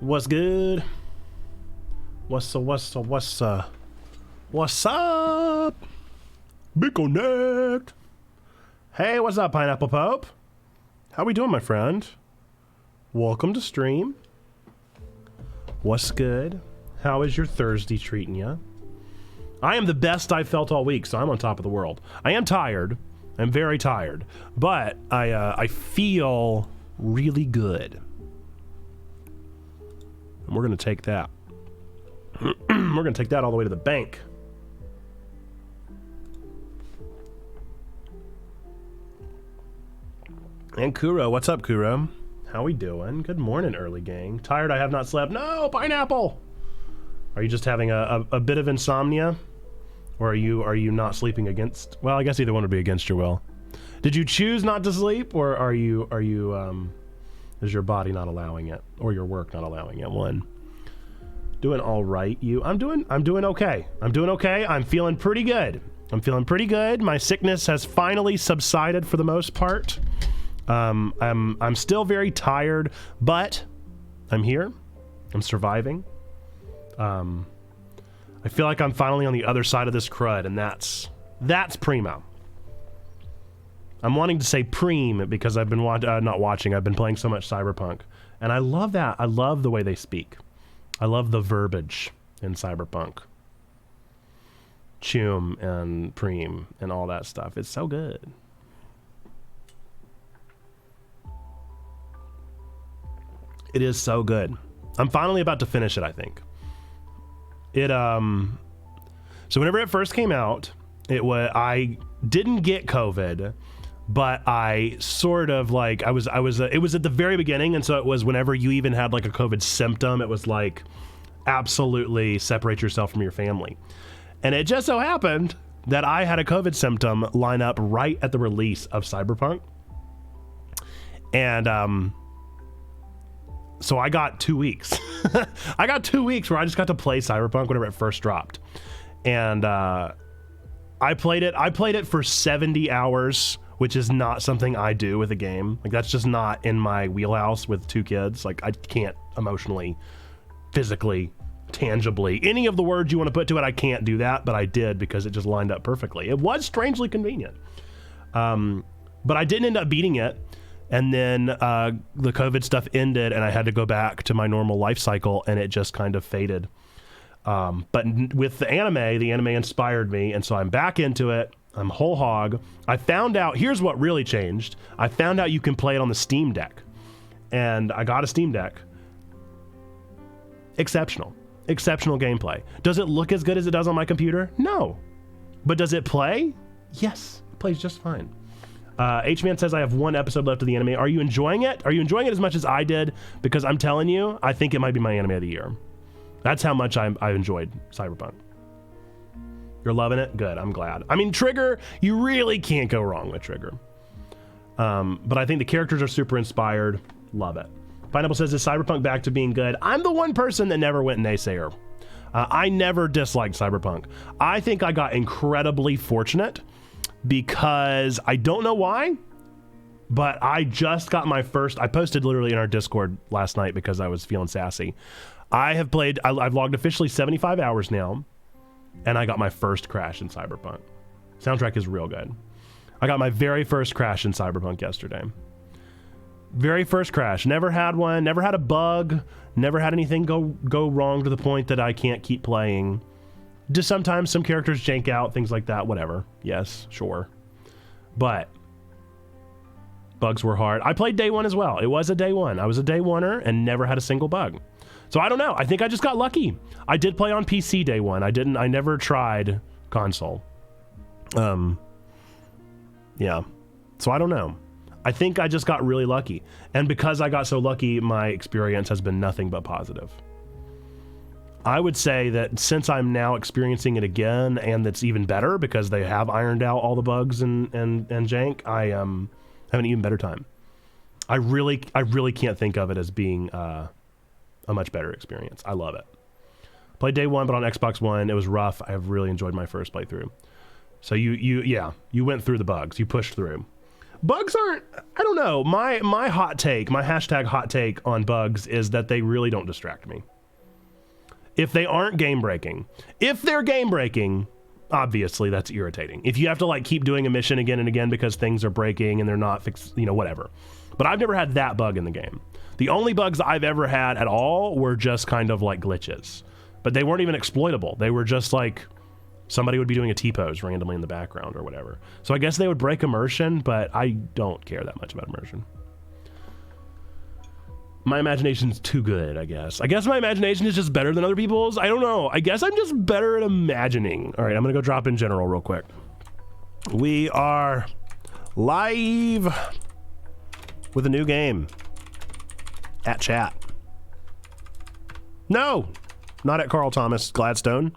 What's good? What's up? Big connect. Hey, what's up, Pineapple Pope? How we doing, my friend? Welcome to stream. What's good? How is your Thursday treating you? I am the best I've felt all week, so I'm on top of the world. I am tired. I'm very tired, but I feel really good. And we're gonna take that. We're gonna take that all the way to the bank. And Kuro, what's up, Kuro? How we doing? Good morning, early gang. Tired, I have not slept. No, Pineapple! Are you just having a bit of insomnia? Or are you not sleeping against? Well, I guess either one would be against your will. Did you choose not to sleep, or are you is your body not allowing it, or your work not allowing it? One. Doing all right, you. I'm doing okay. I'm doing okay. I'm feeling pretty good. My sickness has finally subsided for the most part. I'm still very tired, but I'm here. I'm surviving. I feel like I'm finally on the other side of this crud, and that's primo. I'm wanting to say preem because I've been not watching. I've been playing so much Cyberpunk, and I love that. I love the way they speak. I love the verbiage in Cyberpunk. Chum and preem and all that stuff. It's so good. It is so good. I'm finally about to finish it, I think. So whenever it first came out, I didn't get COVID, but I sort of like, it was at the very beginning. And so it was whenever you even had like a COVID symptom, it was like, absolutely separate yourself from your family. And it just so happened that I had a COVID symptom line up right at the release of Cyberpunk. And, so I got 2 weeks. I got 2 weeks where I just got to play Cyberpunk whenever it first dropped. And I played it for 70 hours, which is not something I do with a game. Like, that's just not in my wheelhouse with 2 kids. Like, I can't emotionally, physically, tangibly, any of the words you want to put to it, I can't do that, but I did because it just lined up perfectly. It was strangely convenient. But I didn't end up beating it. And then the COVID stuff ended, and I had to go back to my normal life cycle, and it just kind of faded. But with the anime inspired me, and so I'm back into it. I'm whole hog. I found out, here's what really changed. I found out you can play it on the Steam Deck. And I got a Steam Deck. Exceptional gameplay. Does it look as good as it does on my computer? No. But does it play? Yes, it plays just fine. H-Man says, I have 1 episode left of the anime. Are you enjoying it? Are you enjoying it as much as I did? Because I'm telling you, I think it might be my anime of the year. That's how much I enjoyed Cyberpunk. You're loving it? Good, I'm glad. I mean, Trigger, you really can't go wrong with Trigger. But I think the characters are super inspired. Love it. Pineapple says, is Cyberpunk back to being good? I'm the one person that never went naysayer. I never disliked Cyberpunk. I think I got incredibly fortunate because I don't know why, but I just got my first, I posted literally in our Discord last night because I was feeling sassy. I've logged officially 75 hours now, and I got my first crash in Cyberpunk. Soundtrack is real good. I got my very first crash in Cyberpunk yesterday. Very first crash. Never had one, never had a bug, never had anything go wrong to the point that I can't keep playing. Just sometimes some characters jank out, things like that, whatever. Yes, sure. But bugs were hard. I played day 1 as well. It was a day 1. I was a day 1er and never had a single bug. So I don't know. I think I just got lucky. I did play on PC day 1. I never tried console. Yeah. So I don't know. I think I just got really lucky. And because I got so lucky, my experience has been nothing but positive. I would say that since I'm now experiencing it again, and it's even better because they have ironed out all the bugs and jank, I have an even better time. I really can't think of it as being a much better experience. I love it. Played day 1, but on Xbox One, it was rough. I have really enjoyed my first playthrough. So you went through the bugs. You pushed through. Bugs aren't, I don't know. My hot take, my hashtag hot take on bugs is that they really don't distract me. If they aren't game breaking. If they're game breaking, obviously that's irritating. If you have to like keep doing a mission again and again because things are breaking and they're not fixed, you know, whatever. But I've never had that bug in the game. The only bugs I've ever had at all were just kind of like glitches. But they weren't even exploitable. They were just like somebody would be doing a T-pose randomly in the background or whatever. So I guess they would break immersion, but I don't care that much about immersion. My imagination's too good, I guess. I guess my imagination is just better than other people's. I don't know. I guess I'm just better at imagining. All right, I'm gonna go drop in general real quick. We are live with a new game at chat. No, not at Carl Thomas Gladstone.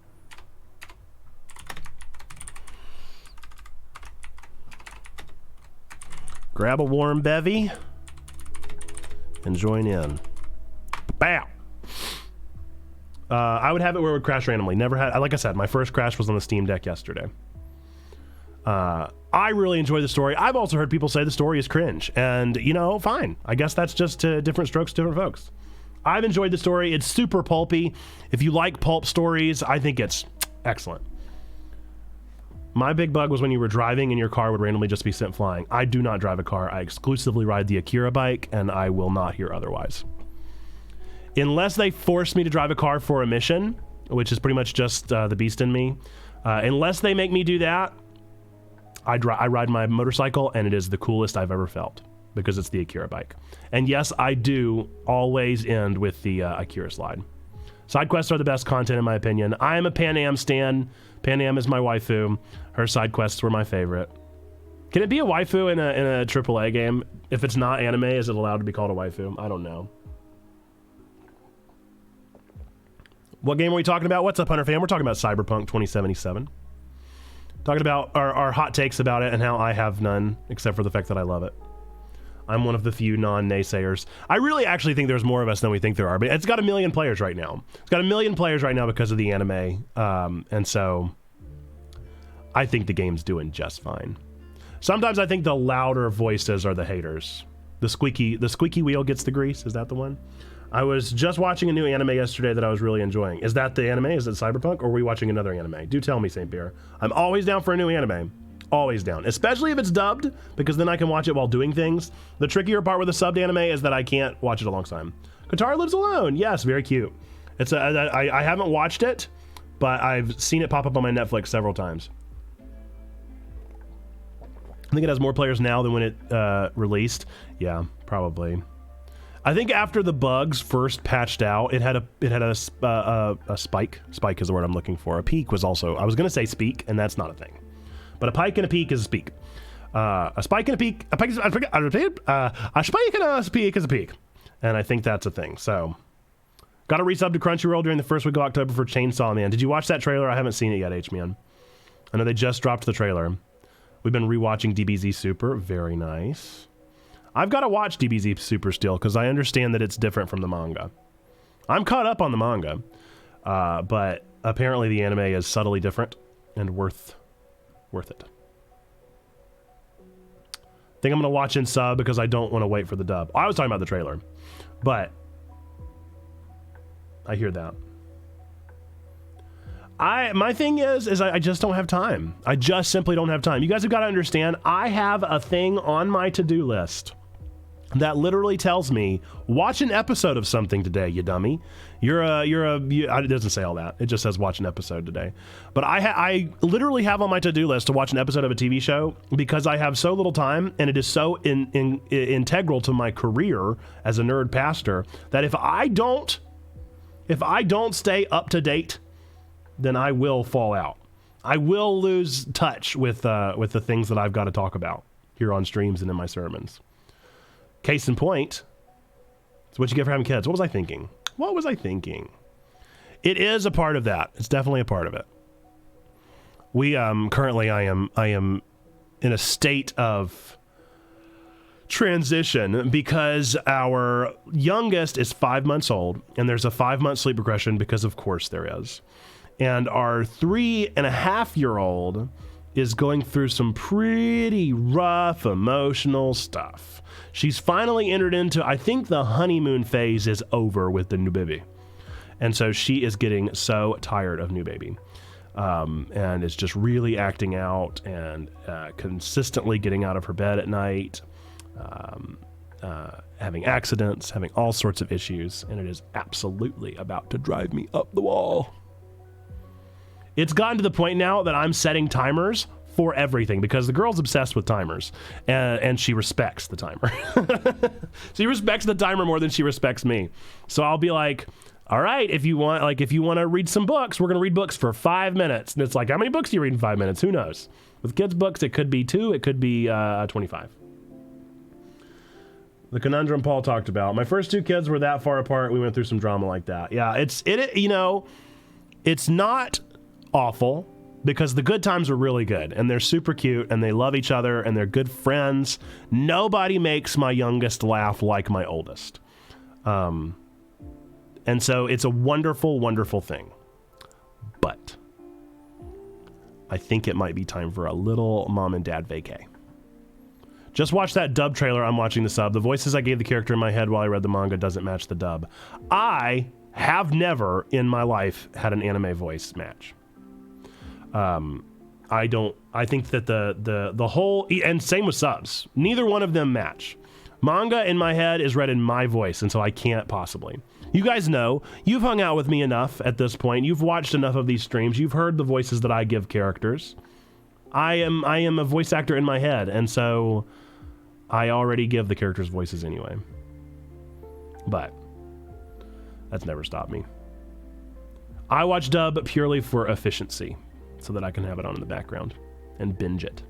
Grab a warm bevy and join in. Bow. I would have it where it would crash randomly. Never had, like I said, my first crash was on the Steam Deck yesterday. I really enjoy the story. I've also heard people say the story is cringe, and you know, fine. I guess that's just different strokes, different folks. I've enjoyed the story. It's super pulpy. If you like pulp stories, I think it's excellent. My big bug was when you were driving and your car would randomly just be sent flying. I do not drive a car. I exclusively ride the Akira bike, and I will not hear otherwise. Unless they force me to drive a car for a mission, which is pretty much just the beast in me. Unless they make me do that, I ride my motorcycle, and it is the coolest I've ever felt because it's the Akira bike. And yes, I do always end with the Akira slide. Side quests are the best content in my opinion. I am a Pan Am stan. Pan Am is my waifu. Her side quests were my favorite. Can it be a waifu in a AAA game? If it's not anime, is it allowed to be called a waifu? I don't know. What game are we talking about? What's up, Hunter fan? We're talking about Cyberpunk 2077. Talking about our hot takes about it and how I have none, except for the fact that I love it. I'm one of the few non-naysayers. I really actually think there's more of us than we think there are, but it's got 1 million players right now. It's got 1 million players right now because of the anime, and so I think the game's doing just fine. Sometimes I think the louder voices are the haters. The squeaky wheel gets the grease. Is that the one? I was just watching a new anime yesterday that I was really enjoying. Is that the anime? Is it Cyberpunk? Or are we watching another anime? Do tell me, St. Beer. I'm always down for a new anime. Always down, especially if it's dubbed, because then I can watch it while doing things. The trickier part with the subbed anime is that I can't watch it alongside. Katara Lives Alone, yes, very cute. It's I haven't watched it, but I've seen it pop up on my Netflix several times. I think it has more players now than when it released. Yeah, probably. I think after the bugs first patched out, it had a spike. Spike is the word I'm looking for. A peak was also. I was gonna say speak, and that's not a thing. But a pike and a peak is a speak. A spike and a peak. A spike and a peak is a peak. And I think that's a thing. So, got a resub to Crunchyroll during the first week of October for Chainsaw Man. Did you watch that trailer? I haven't seen it yet, H-Man. I know they just dropped the trailer. We've been rewatching DBZ Super. Very nice. I've got to watch DBZ Super still because I understand that it's different from the manga. I'm caught up on the manga. But apparently the anime is subtly different and worth it. I think I'm gonna watch in sub because I don't want to wait for the dub. I was talking about the trailer, but I hear that. My thing is I just don't have time. I just simply don't have time. You guys have got to understand, I have a thing on my to-do list that literally tells me, watch an episode of something today, you dummy. It doesn't say all that. It just says watch an episode today. But I literally have on my to-do list to watch an episode of a TV show because I have so little time, and it is so integral to my career as a nerd pastor that if I don't stay up to date, then I will fall out. I will lose touch with the things that I've got to talk about here on streams and in my sermons. Case in point, it's what you get for having kids. What was I thinking? It is a part of that. It's definitely a part of it. We currently I am in a state of transition because our youngest is 5 months old, and there's a 5-month sleep regression because of course there is. And our 3.5-year-old is going through some pretty rough emotional stuff. She's finally entered into, I think the honeymoon phase is over with the new baby. And so she is getting so tired of new baby. And is just really acting out and consistently getting out of her bed at night, having accidents, having all sorts of issues. And it is absolutely about to drive me up the wall. It's gotten to the point now that I'm setting timers for everything because the girl's obsessed with timers and she respects the timer. She respects the timer more than she respects me. So I'll be like, all right, if you want to read some books, we're going to read books for 5 minutes. And it's like, how many books do you read in 5 minutes? Who knows? With kids' books, it could be 2, it could be 25. The conundrum Paul talked about. My first 2 kids were that far apart. We went through some drama like that. Yeah, it's not awful because the good times are really good and they're super cute and they love each other and they're good friends. Nobody makes my youngest laugh like my oldest. And so it's a wonderful, wonderful thing. But I think it might be time for a little mom and dad vacay. Just watch that dub trailer. I'm watching the sub. The voices I gave the character in my head while I read the manga doesn't match the dub. I have never in my life had an anime voice match. I think that the whole, and same with subs, neither one of them match. Manga in my head is read in my voice, and so I can't possibly. You guys know, you've hung out with me enough at this point. You've watched enough of these streams. You've heard the voices that I give characters. I am a voice actor in my head, and so I already give the characters voices anyway. But that's never stopped me. I watch dub purely for efficiency, so that I can have it on in the background and binge it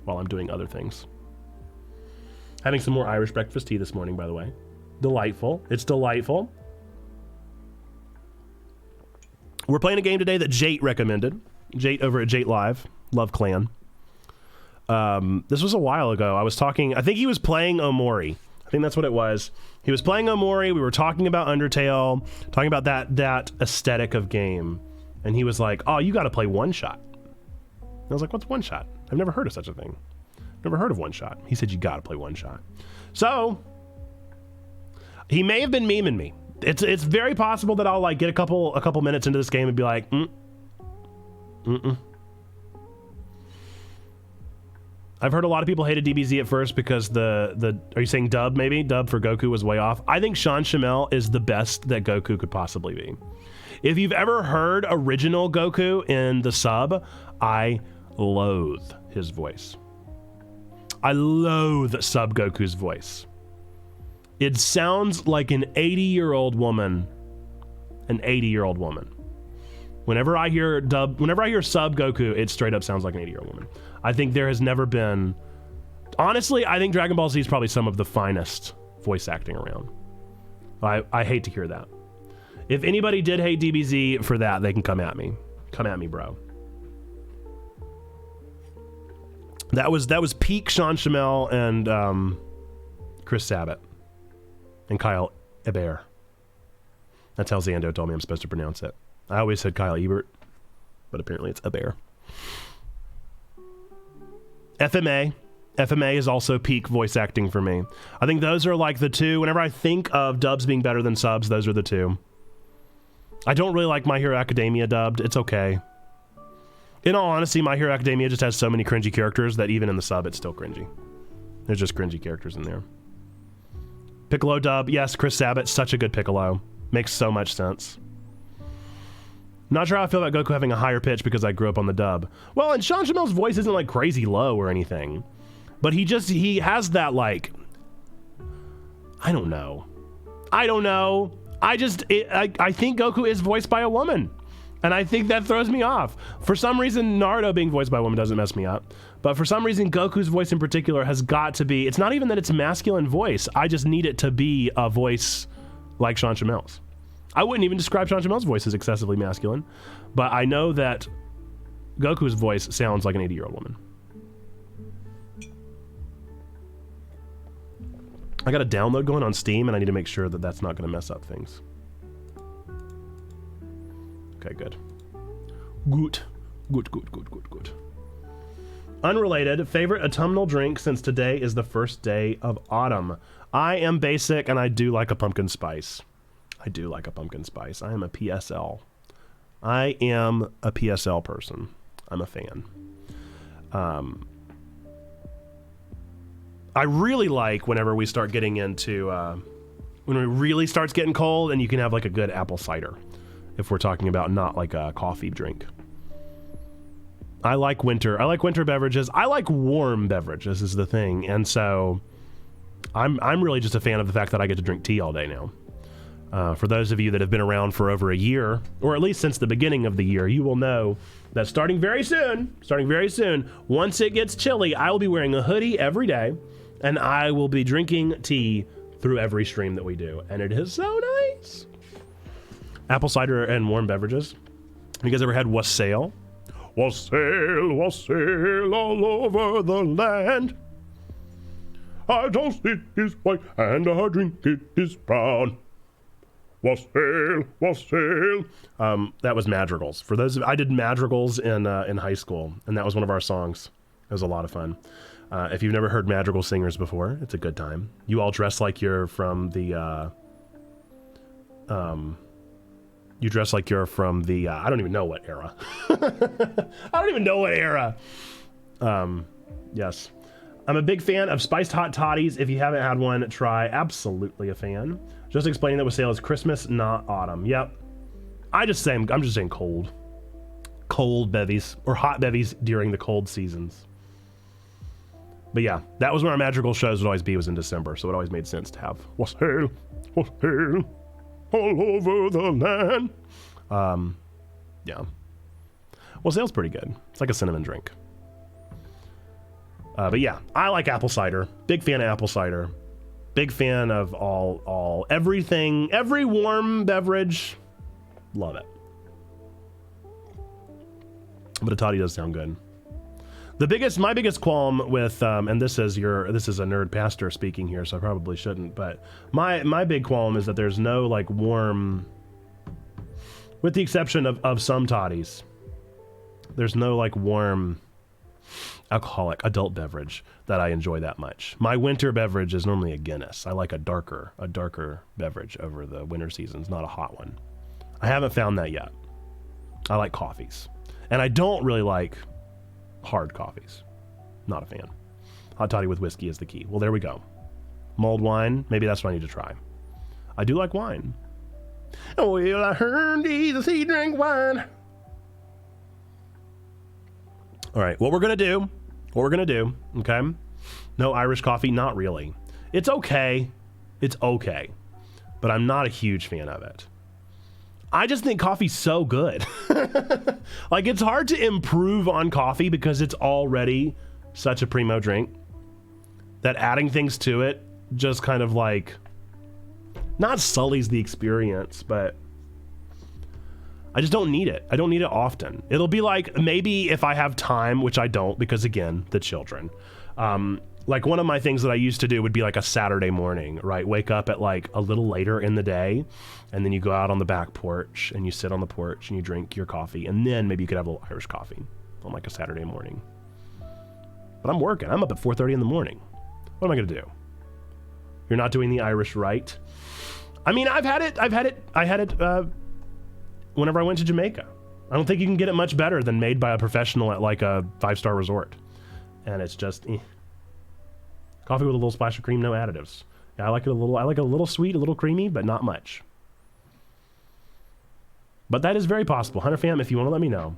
while I'm doing other things. Having some more Irish breakfast tea this morning, by the way. Delightful. It's delightful. We're playing a game today that Jate recommended. Jate over at Jate Live. Love Clan. This was a while ago. I think he was playing Omori. I think that's what it was. He was playing Omori. We were talking about Undertale, talking about that aesthetic of game. And he was like, oh, you got to play OneShot. I was like, what's OneShot? I've never heard of such a thing. Never heard of OneShot. He said, you got to play OneShot. So he may have been memeing me. It's very possible that I'll like get a couple minutes into this game and be like, I've heard a lot of people hated DBZ at first because the are you saying dub maybe? Dub for Goku was way off. I think Sean Shamel is the best that Goku could possibly be. If you've ever heard original Goku in the sub, I loathe his voice. I loathe sub Goku's voice. It sounds like an 80-year-old woman. An 80-year-old woman. Whenever I hear sub Goku, it straight up sounds like an 80-year-old woman. I think there has never been... Honestly, I think Dragon Ball Z is probably some of the finest voice acting around. I hate to hear that. If anybody did hate DBZ for that, they can come at me. Come at me, bro. That was peak Sean Shamel and Chris Sabat and Kyle Ebert. That's how Zando told me I'm supposed to pronounce it. I always said Kyle Ebert, but apparently it's Ebert. FMA is also peak voice acting for me. I think those are like the two. Whenever I think of dubs being better than subs, those are the two. I don't really like My Hero Academia dubbed. It's okay. In all honesty, My Hero Academia just has so many cringy characters that even in the sub, it's still cringy. There's just cringy characters in there. Piccolo dub. Yes, Chris Sabat, such a good Piccolo. Makes so much sense. Not sure how I feel about Goku having a higher pitch because I grew up on the dub. Well, and Sean Shamel's voice isn't like crazy low or anything. But he has that like... I don't know. I think Goku is voiced by a woman. And I think that throws me off. For some reason, Naruto being voiced by a woman doesn't mess me up. But for some reason, Goku's voice in particular has got to be... It's not even that it's a masculine voice. I just need it to be a voice like Sean Shamel's. I wouldn't even describe Sean Shamel's voice as excessively masculine. But I know that Goku's voice sounds like an 80-year-old woman. I got a download going on Steam, and I need to make sure that that's not going to mess up things. Okay, good. Good. Unrelated, favorite autumnal drink since today is the first day of autumn. I am basic and I do like a pumpkin spice. I do like a pumpkin spice. I am a PSL. I am a PSL person. I'm a fan. I really like whenever we start getting into, when it really starts getting cold and you can have like a good apple cider. If we're talking about not like a coffee drink. I like winter beverages. I like warm beverages is the thing. And so I'm really just a fan of the fact that I get to drink tea all day now. For those of you that have been around for over a year, or at least since the beginning of the year, you will know that starting very soon, once it gets chilly, I will be wearing a hoodie every day and I will be drinking tea through every stream that we do. And it is so nice. Apple cider and warm beverages. Have you guys ever had wassail? Wassail, wassail all over the land. I toast it is white and I drink it is brown. Wassail, wassail. That was madrigals. For those of I did madrigals in high school, and that was one of our songs. It was a lot of fun. If you've never heard madrigal singers before, it's a good time. You all dress like you're from the you dress like you're from the, I don't even know what era. I don't even know what era. Yes. I'm a big fan of spiced hot toddies. If you haven't had one, try. Absolutely a fan. Just explaining that wassail is Christmas, not autumn. Yep. I'm just saying cold. Cold bevies, or hot bevies during the cold seasons. But yeah, that was when our madrigal shows would always be, was in December, so it always made sense to have wassail, wassail. All over the land. Yeah. Wassail's pretty good. It's like a cinnamon drink. But yeah, I like apple cider. Big fan of apple cider. Big fan of everything, every warm beverage. Love it. But a toddy does sound good. My biggest qualm with, and this is a nerd pastor speaking here, so I probably shouldn't, but my big qualm is that there's no like warm, with the exception of some toddies, there's no like warm alcoholic adult beverage that I enjoy that much. My winter beverage is normally a Guinness. I like a darker beverage over the winter seasons, not a hot one. I haven't found that yet. I like coffees, and I don't really like hard coffees. Not a fan. Hot toddy with whiskey is the key. Well, there we go. Mulled wine, maybe that's what I need to try. I do like wine. Well, I heard Jesus, he drank wine. All right, what we're gonna do, okay? No Irish coffee, not really. It's okay, but I'm not a huge fan of it. I just think coffee's so good. Like, it's hard to improve on coffee because it's already such a primo drink that adding things to it just kind of like, not sullies the experience, but I just don't need it. I don't need it often. It'll be like, maybe if I have time, which I don't, because again, the children. Like one of my things that I used to do would be like a Saturday morning, right? Wake up at like a little later in the day, and then you go out on the back porch and you sit on the porch and you drink your coffee, and then maybe you could have a little Irish coffee on like a Saturday morning. But I'm working. I'm up at 4:30 in the morning. What am I gonna do? You're not doing the Irish right. I mean, I had it whenever I went to Jamaica. I don't think you can get it much better than made by a professional at like a 5-star resort. And it's just coffee with a little splash of cream, no additives. Yeah, I like it a little sweet, a little creamy, but not much. But that is very possible. Hunter fam, if you want to let me know.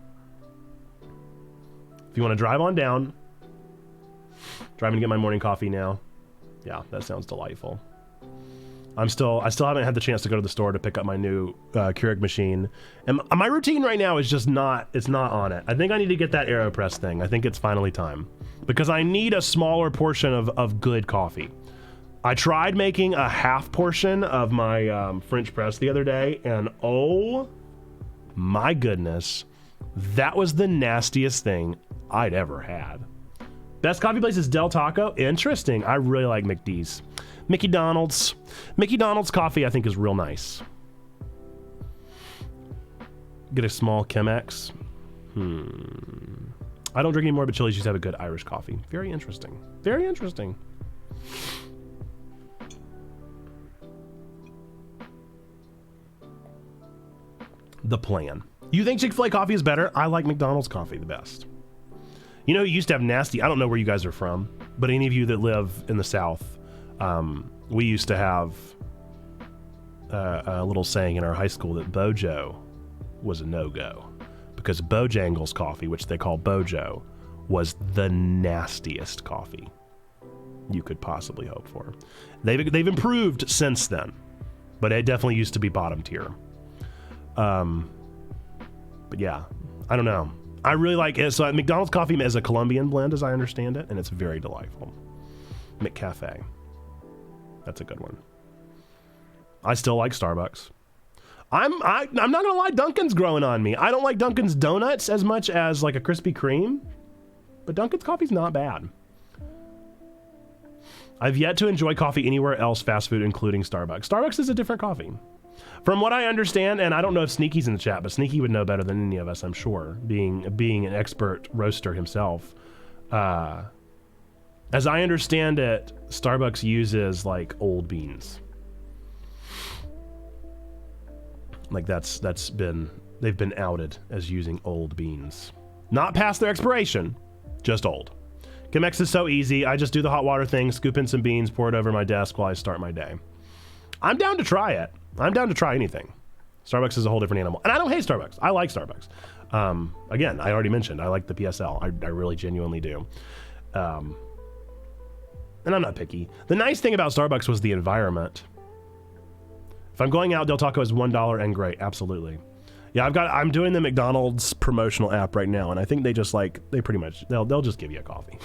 If you want to drive on down, driving to get my morning coffee now. Yeah, that sounds delightful. I still haven't had the chance to go to the store to pick up my new Keurig machine. And my routine right now is just it's not on it. I think I need to get that AeroPress thing. I think it's finally time. Because I need a smaller portion of good coffee. I tried making a half portion of my French press the other day, and oh my goodness, that was the nastiest thing I'd ever had. Best coffee place is Del Taco. Interesting. I really like McD's. Mickey Donald's coffee I think is real nice. Get a small Chemex. I don't drink anymore, but Chili's used to have a good Irish coffee. Very interesting. Very interesting. The plan. You think Chick-fil-A coffee is better? I like McDonald's coffee the best. You know, you used to have nasty, I don't know where you guys are from, but any of you that live in the South, we used to have a little saying in our high school that Bojo was a no-go because Bojangles coffee, which they call Bojo, was the nastiest coffee you could possibly hope for. They've improved since then, but it definitely used to be bottom tier. But yeah, I don't know. I really like it. So McDonald's coffee is a Colombian blend, as I understand it, and it's very delightful. McCafe. That's a good one. I still like Starbucks. I'm not gonna lie, Dunkin's growing on me. I don't like Dunkin's donuts as much as like a Krispy Kreme, but Dunkin's coffee's not bad. I've yet to enjoy coffee anywhere else fast food, including Starbucks. Starbucks is a different coffee. From what I understand, and I don't know if Sneaky's in the chat, but Sneaky would know better than any of us, I'm sure, being an expert roaster himself. As I understand it, Starbucks uses like old beans. Like they've been outed as using old beans. Not past their expiration, just old. Chemex is so easy. I just do the hot water thing, scoop in some beans, pour it over my desk while I start my day. I'm down to try it. I'm down to try anything. Starbucks is a whole different animal. And I don't hate Starbucks. I like Starbucks. Again, I already mentioned, I like the PSL. I really genuinely do. And I'm not picky. The nice thing about Starbucks was the environment. If I'm going out, Del Taco is $1 and great. Absolutely. Yeah, I'm doing the McDonald's promotional app right now, and I think they'll just give you a coffee.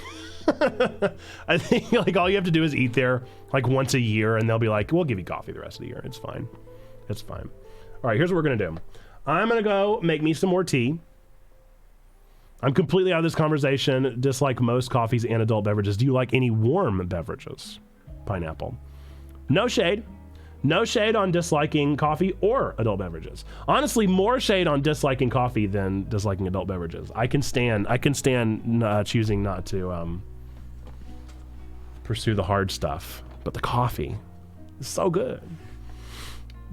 I think like all you have to do is eat there like once a year, and they'll be like, we'll give you coffee the rest of the year. It's fine. It's fine. All right, here's what we're gonna do. I'm gonna go make me some more tea. I'm completely out of this conversation. Dislike most coffees and adult beverages. Do you like any warm beverages? Pineapple. No shade. No shade on disliking coffee or adult beverages. Honestly, more shade on disliking coffee than disliking adult beverages. I can stand choosing not to pursue the hard stuff, but the coffee is so good.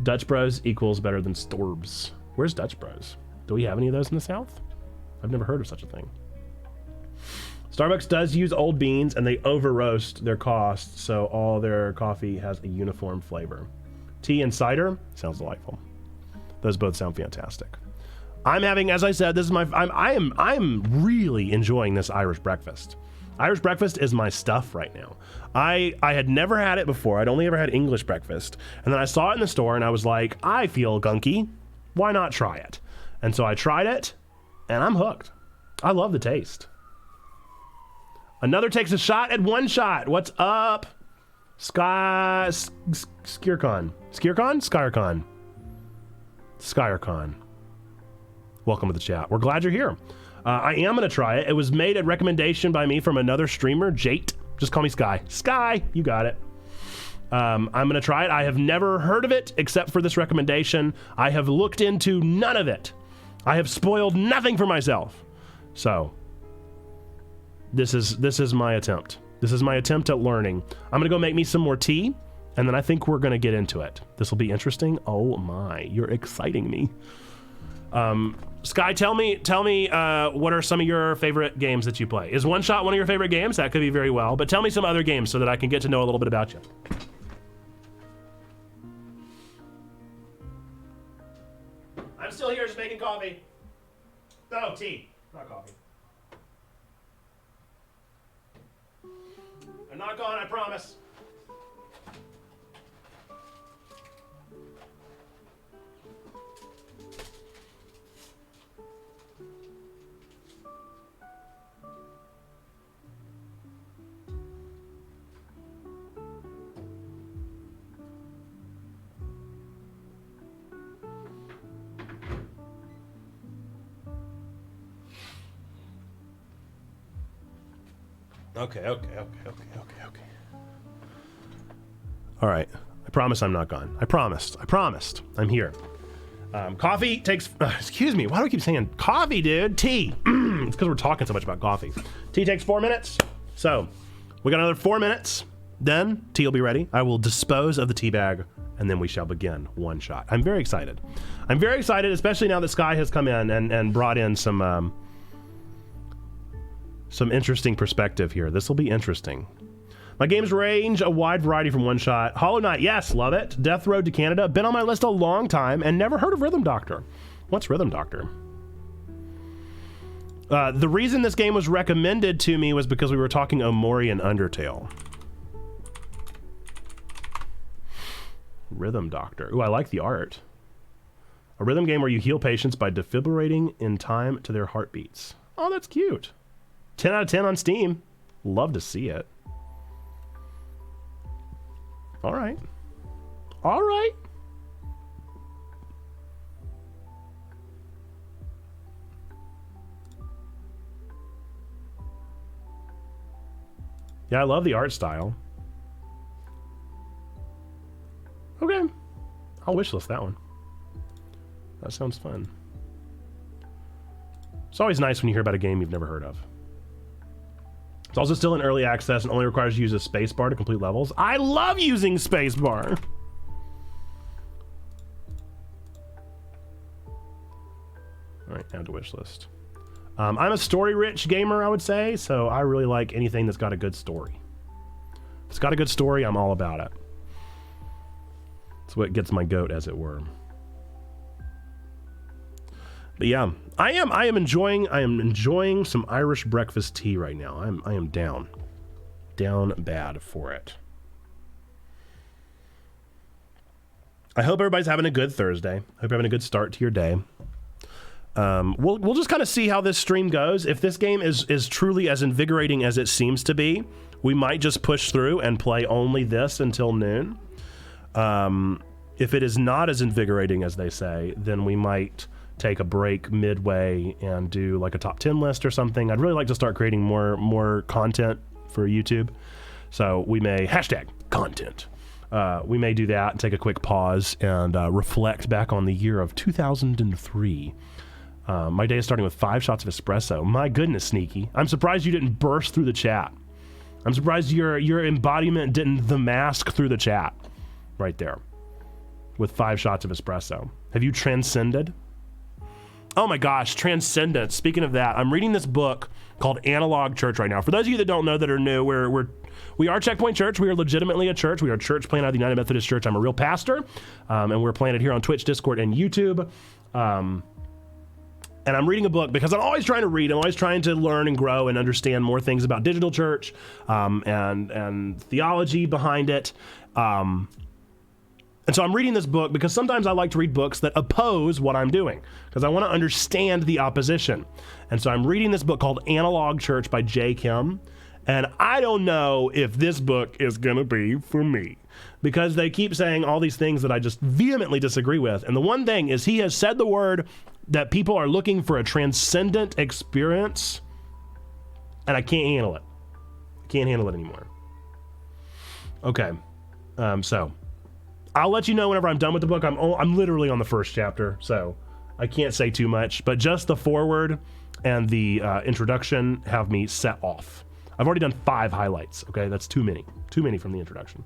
Dutch Bros equals better than Storbs. Where's Dutch Bros? Do we have any of those in the South? I've never heard of such a thing. Starbucks does use old beans and they over roast their cost, so all their coffee has a uniform flavor. Tea and cider sounds delightful. Those both sound fantastic. I'm having, as I said, this is I'm really enjoying this Irish breakfast. Irish breakfast is my stuff right now. I had never had it before. I'd only ever had English breakfast. And then I saw it in the store and I was like, I feel gunky. Why not try it? And so I tried it and I'm hooked. I love the taste. Another takes a shot at OneShot. What's up? Skyrcon. Welcome to the chat. We're glad you're here. I am going to try it. It was made at recommendation by me from another streamer, Jate. Just call me Sky. Sky, you got it. I'm going to try it. I have never heard of it except for this recommendation. I have looked into none of it. I have spoiled nothing for myself. So this is my attempt. This is my attempt at learning. I'm going to go make me some more tea, and then I think we're going to get into it. This will be interesting. Oh my, you're exciting me. Sky, tell me what are some of your favorite games that you play? Is OneShot one of your favorite games? That could be very well, but tell me some other games so that I can get to know a little bit about you. I'm still here just making coffee. No, tea, not coffee. I'm not gone, I promise. Okay. All right. I promise I'm not gone. I promised. I'm here. Coffee takes... excuse me. Why do I keep saying coffee, dude? Tea. It's because we're talking so much about coffee. Tea takes 4 minutes. So we got another 4 minutes. Then tea will be ready. I will dispose of the tea bag, and then we shall begin one shot. I'm very excited. I'm very excited, especially now that Sky has come in and brought in some interesting perspective here. This will be interesting. My games range a wide variety from OneShot. Hollow Knight, yes, love it. Death Road to Canada, been on my list a long time and never heard of Rhythm Doctor. What's Rhythm Doctor? The reason this game was recommended to me was because we were talking Omori and Undertale. Rhythm Doctor. Ooh, I like the art. A rhythm game where you heal patients by defibrillating in time to their heartbeats. Oh, that's cute. 10 out of 10 on Steam. Love to see it. All right. All right. Yeah, I love the art style. Okay. I'll wishlist that one. That sounds fun. It's always nice when you hear about a game you've never heard of. It's also still in early access and only requires you to use a spacebar to complete levels. I love using spacebar. All right, add to wish list. I'm a story-rich gamer, I would say, so I really like anything that's got a good story. If it's got a good story, I'm all about it. It's what gets my goat, as it were. But yeah, I am enjoying some Irish breakfast tea right now. I am down bad for it. I hope everybody's having a good Thursday. I hope you're having a good start to your day. We'll just kind of see how this stream goes. If this game is truly as invigorating as it seems to be, we might just push through and play only this until noon. If it is not as invigorating as they say, then we might take a break midway and do like a top 10 list or something. I'd really like to start creating more content for YouTube. So we may hashtag content. We may do that and take a quick pause and reflect back on the year of 2003. My day is starting with 5 shots of espresso. My goodness, Sneaky. I'm surprised you didn't burst through the chat. I'm surprised your embodiment didn't the mask through the chat right there with 5 shots of espresso. Have you transcended? Oh my gosh, transcendence. Speaking of that, I'm reading this book called Analog Church right now. For those of you that don't know, that are new, we are Checkpoint Church. We are legitimately a church. We are a church planted out of the United Methodist Church. I'm a real pastor, and we're planted here on Twitch, Discord, and YouTube. And I'm reading a book because I'm always trying to read. I'm always trying to learn and grow and understand more things about digital church and theology behind it. And so I'm reading this book because sometimes I like to read books that oppose what I'm doing because I want to understand the opposition. And so I'm reading this book called Analog Church by J. Kim. And I don't know if this book is going to be for me because they keep saying all these things that I just vehemently disagree with. And the one thing is he has said the word that people are looking for a transcendent experience, and I can't handle it. I can't handle it anymore. Okay. So I'll let you know whenever I'm done with the book. I'm literally on the first chapter, so I can't say too much, but just the foreword and the introduction have me set off. I've already done 5 highlights. Okay, that's too many from the introduction.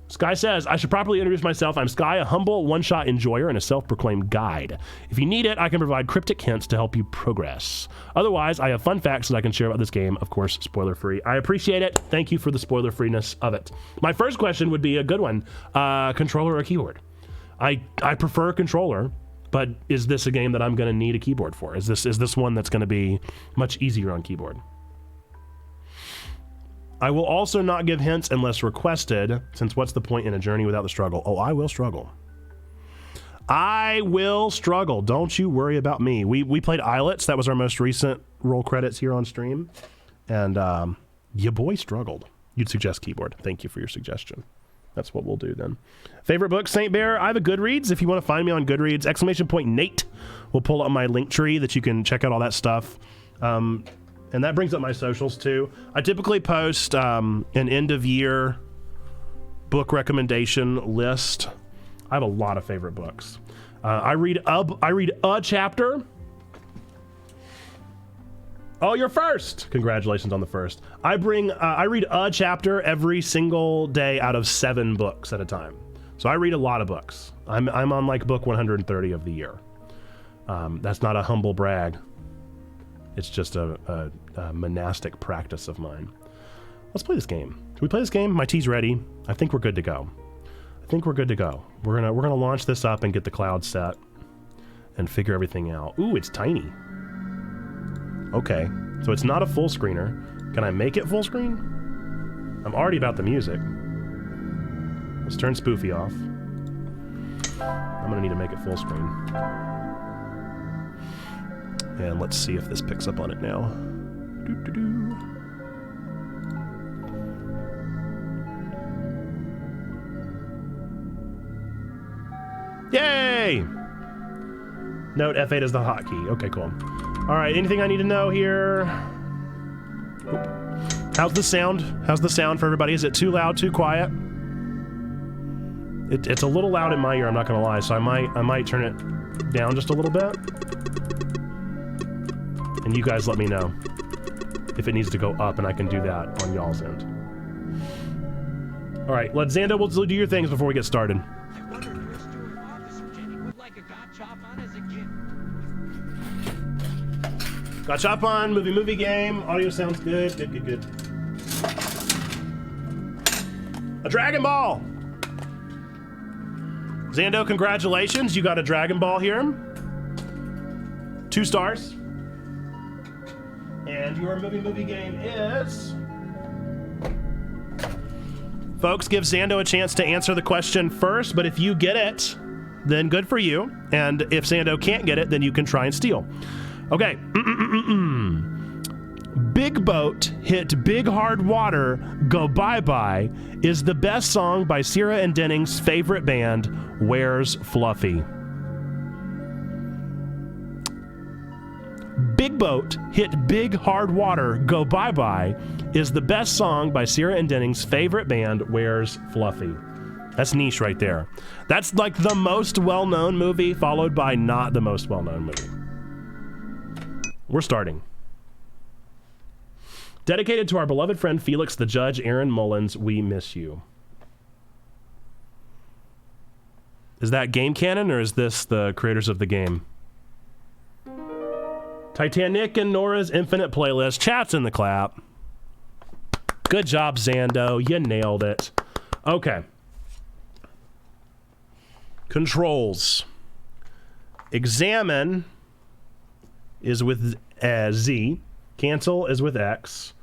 Sky says, I should properly introduce myself. I'm Sky, a humble one-shot enjoyer and a self-proclaimed guide. If you need it, I can provide cryptic hints to help you progress. Otherwise, I have fun facts that I can share about this game, of course, spoiler-free. I appreciate it. Thank you for the spoiler-freeness of it. My first question would be a good one. Controller or keyboard? I prefer a controller, but is this a game that I'm going to need a keyboard for? Is this one that's going to be much easier on keyboard? I will also not give hints unless requested, since what's the point in a journey without the struggle? Oh, I will struggle. I will struggle. Don't you worry about me. We played Islets. That was our most recent roll credits here on stream. And your boy struggled. You'd suggest keyboard. Thank you for your suggestion. That's what we'll do then. Favorite book, Saint Bear. I have a Goodreads. If you want to find me on Goodreads, ! Nate will pull up my link tree that you can check out all that stuff. And that brings up my socials too. I typically post an end of year book recommendation list. I have a lot of favorite books. I read a chapter Oh, you're first. Congratulations on the first. I read a chapter every single day out of 7 books at a time. So I read a lot of books. I'm on like book 130 of the year. That's not a humble brag. It's just a monastic practice of mine. Let's play this game. Should we play this game? My tea's ready. I think we're good to go. We're gonna launch this up and get the cloud set and figure everything out. Ooh, it's tiny. Okay, so it's not a full screener. Can I make it full screen? I'm already about the music. Let's turn spoofy off. I'm gonna need to make it full screen. And let's see if this picks up on it now. Yay! Note F8 is the hotkey. Okay, cool. All right, anything I need to know here? Oop. How's the sound? How's the sound for everybody? Is it too loud, too quiet? It's a little loud in my ear, I'm not gonna lie, so I might turn it down just a little bit. And you guys let me know if it needs to go up, and I can do that on y'all's end. All right, Xando will do your things before we get started. Got Chop on, movie game, audio sounds good, good. A Dragon Ball! Xando, congratulations, you got a Dragon Ball here. 2 stars. And your movie game is... Folks, give Xando a chance to answer the question first, but if you get it, then good for you. And if Xando can't get it, then you can try and steal. Okay. Big Boat Hit Big Hard Water, Go Bye-Bye is the best song by Sierra and Denning's favorite band, Where's Fluffy? Big Boat Hit Big Hard Water, Go Bye-Bye is the best song by Sierra and Denning's favorite band, Where's Fluffy? That's niche right there. That's like the most well-known movie followed by not the most well-known movie. We're starting. Dedicated to our beloved friend Felix the Judge, Aaron Mullins, we miss you. Is that game canon, or is this the creators of the game? Titanic and Nora's Infinite Playlist. Chat's in the clap. Good job, Xando. You nailed it. Okay. Controls. Examine is with Z. Cancel is with X.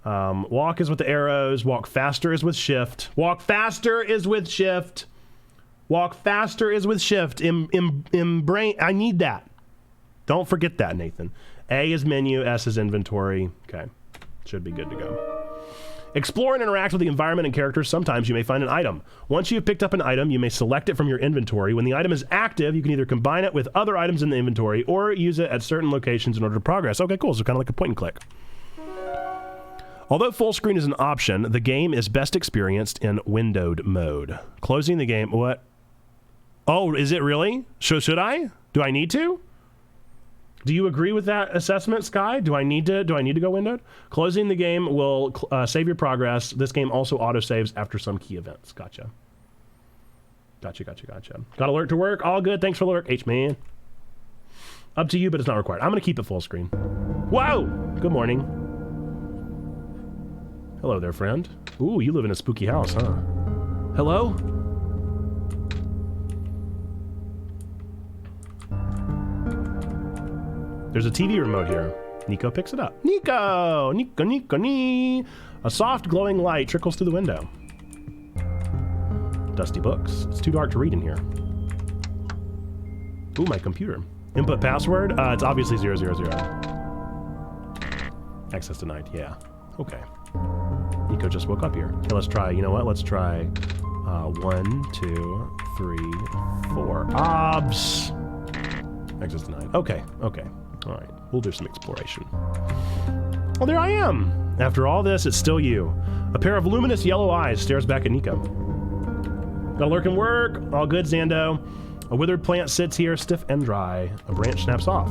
Walk is with the arrows. Walk faster is with shift. Walk faster is with shift. Walk faster is with shift. In brain, I need that. Don't forget that, Nathan. A is menu, S is inventory. Okay, should be good to go. Explore and interact with the environment and characters. Sometimes you may find an item. Once you've picked up an item, you may select it from your inventory. When the item is active, you can either combine it with other items in the inventory or use it at certain locations in order to progress. Okay, cool. So kind of like a point and click. Although full screen is an option, the game is best experienced in windowed mode. Closing the game. What? Oh, is it really? Should I? Do I need to? Do you agree with that assessment, Sky? Do I need to go windowed? Closing the game will save your progress. This game also auto-saves after some key events. Gotcha. Got alert to work. All good. Thanks for the alert, H-Man. Up to you, but it's not required. I'm going to keep it full screen. Whoa! Good morning. Hello there, friend. Ooh, you live in a spooky house, huh? Hello? There's a TV remote here. Nico picks it up. Nico! A soft glowing light trickles through the window. Dusty books. It's too dark to read in here. Ooh, my computer. Input password? It's obviously 000. Access denied. Yeah. Okay. Nico just woke up here. Okay, let's try. You know what? Let's try 1, 2, 3, 4. OBS! Access denied. Okay. All right, we'll do some exploration. Well, there I am. After all this, it's still you. A pair of luminous yellow eyes stares back at Nico. Got a lurk and work. All good, Xando. A withered plant sits here, stiff and dry. A branch snaps off.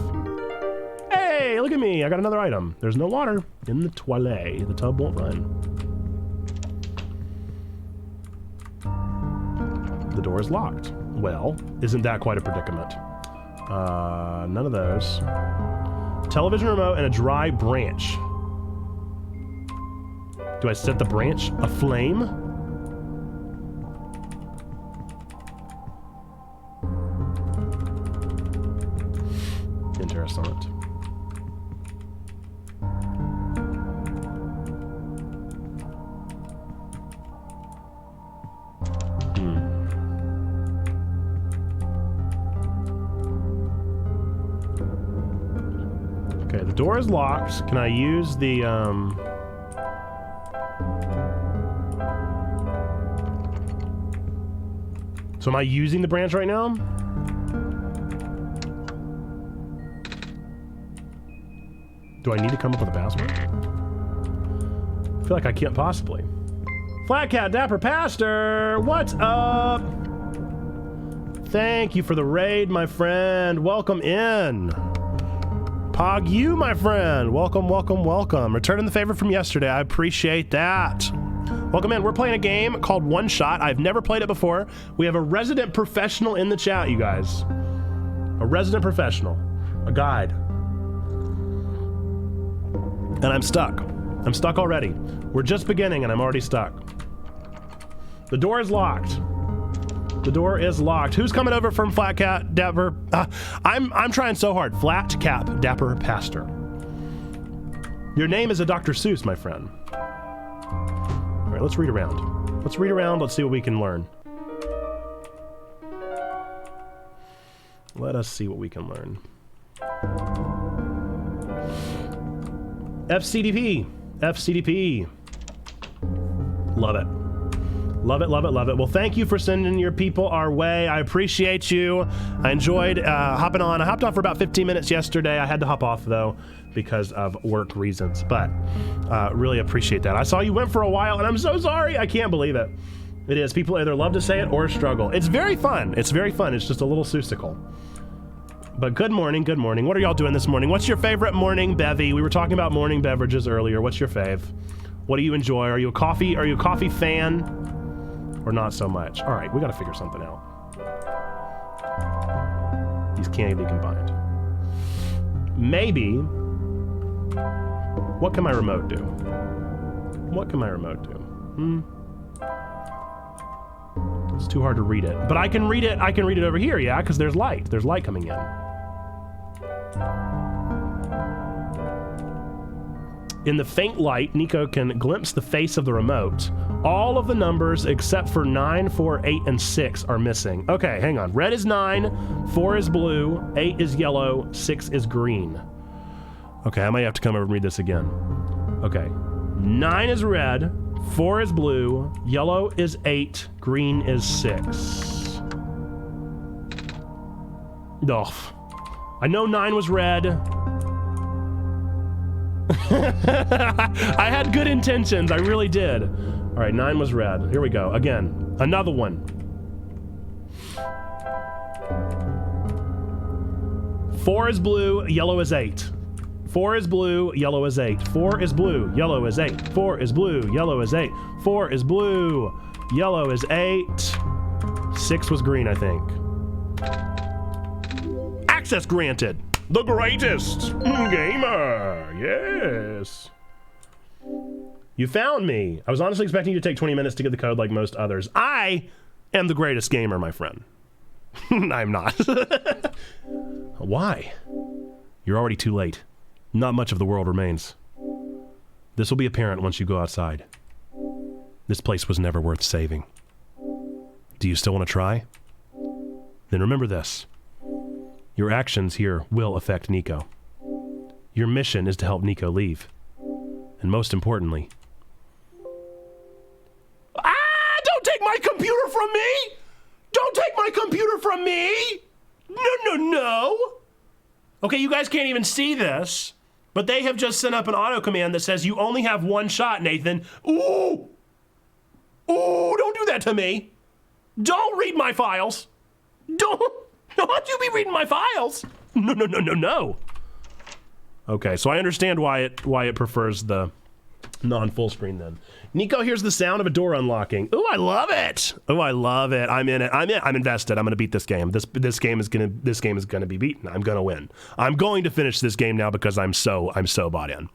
Hey! Hey, look at me. I got another item. There's no water in the toilet. The tub won't run. The door is locked. Well, isn't that quite a predicament? None of those. Television remote and a dry branch. Do I set the branch aflame? Interessant. Okay, the door is locked. Can I use the, So am I using the branch right now? Do I need to come up with a password? I feel like I can't possibly. Flat Cat Dapper Pastor, what's up? Thank you for the raid, my friend. Welcome in. Pog you, my friend. Welcome, welcome, welcome. Returning the favor from yesterday. I appreciate that. Welcome in. We're playing a game called OneShot. I've never played it before. We have a resident professional in the chat, you guys. A resident professional. A guide. And I'm stuck. I'm stuck already. We're just beginning and I'm already stuck. The door is locked. The door is locked. Who's coming over from Flat Cat Dapper? I'm trying so hard. Flat Cap Dapper Pastor. Your name is a Dr. Seuss, my friend. All right, let's read around. Let's read around. Let's see what we can learn. Let us see what we can learn. FCDP. FCDP. Love it. Love it, love it, love it. Well, thank you for sending your people our way. I appreciate you. I enjoyed hopping on. I hopped on for about 15 minutes yesterday. I had to hop off, though, because of work reasons. But really appreciate that. I saw you went for a while, and I'm so sorry. I can't believe it. It is. People either love to say it or struggle. It's very fun. It's very fun. It's just a little seussical. But good morning, good morning. What are y'all doing this morning? What's your favorite morning bevy? We were talking about morning beverages earlier. What's your fave? What do you enjoy? Are you a coffee fan? Or not so much? All right, we gotta figure something out. These can't be combined. Maybe, what can my remote do? What can my remote do? It's too hard to read it, but I can read it over here, yeah, because there's light coming in. In the faint light, Nico can glimpse the face of the remote. All of the numbers except for 9, 4, 8, and 6 are missing. Okay, hang on. Red is 9, 4 is blue, 8 is yellow, 6 is green. Okay, I might have to come over and read this again. Okay, 9 is red, 4 is blue, yellow is 8, green is 6. Oh, I know 9 was red. I had good intentions, I really did. All right, 9 was red. Here we go, again, another one. 4 is blue, yellow is 8. 4 is blue, yellow is 8. 4 is blue, yellow is 8. 4 is blue, yellow is 8. 4 is blue, yellow is 8. 6 was green, I think. Access granted. The greatest gamer, yes. You found me. I was honestly expecting you to take 20 minutes to get the code like most others. I am the greatest gamer, my friend. I'm not. Why? You're already too late. Not much of the world remains. This will be apparent once you go outside. This place was never worth saving. Do you still want to try? Then remember this. Your actions here will affect Nico. Your mission is to help Nico leave. And most importantly... Don't take my computer from me! Don't take my computer from me! No! Okay, you guys can't even see this, but they have just sent up an auto command that says you only have one shot, Nathan. Ooh! Don't do that to me! Don't read my files! Don't you be reading my files! No. Okay, so I understand why it prefers the non-full screen then. Nico hears the sound of a door unlocking. Ooh, I love it. Oh, I love it. I'm in it. I'm invested. I'm gonna beat this game. This game is gonna be beaten. I'm gonna win. I'm going to finish this game now because I'm so bought in.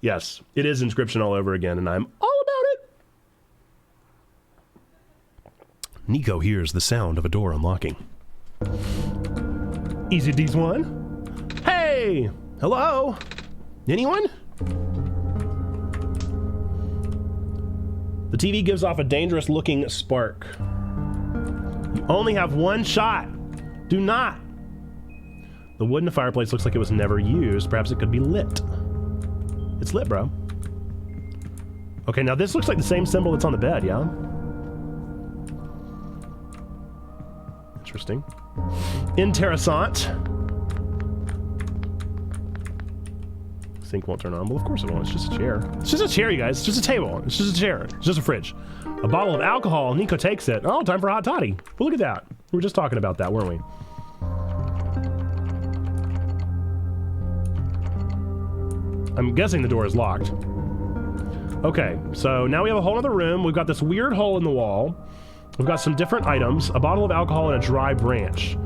Yes, it is Inscription all over again, and I'm all about it. Nico hears the sound of a door unlocking. Easy D's one. Hey, hello. Anyone? The TV gives off a dangerous-looking spark. You only have one shot. Do not. The wood in the fireplace looks like it was never used. Perhaps it could be lit. It's lit, bro. Okay, now this looks like the same symbol that's on the bed, yeah? Interesting. Interessant. Sink won't turn on. Well, of course it won't. It's just a chair. It's just a chair, you guys. It's just a table. It's just a chair. It's just a fridge. A bottle of alcohol. Nico takes it. Oh, time for a hot toddy. Well, look at that. We were just talking about that, weren't we? I'm guessing the door is locked. Okay, so now we have a whole other room. We've got this weird hole in the wall. We've got some different items. A bottle of alcohol and a dry branch.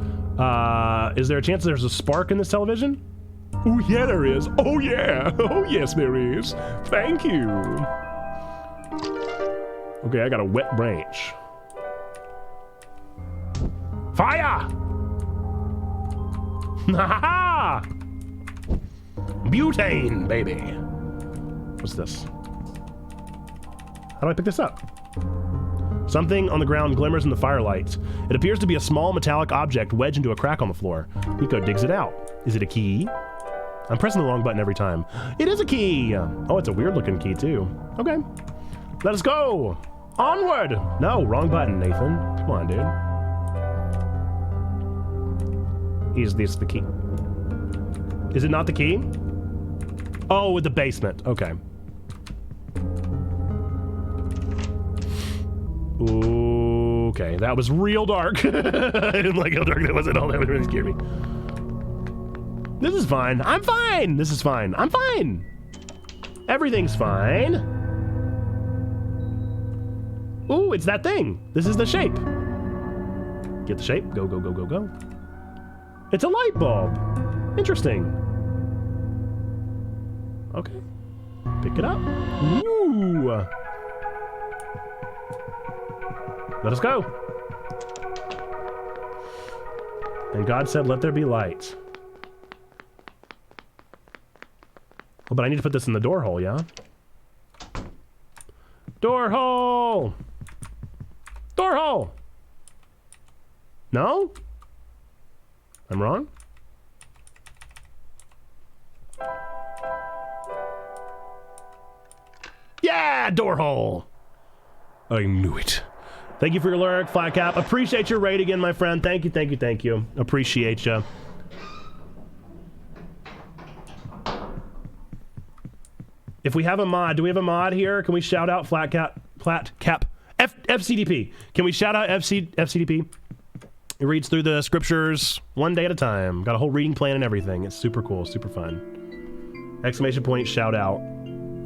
Is there a chance there's a spark in this television? Oh, yeah, there is. Oh, yeah. Oh, yes, there is. Thank you. Okay, I got a wet branch. Fire! Ha-ha-ha! Butane, baby. What's this? How do I pick this up? Something on the ground glimmers in the firelight. It appears to be a small metallic object wedged into a crack on the floor. Nico digs it out. Is it a key? I'm pressing the wrong button every time. It is a key! Oh, it's a weird looking key too. Okay. Let us go! Onward! No, wrong button, Nathan. Come on, dude. Is this the key? Is it not the key? Oh, with the basement. Okay. Okay, that was real dark. I didn't like how dark that was at all. That really scared me. This is fine. I'm fine. This is fine. I'm fine. Everything's fine. Ooh, it's that thing. This is the shape. Get the shape. Go, go, go, go, go. It's a light bulb. Interesting. Okay. Pick it up. Ooh. Let us go. And God said, let there be light. Oh, but I need to put this in the door hole, yeah? Door hole! Door hole! No? I'm wrong? Yeah, door hole! I knew it. Thank you for your lurk, Flat Cap. Appreciate your raid again, my friend. Thank you, thank you, thank you. Appreciate you. If we have a mod, do we have a mod here? Can we shout out Flat Cap, FCDP? Can we shout out FCDP? It reads through the scriptures one day at a time. Got a whole reading plan and everything. It's super cool, super fun. Exclamation point, shout out,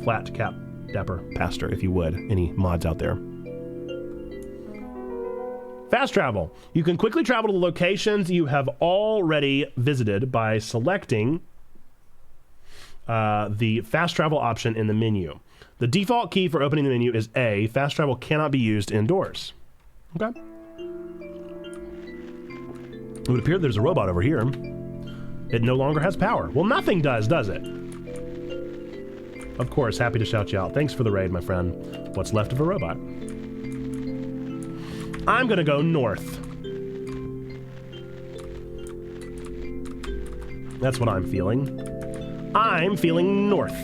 Flat Cap Dapper Pastor, if you would. Any mods out there? Fast travel. You can quickly travel to the locations you have already visited by selecting the fast travel option in the menu. The default key for opening the menu is A. Fast travel cannot be used indoors. Okay. It would appear there's a robot over here. It no longer has power. Well, nothing does it? Of course, happy to shout you out. Thanks for the raid, my friend. What's left of a robot? I'm gonna go north. That's what I'm feeling. I'm feeling north.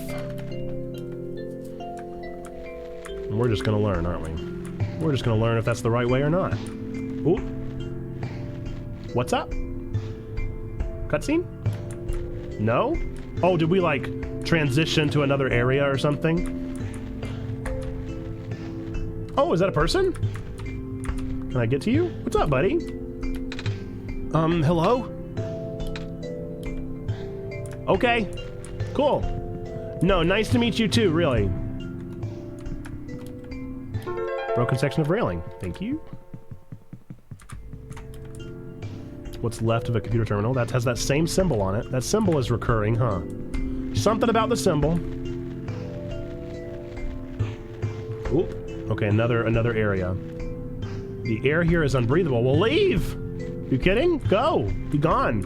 And we're just gonna learn, aren't we? We're just gonna learn if that's the right way or not. Ooh. What's up? Cutscene? No? Oh, did we like transition to another area or something? Oh, is that a person? Can I get to you? What's up, buddy? Hello? Okay. Cool. No, nice to meet you too, really. Broken section of railing. Thank you. What's left of a computer terminal? That has that same symbol on it. That symbol is recurring, huh? Something about the symbol. Ooh. Okay, another area. The air here is unbreathable. We'll leave! You kidding? Go! Be gone.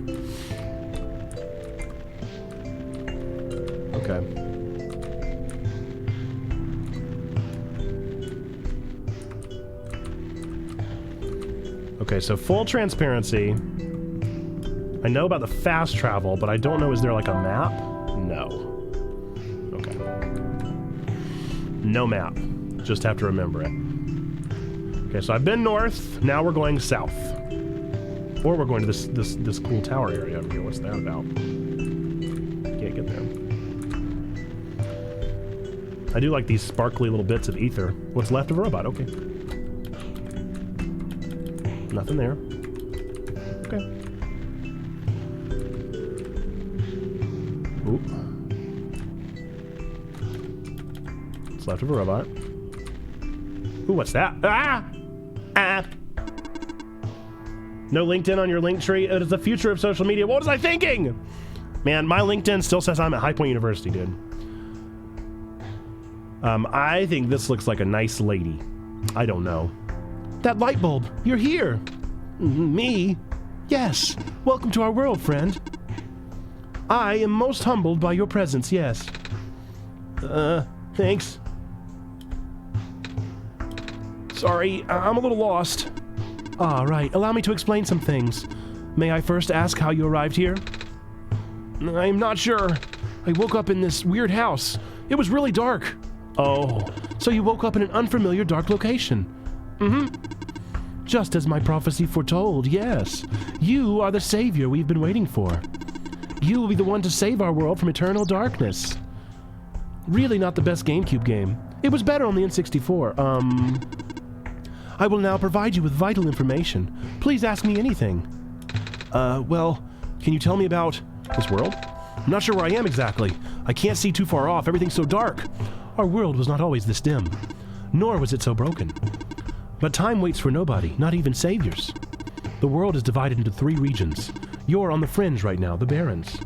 Okay. Okay, so full transparency. I know about the fast travel, but I don't know, is there like a map? No. Okay. No map. Just have to remember it. Okay, so I've been north, now we're going south. Or we're going to this cool tower area over here. What's that about? Can't get there. I do like these sparkly little bits of ether. What's left of a robot? Okay. Nothing there. Okay. Ooh. What's left of a robot? Ooh, what's that? Ah! Ah! No LinkedIn on your link tree. It is the future of social media. What was I thinking? Man, my LinkedIn still says I'm at High Point University, dude. I think this looks like a nice lady. I don't know. That light bulb, you're here. Me? Yes. Welcome to our world, friend. I am most humbled by your presence, yes. Thanks. Sorry, I'm a little lost. Ah, right. Allow me to explain some things. May I first ask how you arrived here? I'm not sure. I woke up in this weird house. It was really dark. Oh, so you woke up in an unfamiliar dark location. Mm-hmm. Just as my prophecy foretold, yes. You are the savior we've been waiting for. You will be the one to save our world from eternal darkness. Really not the best GameCube game. It was better on the N64. I will now provide you with vital information. Please ask me anything. Well, can you tell me about this world? I'm not sure where I am exactly. I can't see too far off. Everything's so dark. Our world was not always this dim, nor was it so broken. But time waits for nobody, not even saviors. The world is divided into 3 regions. You're on the fringe right now, the Barrens.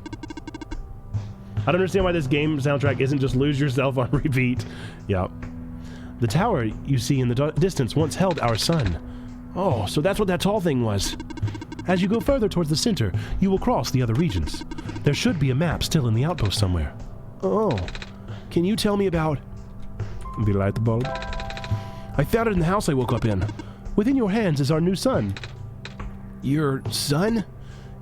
I don't understand why this game soundtrack isn't just Lose Yourself on repeat. Yeah. The tower you see in the distance once held our sun. Oh, so that's what that tall thing was. As you go further towards the center, you will cross the other regions. There should be a map still in the outpost somewhere. Oh, can you tell me about the light bulb? I found it in the house I woke up in. Within your hands is our new sun. Your son?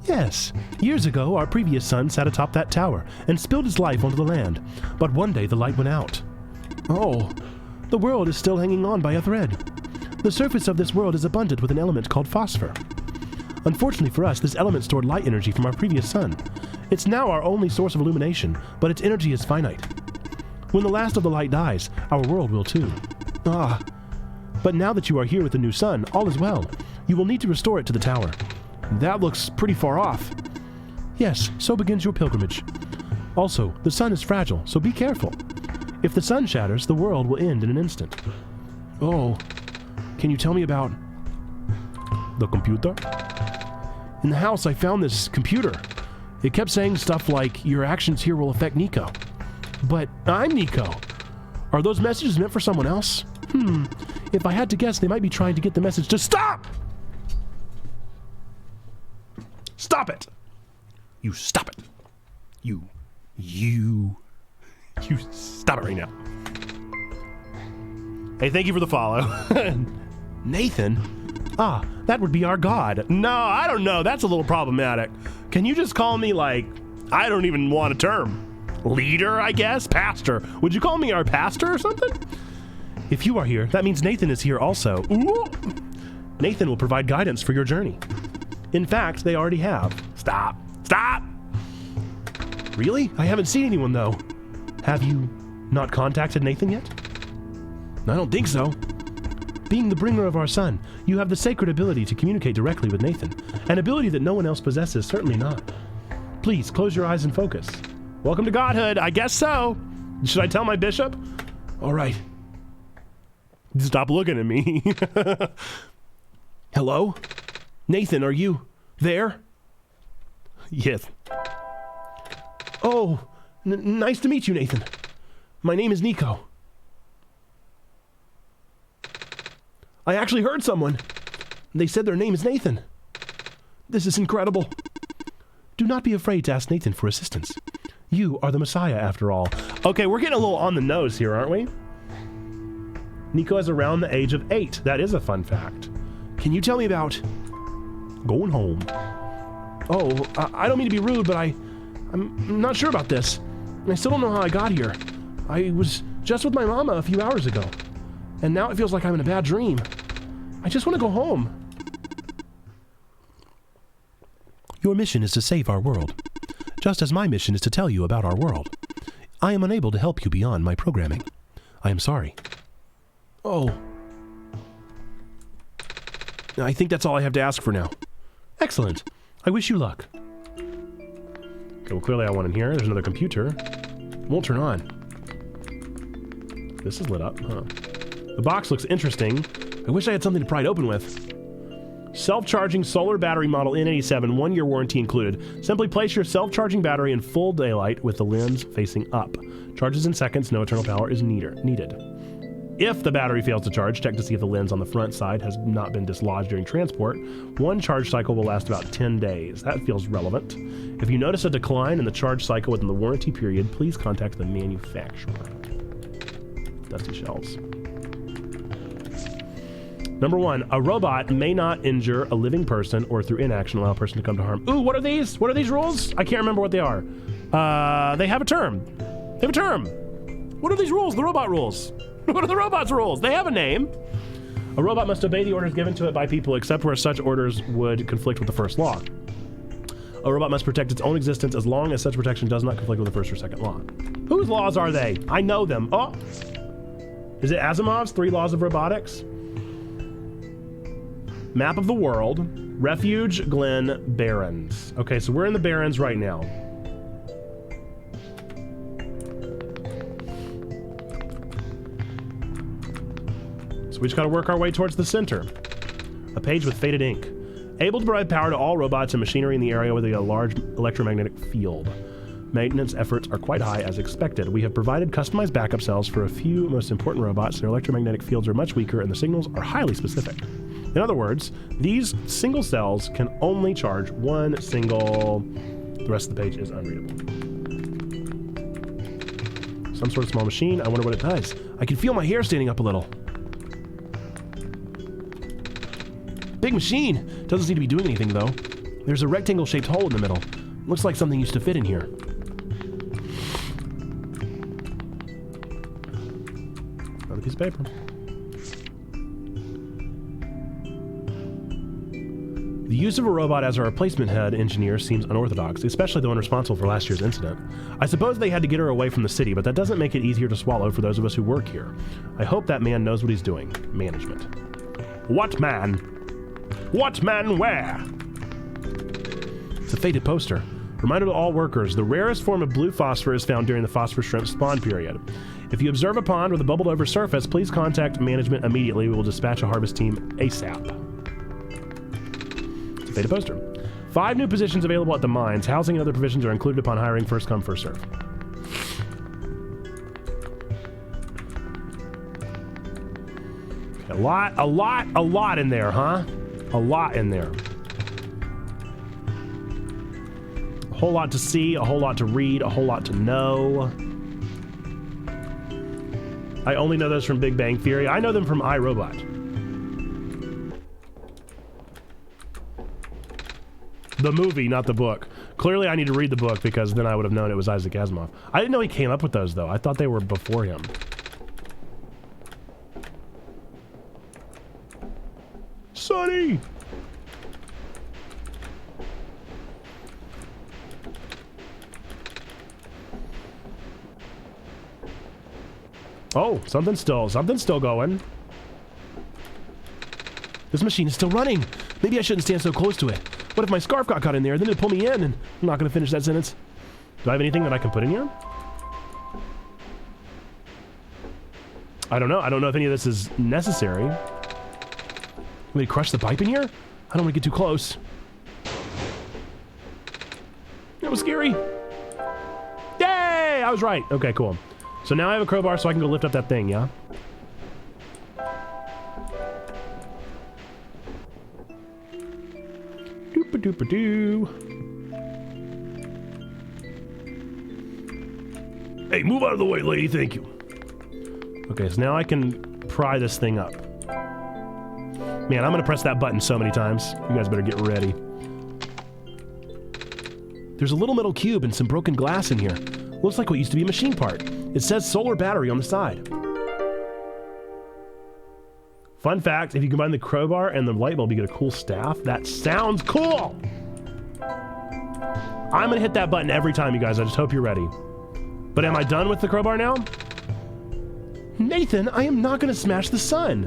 Yes. Years ago, our previous son sat atop that tower and spilled his life onto the land. But one day the light went out. Oh, the world is still hanging on by a thread. The surface of this world is abundant with an element called phosphor. Unfortunately for us, this element stored light energy from our previous sun. It's now our only source of illumination, but its energy is finite. When the last of the light dies, our world will too. Ah. But now that you are here with the new sun, all is well. You will need to restore it to the tower. That looks pretty far off. Yes, so begins your pilgrimage. Also, the sun is fragile, so be careful. If the sun shatters, the world will end in an instant. Oh, can you tell me about the computer? In the house, I found this computer. It kept saying stuff like, your actions here will affect Nico. But I'm Nico. Are those messages meant for someone else? If I had to guess, they might be trying to get the message to stop! Stop it! You stop it. You stop it right now. Hey, thank you for the follow. Nathan? Ah, that would be our god. No, I don't know. That's a little problematic. Can you just call me, like, I don't even want a term. Leader, I guess? Pastor. Would you call me our pastor or something? If you are here, that means Nathan is here also. Ooh. Nathan will provide guidance for your journey. In fact, they already have. Stop. Stop! Really? I haven't seen anyone, though. Have you not contacted Nathan yet? I don't think so. Being the bringer of our son, you have the sacred ability to communicate directly with Nathan, an ability that no one else possesses, certainly not. Please, close your eyes and focus. Welcome to godhood. I guess so. Should I tell my bishop? All right. Stop looking at me. Hello? Nathan, are you there? Yes. Oh, nice to meet you, Nathan. My name is Nico. I actually heard someone. They said their name is Nathan. This is incredible. Do not be afraid to ask Nathan for assistance. You are the Messiah, after all. Okay, we're getting a little on the nose here, aren't we? Nico is around the age of 8. That is a fun fact. Can you tell me about going home? Oh, I don't mean to be rude, but I'm not sure about this. I still don't know how I got here. I was just with my mama a few hours ago, and now it feels like I'm in a bad dream. I just want to go home. Your mission is to save our world, just as my mission is to tell you about our world. I am unable to help you beyond my programming. I am sorry. Oh. I think that's all I have to ask for now. Excellent. I wish you luck. Okay, well, clearly I want in here. There's another computer. Won't turn on. This is lit up, huh? The box looks interesting. I wish I had something to pry it open with. Self-charging solar battery model N87, 1-year warranty included. Simply place your self-charging battery in full daylight with the lens facing up. Charges in seconds, no internal power is needed. If the battery fails to charge, check to see if the lens on the front side has not been dislodged during transport. One charge cycle will last about 10 days. That feels relevant. If you notice a decline in the charge cycle within the warranty period, please contact the manufacturer. Dusty shelves. Number 1, a robot may not injure a living person or through inaction allow a person to come to harm. Ooh, what are these? What are these rules? I can't remember what they are. They have a term. They have a term. What are these rules? The robot rules. What are the robot's rules? They have a name. A robot must obey the orders given to it by people except where such orders would conflict with the first law. A robot must protect its own existence as long as such protection does not conflict with the first or second law. Whose laws are they? I know them. Oh! Is it Asimov's 3 Laws of Robotics? Map of the world. Refuge Glen Barrens. Okay, so we're in the Barrens right now. We just got to work our way towards the center. A page with faded ink. Able to provide power to all robots and machinery in the area with a large electromagnetic field. Maintenance efforts are quite high as expected. We have provided customized backup cells for a few most important robots. Their electromagnetic fields are much weaker and the signals are highly specific. In other words, these single cells can only charge one single... The rest of the page is unreadable. Some sort of small machine. I wonder what it does. I can feel my hair standing up a little. Big machine! Doesn't seem to be doing anything, though. There's a rectangle-shaped hole in the middle. Looks like something used to fit in here. Another piece of paper. The use of a robot as a replacement head engineer seems unorthodox, especially the one responsible for last year's incident. I suppose they had to get her away from the city, but that doesn't make it easier to swallow for those of us who work here. I hope that man knows what he's doing. Management. What man? What man where? It's a faded poster. Reminder to all workers, the rarest form of blue phosphor is found during the phosphor shrimp spawn period. If you observe a pond with a bubbled over surface, please contact management immediately. We will dispatch a harvest team ASAP. It's a faded poster. 5 new positions available at the mines. Housing and other provisions are included upon hiring. First come, first serve. A lot in there, huh? A lot in there. A whole lot to see, a whole lot to read, a whole lot to know. I only know those from Big Bang Theory. I know them from iRobot. The movie, not the book. Clearly I need to read the book because then I would have known it was Isaac Asimov. I didn't know he came up with those though. I thought they were before him. Sonny! Oh, something's still going. This machine is still running. Maybe I shouldn't stand so close to it. What if my scarf got caught in there? Then it'd pull me in and I'm not gonna finish that sentence. Do I have anything that I can put in here? I don't know. I don't know if any of this is necessary. Let me crush the pipe in here? I don't want to get too close. That was scary. Yay! I was right. Okay, cool. So now I have a crowbar so I can go lift up that thing, yeah? Doop-a-doop-a-doo. Hey, move out of the way, lady. Thank you. Okay, so now I can pry this thing up. Man, I'm gonna press that button so many times. You guys better get ready. There's a little metal cube and some broken glass in here. Looks like what used to be a machine part. It says solar battery on the side. Fun fact, if you combine the crowbar and the light bulb, you get a cool staff. That sounds cool! I'm gonna hit that button every time, you guys. I just hope you're ready. But am I done with the crowbar now? Nathan, I am not gonna smash the sun.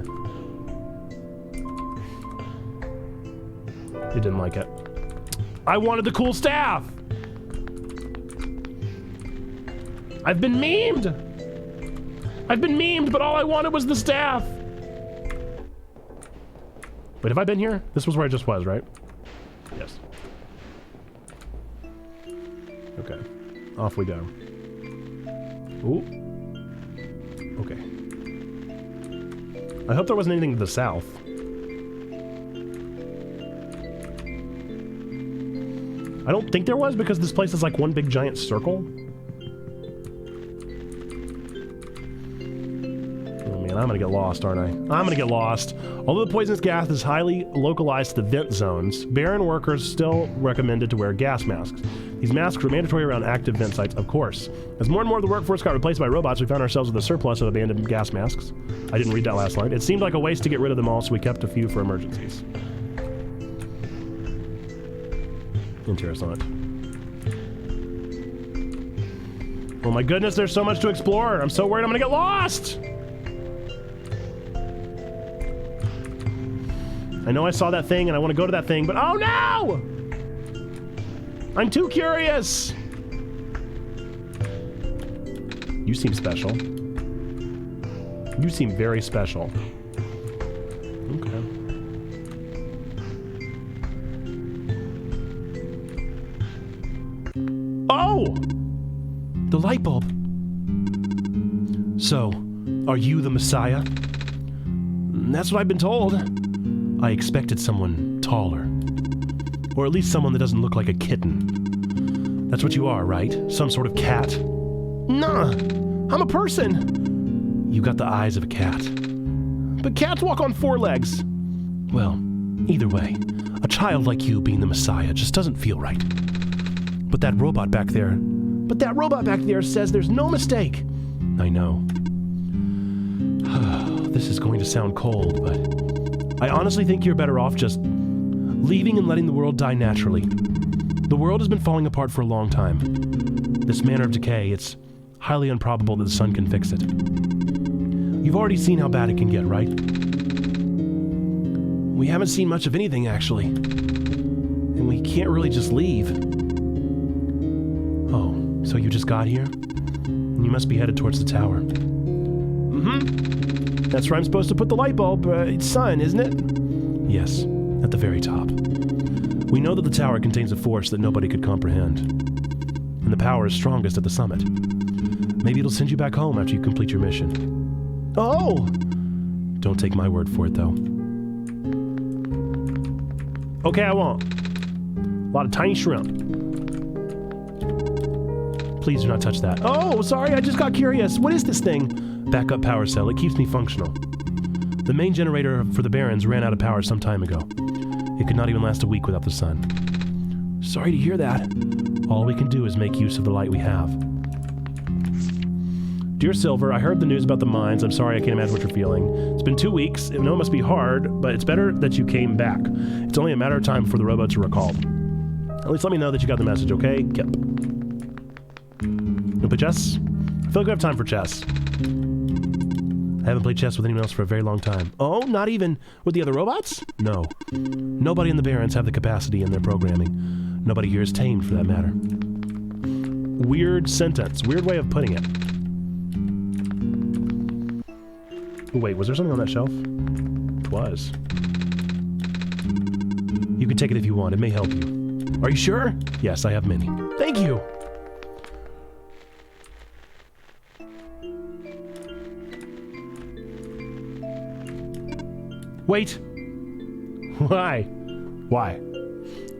It didn't like it. I wanted the cool staff! I've been memed! I've been memed, but all I wanted was the staff! Wait, have I been here? This was where I just was, right? Yes. Okay. Off we go. Ooh. Okay. I hope there wasn't anything to the south. I don't think there was because this place is like one big giant circle. Oh man, I'm gonna get lost, aren't I? I'm gonna get lost. Although the poisonous gas is highly localized to the vent zones, barren workers still recommended to wear gas masks. These masks were mandatory around active vent sites, of course. As more and more of the workforce got replaced by robots, we found ourselves with a surplus of abandoned gas masks. I didn't read that last line. It seemed like a waste to get rid of them all, so we kept a few for emergencies. Interessant. Oh my goodness, there's so much to explore. I'm so worried I'm gonna get lost. I know I saw that thing and I want to go to that thing, but oh no! I'm too curious. You seem special. You seem very special. Okay. Oh! The light bulb. So, are you the Messiah? That's what I've been told. I expected someone taller. Or at least someone that doesn't look like a kitten. That's what you are, right? Some sort of cat? Nah, I'm a person. You got the eyes of a cat. But cats walk on 4 legs. Well, either way, a child like you being the Messiah just doesn't feel right. But that robot back there says there's no mistake. I know. This is going to sound cold, but I honestly think you're better off just leaving and letting the world die naturally. The world has been falling apart for a long time. This manner of decay, it's highly improbable that the sun can fix it. You've already seen how bad it can get, right? We haven't seen much of anything, actually. And we can't really just leave. Oh, so you just got here? You must be headed towards the tower. Mm-hmm. That's where I'm supposed to put the light bulb. It's sun, isn't it? Yes, at the very top. We know that the tower contains a force that nobody could comprehend. And the power is strongest at the summit. Maybe it'll send you back home after you complete your mission. Oh! Don't take my word for it, though. Okay, I won't. A lot of tiny shrimp. Please do not touch that. Oh, sorry, I just got curious. What is this thing? Backup power cell. It keeps me functional. The main generator for the Barrens ran out of power some time ago. It could not even last a week without the sun. Sorry to hear that. All we can do is make use of the light we have. Dear Silver, I heard the news about the mines. I'm sorry, I can't imagine what you're feeling. It's been 2 weeks. I know it must be hard, but it's better that you came back. It's only a matter of time before the robots are recalled. At least let me know that you got the message, okay? Kip. You play chess? I feel like we have time for chess. I haven't played chess with anyone else for a very long time. Oh, not even with the other robots? No. Nobody in the Barrens have the capacity in their programming. Nobody here is tamed, for that matter. weird sentence. Weird way of putting it. Oh, wait, was there something on that shelf? It was. You can take it if you want. It may help you. Are you sure? Yes, I have many. Thank you. Wait. Why? Why?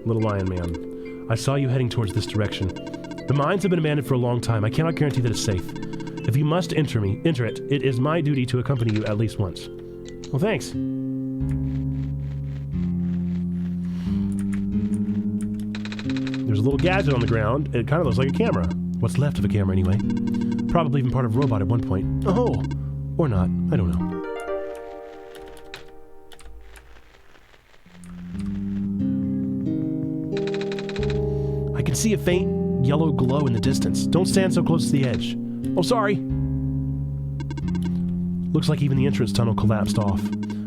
Little lion man. I saw you heading towards this direction. The mines have been abandoned for a long time. I cannot guarantee that it's safe. If you must enter it. It is my duty to accompany you at least once. Well, thanks. There's a little gadget on the ground. It kind of looks like a camera. What's left of a camera, anyway. Probably even part of a robot at one point. Oh, or not. I don't know. I can see a faint yellow glow in the distance. Don't stand so close to the edge. Oh, sorry. Looks like even the entrance tunnel collapsed off.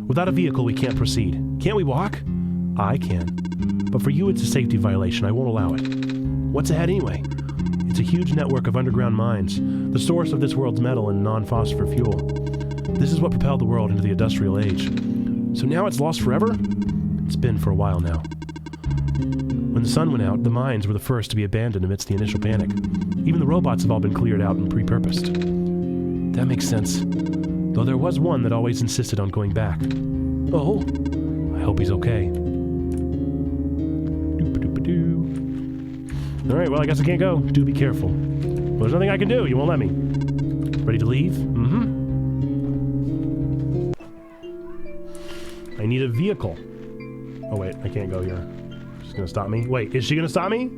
Without a vehicle, we can't proceed. Can't we walk? I can. But for you, it's a safety violation. I won't allow it. What's ahead anyway? It's a huge network of underground mines, the source of this world's metal and non-phosphor fuel. This is what propelled the world into the industrial age. So now it's lost forever? It's been for a while now. When the sun went out, the mines were the first to be abandoned amidst the initial panic. Even the robots have all been cleared out and repurposed. That makes sense. Though there was one that always insisted on going back. Oh, I hope he's okay. Alright, well, I guess I can't go. Do be careful. Well, there's nothing I can do. You won't let me. Ready to leave? Mm-hmm. I need a vehicle. Oh, wait, I can't go here. She's gonna stop me. Wait, is she gonna stop me?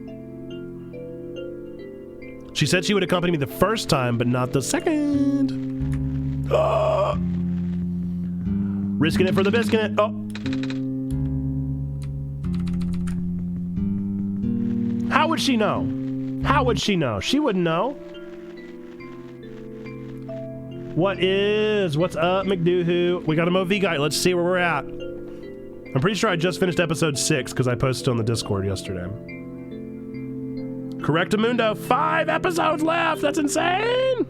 She said she would accompany me the first time, but not the second. Risking it for the biscuit. Oh. How would she know? How would she know? She wouldn't know. What's up, McDoohoo? We got a MOV guy. Let's see where we're at. I'm pretty sure I just finished episode 6 because I posted on the Discord yesterday. Correctamundo, 5 episodes left. That's insane.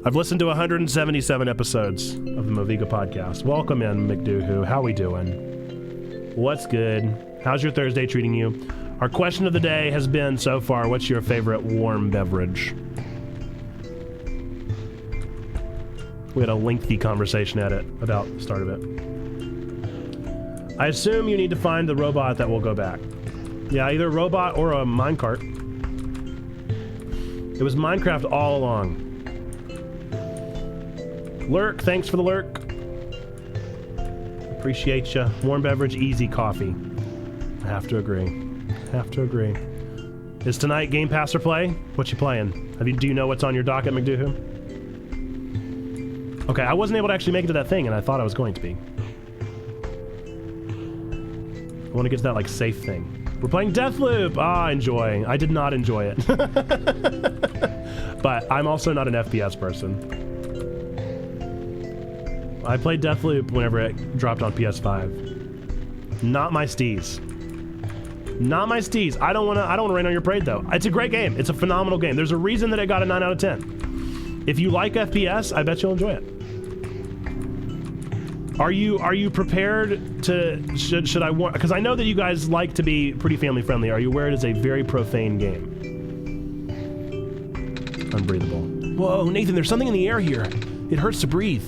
I've listened to 177 episodes of the Moviga podcast. Welcome in, McDoohoo. How we doing? What's good? How's your Thursday treating you? Our question of the day has been so far, what's your favorite warm beverage? We had a lengthy conversation about the start of it. I assume you need to find the robot that will go back. Yeah, either a robot or a minecart. It was Minecraft all along. Lurk, thanks for the lurk. Appreciate ya. Warm beverage, easy coffee. I have to agree. Have to agree. Is tonight Game Pass or play? What you playing? Do you know what's on your docket, McDoohoo? Okay, I wasn't able to actually make it to that thing, and I thought I was going to be. I want to get to that, like, safe thing. We're playing Deathloop! Ah, enjoy. I did not enjoy it. But I'm also not an FPS person. I played Deathloop whenever it dropped on PS5. Not my steez. Not my steez. I don't want to rain on your parade, though. It's a great game. It's a phenomenal game. There's a reason that it got a 9 out of 10. If you like FPS, I bet you'll enjoy it. Are you prepared to, should I warn, because I know that you guys like to be pretty family friendly. Are you aware it is a very profane game? Unbreathable. Whoa, Nathan, there's something in the air here. It hurts to breathe.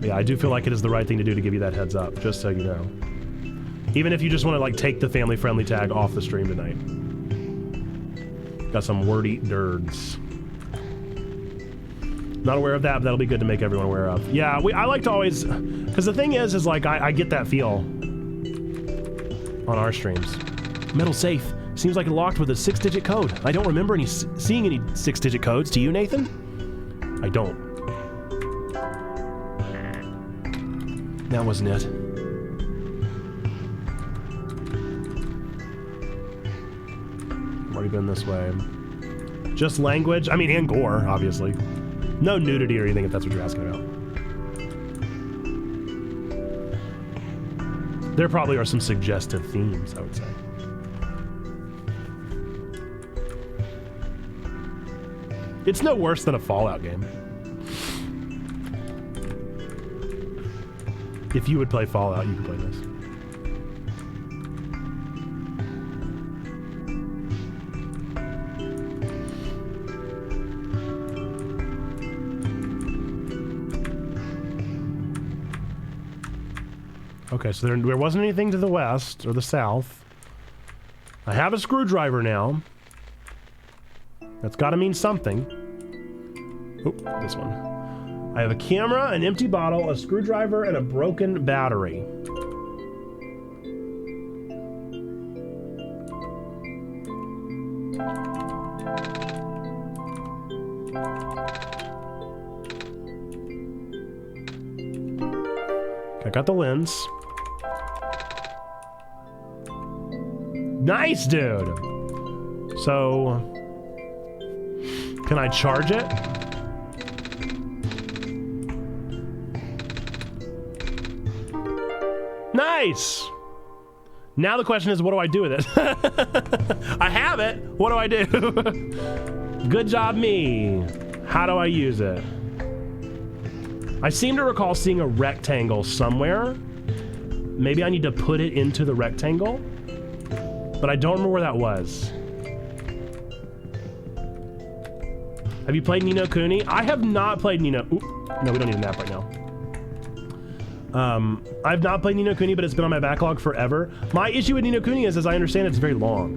Yeah, I do feel like it is the right thing to do to give you that heads up, just so you know. Even if you just want to, like, take the family friendly tag off the stream tonight. Got some wordy nerds. Not aware of that, but that'll be good to make everyone aware of. Yeah, I like to always, because the thing is like, I get that feel on our streams. Metal safe. Seems like it locked with a 6-digit code. I don't remember seeing any 6-digit codes. Do you, Nathan? I don't. That wasn't it. I've already been this way. Just language? I mean, and gore, obviously. No nudity or anything, if that's what you're asking about. There probably are some suggestive themes, I would say. It's no worse than a Fallout game. If you would play Fallout, you could play this. Okay, so there wasn't anything to the west or the south. I have a screwdriver now. That's got to mean something. Oop, this one. I have a camera, an empty bottle, a screwdriver, and a broken battery. Okay, I got the lens. Nice, dude! So, can I charge it? Nice! Now the question is, what do I do with it? I have it! What do I do? Good job, me. How do I use it? I seem to recall seeing a rectangle somewhere. Maybe I need to put it into the rectangle? But I don't remember where that was. Have you played Ni no Kuni? I have not played Ni no... Oop, no, we don't need a nap right now. I've not played Ni no Kuni, but it's been on my backlog forever. My issue with Ni no Kuni is, as I understand, it's very long.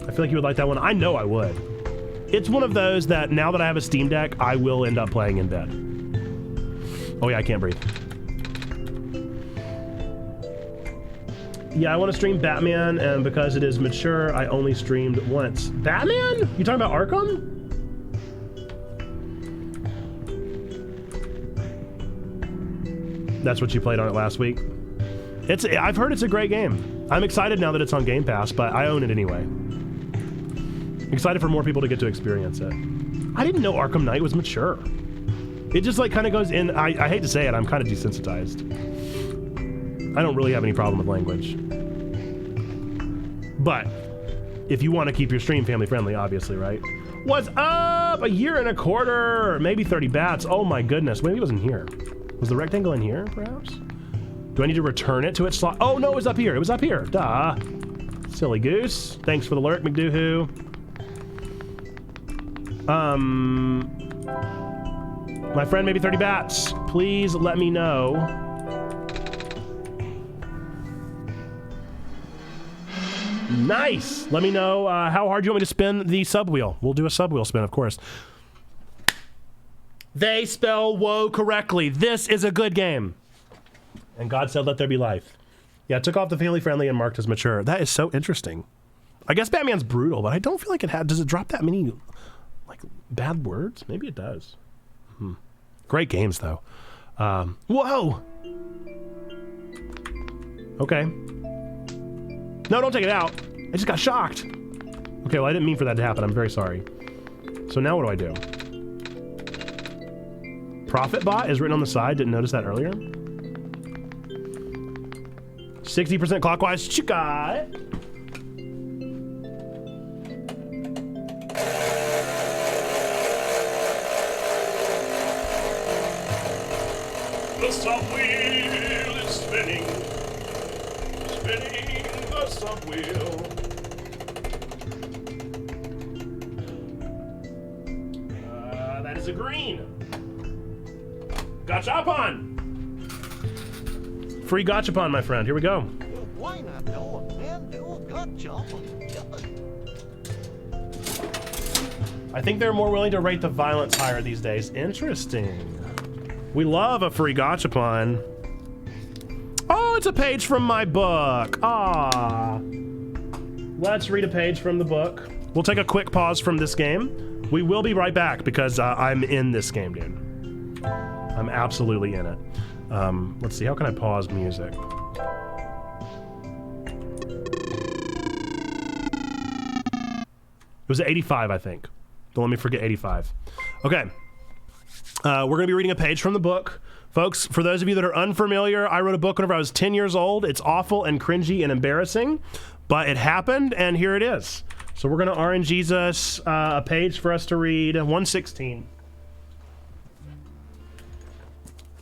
I feel like you would like that one. I know I would. It's one of those that, now that I have a Steam Deck, I will end up playing in bed. Oh yeah, I can't breathe. Yeah, I want to stream Batman, and because it is mature, I only streamed once. Batman? You talking about Arkham? That's what you played on it last week? I've heard it's a great game. I'm excited now that it's on Game Pass, but I own it anyway. Excited for more people to get to experience it. I didn't know Arkham Knight was mature. It just like kind of goes in, I hate to say it, I'm kind of desensitized. I don't really have any problem with language. But if you want to keep your stream family friendly, obviously, right? What's up? A year and a quarter, maybe 30 bats. Oh my goodness, maybe it wasn't here. Was the rectangle in here, perhaps? Do I need to return it to its slot? Oh no, it was up here. It was up here. Duh. Silly goose. Thanks for the lurk, McDoohoo. My friend, maybe 30 bats. Please let me know. Nice. Let me know how hard you want me to spin the sub wheel. We'll do a sub wheel spin, of course. They spell woe correctly. This is a good game. And God said, let there be life. Yeah, took off the family friendly and marked as mature. That is so interesting. I guess Batman's brutal, but I don't feel like it had. Does it drop that many like bad words? Maybe it does. Great games though. Whoa. Okay. No, don't take it out. I just got shocked. Okay, well, I didn't mean for that to happen. I'm very sorry. So now what do I do? Profit bot is written on the side. Didn't notice that earlier. 60% clockwise. Chica. The sub wheel is spinning. Spinning the sub wheel. That is a green. Gachapon! Free gachapon, my friend. Here we go. Why not do it, man? Do a gachapon. I think they're more willing to rate the violence higher these days. Interesting. We love a free gachapon. Oh, it's a page from my book. Ah. Let's read a page from the book. We'll take a quick pause from this game. We will be right back because I'm in this game, dude. I'm absolutely in it. Let's see, how can I pause music? It was 85, I think. Don't let me forget 85. Okay. We're gonna be reading a page from the book. Folks, for those of you that are unfamiliar, I wrote a book whenever I was 10 years old. It's awful and cringy and embarrassing, but it happened, and here it is. So we're going to RNG's us a page for us to read, 116.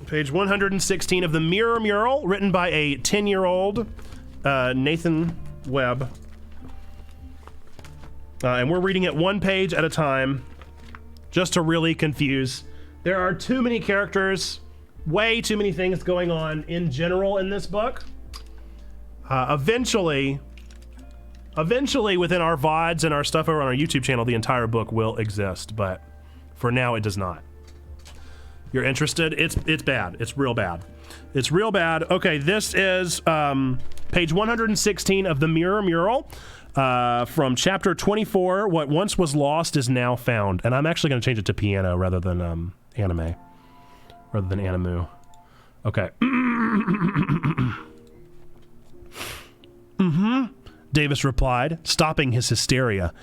Page 116 of The Mirror Mural, written by a 10-year-old Nathan Webb. And we're reading it one page at a time, just to really confuse. There are too many characters, way too many things going on in general in this book. Eventually within our VODs and our stuff over on our YouTube channel, the entire book will exist, but for now it does not. You're interested? It's bad. It's real bad. It's real bad. Okay, this is page 116 of The Mirror Mural. From chapter 24, what once was lost is now found. And I'm actually going to change it to piano rather than anime. Rather than animu. Okay. Davis replied, stopping his hysteria.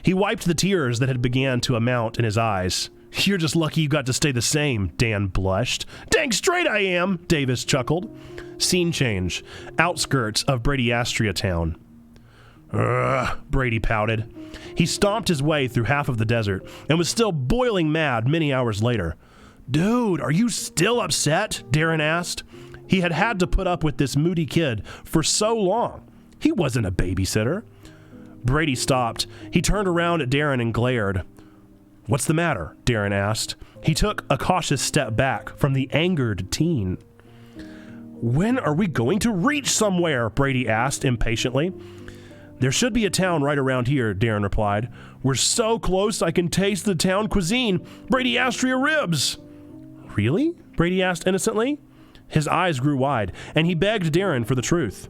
He wiped the tears that had began to amount in his eyes. You're just lucky you got to stay the same, Dan blushed. Dang straight I am, Davis chuckled. Scene change. Outskirts of Brady-Astria town. Brady pouted. He stomped his way through half of the desert and was still boiling mad many hours later. Dude, are you still upset? Darren asked. He had had to put up with this moody kid for so long. He wasn't a babysitter. Brady stopped. He turned around at Darren and glared. What's the matter? Darren asked. He took a cautious step back from the angered teen. When are we going to reach somewhere? Brady asked impatiently. There should be a town right around here, Darren replied. We're so close I can taste the town cuisine, Brady-Astria ribs. Really? Brady asked innocently. His eyes grew wide, and he begged Darren for the truth.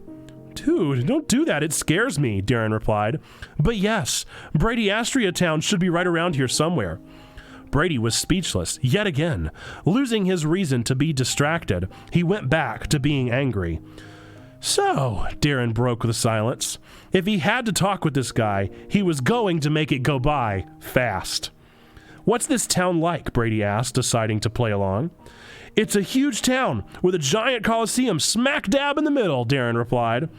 Dude, don't do that. It scares me, Darren replied. But yes, Brady-Astria town should be right around here somewhere. Brady was speechless, yet again. Losing his reason to be distracted, he went back to being angry. So, Darren broke the silence. If he had to talk with this guy, he was going to make it go by fast. What's this town like? Brady asked, deciding to play along. It's a huge town with a giant coliseum smack dab in the middle, Darren replied.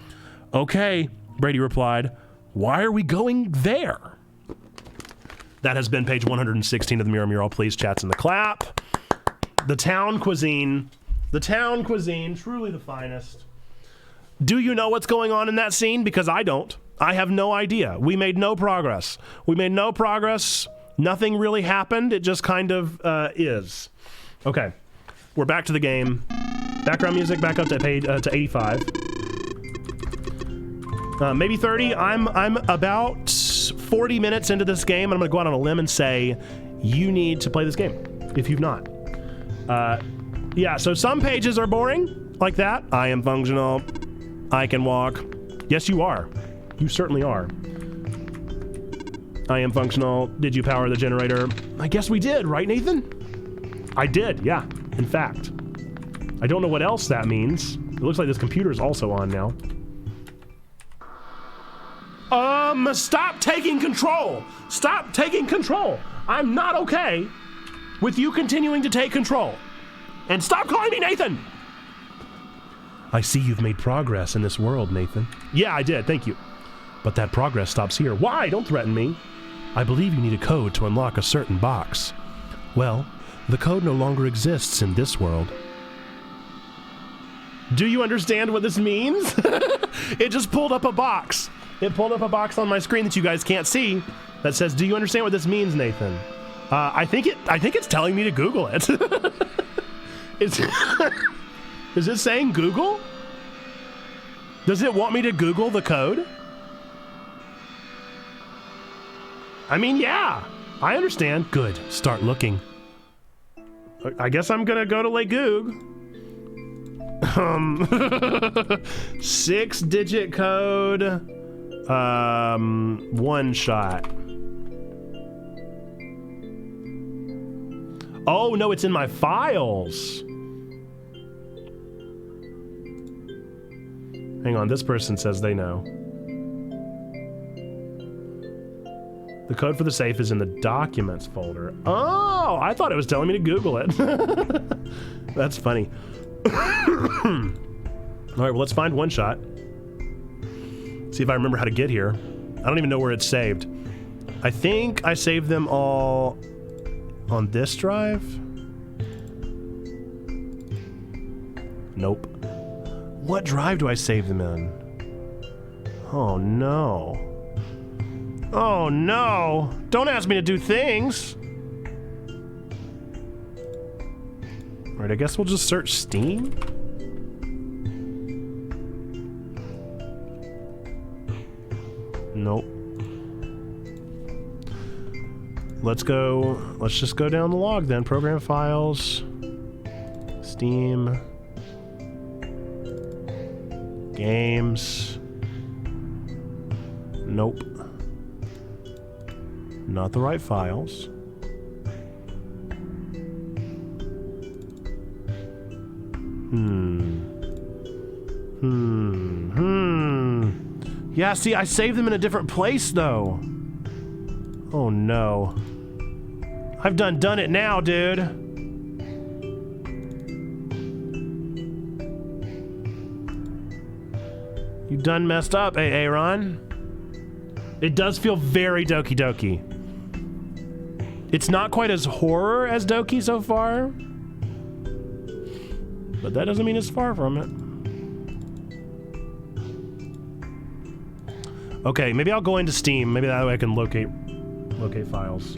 Okay, Brady replied. Why are we going there? That has been page 116 of The Mirror Mural. Please, chats in the clap. The town cuisine. The town cuisine, truly the finest. Do you know what's going on in that scene? Because I don't. I have no idea. We made no progress. Nothing really happened. It just kind of is. Okay. We're back to the game. Background music back up to page to 85. Maybe 30. I'm about 40 minutes into this game. I'm going to go out on a limb and say you need to play this game if you've not. Yeah, so some pages are boring like that. I am functional. I can walk. Yes, you are. You certainly are. I am functional. Did you power the generator? I guess we did, right, Nathan? I did, yeah. In fact, I don't know what else that means. It looks like this computer is also on now. Stop taking control! Stop taking control! I'm not okay with you continuing to take control. And stop calling me Nathan! I see you've made progress in this world, Nathan. Yeah, I did, thank you. But that progress stops here. Why? Don't threaten me. I believe you need a code to unlock a certain box. Well, the code no longer exists in this world. Do you understand what this means? It just pulled up a box. It pulled up a box on my screen that you guys can't see that says, do you understand what this means, Nathan? I think it's telling me to Google it. Is it saying Google? Does it want me to Google the code? I mean, yeah, I understand. Good, start looking. I guess I'm gonna go to Lake Goog. 6-digit code, OneShot. Oh no, it's in my files. Hang on, this person says they know. The code for the safe is in the documents folder. Oh, I thought it was telling me to Google it. That's funny. All right, well, let's find OneShot. See if I remember how to get here. I don't even know where it's saved. I think I saved them all on this drive. Nope. What drive do I save them in? Oh no. Oh no! Don't ask me to do things! Alright, I guess we'll just search Steam? Nope. Let's just go down the log then. Program files. Steam. Games. Nope. Not the right files. Yeah, see, I saved them in a different place, though. Oh, no. I've done it now, dude. You done messed up, Aaron. It does feel very Doki Doki. It's not quite as horror as Doki so far. But that doesn't mean it's far from it. Okay, maybe I'll go into Steam. Maybe that way I can locate files.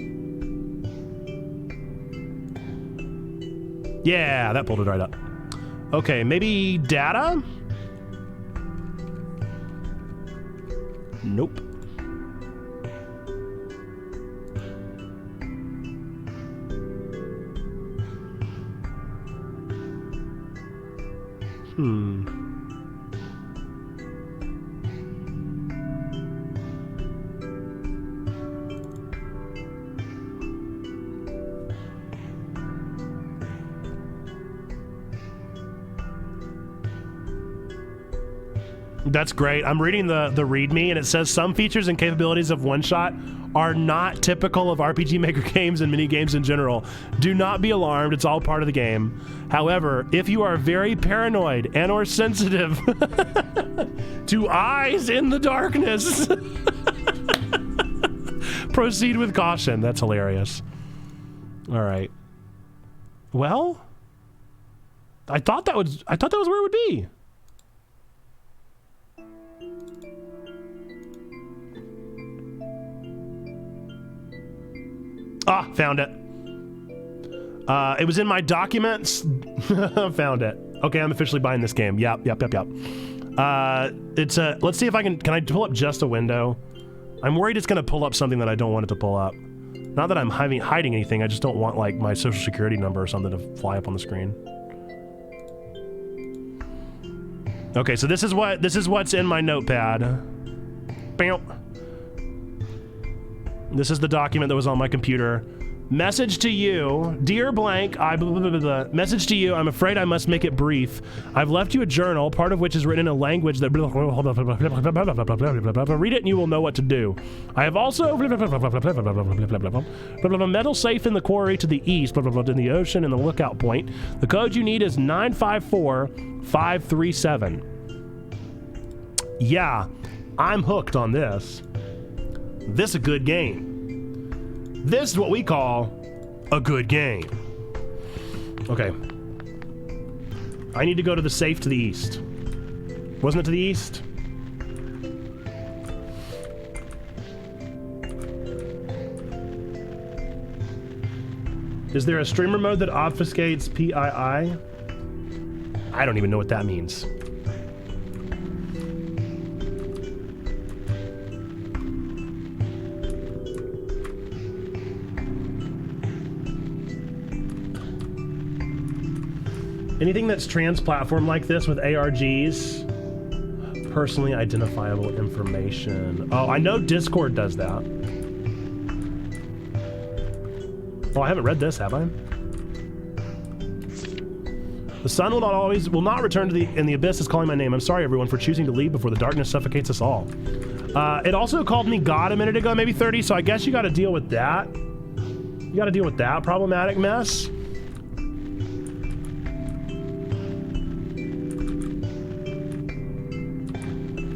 Yeah, that pulled it right up. Okay, maybe data? Nope. That's great. I'm reading the README, and it says some features and capabilities of OneShot are not typical of RPG Maker games and mini games in general. Do not be alarmed. It's all part of the game. However, if you are very paranoid and or sensitive to eyes in the darkness, proceed with caution. That's hilarious. All right. Well, I thought that was where it would be. Ah, found it. It was in my documents. Found it. Okay, I'm officially buying this game. Yep. It's a, let's see if can I pull up just a window? I'm worried it's gonna pull up something that I don't want it to pull up. Not that I'm hiding anything, I just don't want like my social security number or something to fly up on the screen. Okay, so this is what's in my notepad. Bam. This is the document that was on my computer. Message to you, dear blank, message to you, I'm afraid I must make it brief. I've left you a journal, part of which is written in a language that read it and you will know what to do. I have also a metal safe in the quarry to the east, in the ocean in the lookout point. The code you need is 954537. Yeah, I'm hooked on this. This is a good game. This is what we call a good game. Okay. I need to go to the safe to the east. Wasn't it to the east? Is there a streamer mode that obfuscates PII? I don't even know what that means. Anything that's trans-platform like this with ARGs, personally identifiable information. Oh, I know Discord does that. Oh, I haven't read this, have I? The sun will not return to the abyss is calling my name. I'm sorry, everyone, for choosing to leave before the darkness suffocates us all. It also called me God a minute ago, maybe 30, so I guess you got to deal with that. You got to deal with that problematic mess.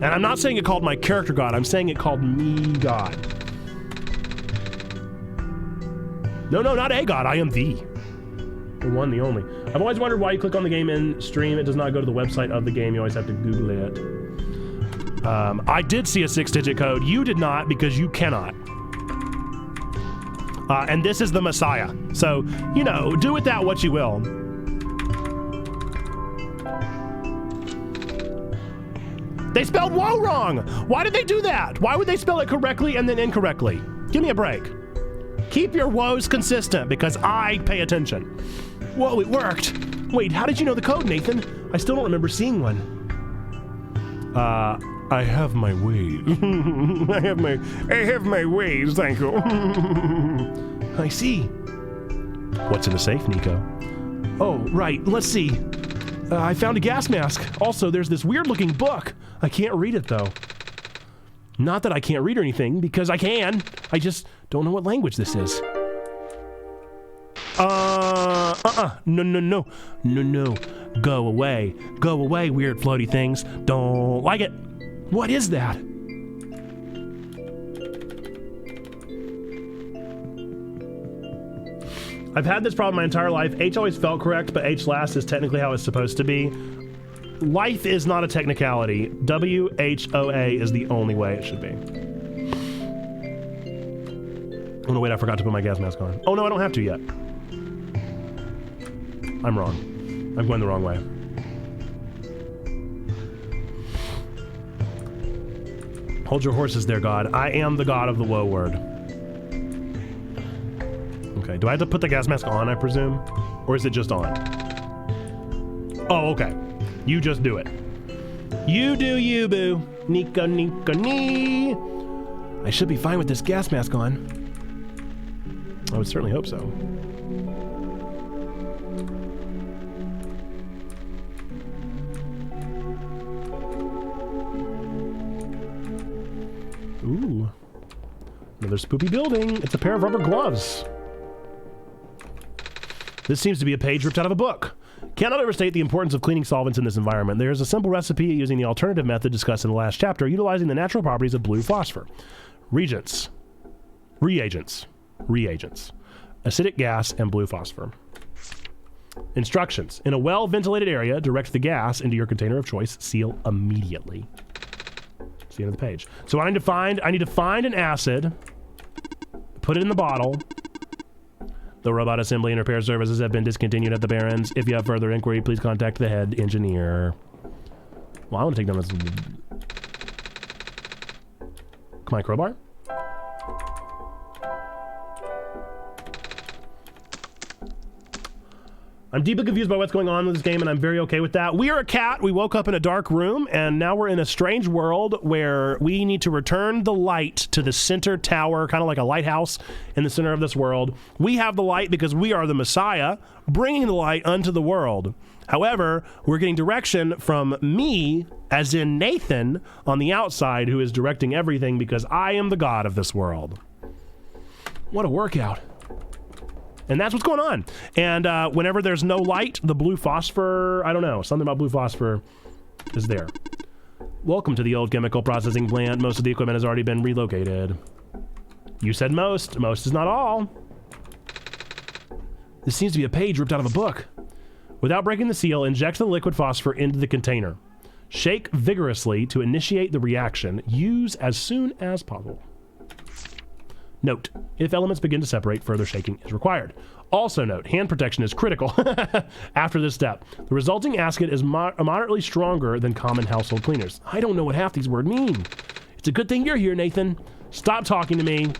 And I'm not saying it called my character God, I'm saying it called me God. No, not a God, I am the one, the only. I've always wondered why you click on the game in stream, it does not go to the website of the game, you always have to Google it. I did see a 6-digit code, you did not because you cannot. And this is the Messiah. So, you know, do with that what you will. They spelled woe wrong. Why did they do that? Why would they spell it correctly and then incorrectly? Give me a break. Keep your woes consistent because I pay attention. Whoa, it worked. Wait, how did you know the code, Nathan? I still don't remember seeing one. I have my ways. I have my ways, thank you. I see. What's in the safe, Nico? Oh, right, let's see. I found a gas mask. Also, there's this weird-looking book. I can't read it, though. Not that I can't read or anything, because I can. I just don't know what language this is. No. Go away. Go away, weird floaty things. Don't like it. What is that? I've had this problem my entire life. H always felt correct, but H last is technically how it's supposed to be. Life is not a technicality. WHOA is the only way it should be. Oh no, wait, I forgot to put my gas mask on. Oh no, I don't have to yet. I'm wrong. I'm going the wrong way. Hold your horses there, God. I am the God of the woe word. Okay, do I have to put the gas mask on, I presume? Or is it just on? Oh, okay. You just do it. You do you, boo. Nico, nee. I should be fine with this gas mask on. I would certainly hope so. Ooh. Another spoopy building. It's a pair of rubber gloves. This seems to be a page ripped out of a book. Cannot overstate the importance of cleaning solvents in this environment. There is a simple recipe using the alternative method discussed in the last chapter, utilizing the natural properties of blue phosphor. Reagents. Acidic gas and blue phosphor. Instructions. In a well-ventilated area, direct the gas into your container of choice. Seal immediately. That's the end of the page. So I need to find an acid, put it in the bottle. The robot assembly and repair services have been discontinued at the Barrens. If you have further inquiry, please contact the head engineer. Well, I want to take down this. Come on, crowbar. I'm deeply confused by what's going on with this game, and I'm very okay with that. We are a cat. We woke up in a dark room, and now we're in a strange world where we need to return the light to the center tower, kind of like a lighthouse in the center of this world. We have the light because we are the Messiah, bringing the light unto the world. However, we're getting direction from me, as in Nathan, on the outside, who is directing everything because I am the God of this world. What a workout. And that's what's going on. And whenever there's no light, the blue phosphor, I don't know, something about blue phosphor is there. Welcome to the old chemical processing plant. Most of the equipment has already been relocated. You said most. Most is not all. This seems to be a page ripped out of a book. Without breaking the seal, inject the liquid phosphor into the container. Shake vigorously to initiate the reaction. Use as soon as possible. Note, if elements begin to separate, further shaking is required. Also note, hand protection is critical after this step. The resulting acid is moderately stronger than common household cleaners. I don't know what half these words mean. It's a good thing you're here, Nathan. Stop talking to me.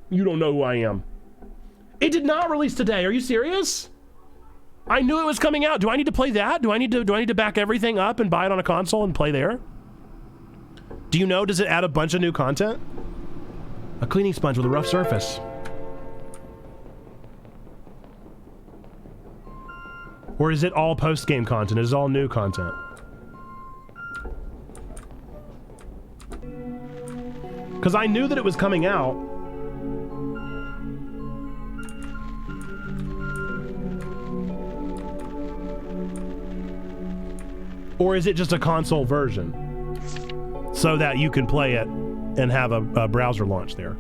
You don't know who I am. It did not release today. Are you serious? I knew it was coming out. Do I need to play that? Do I need to back everything up and buy it on a console and play there? Do you know, does it add a bunch of new content? A cleaning sponge with a rough surface. Or is it all post-game content? Is it all new content? Because I knew that it was coming out. Or is it just a console version? so that you can play it and have a browser launch there.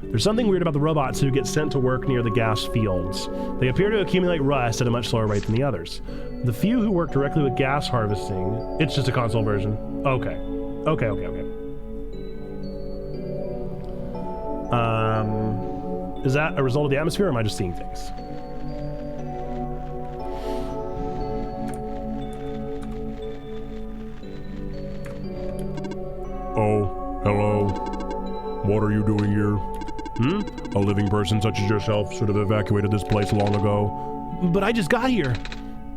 There's something weird about the robots who get sent to work near the gas fields. They appear to accumulate rust at a much slower rate than the others. The few who work directly with gas harvesting, it's just a console version. Okay. Is that a result of the atmosphere, or am I just seeing things? Oh, hello. What are you doing here? A living person such as yourself should have evacuated this place long ago. But I just got here.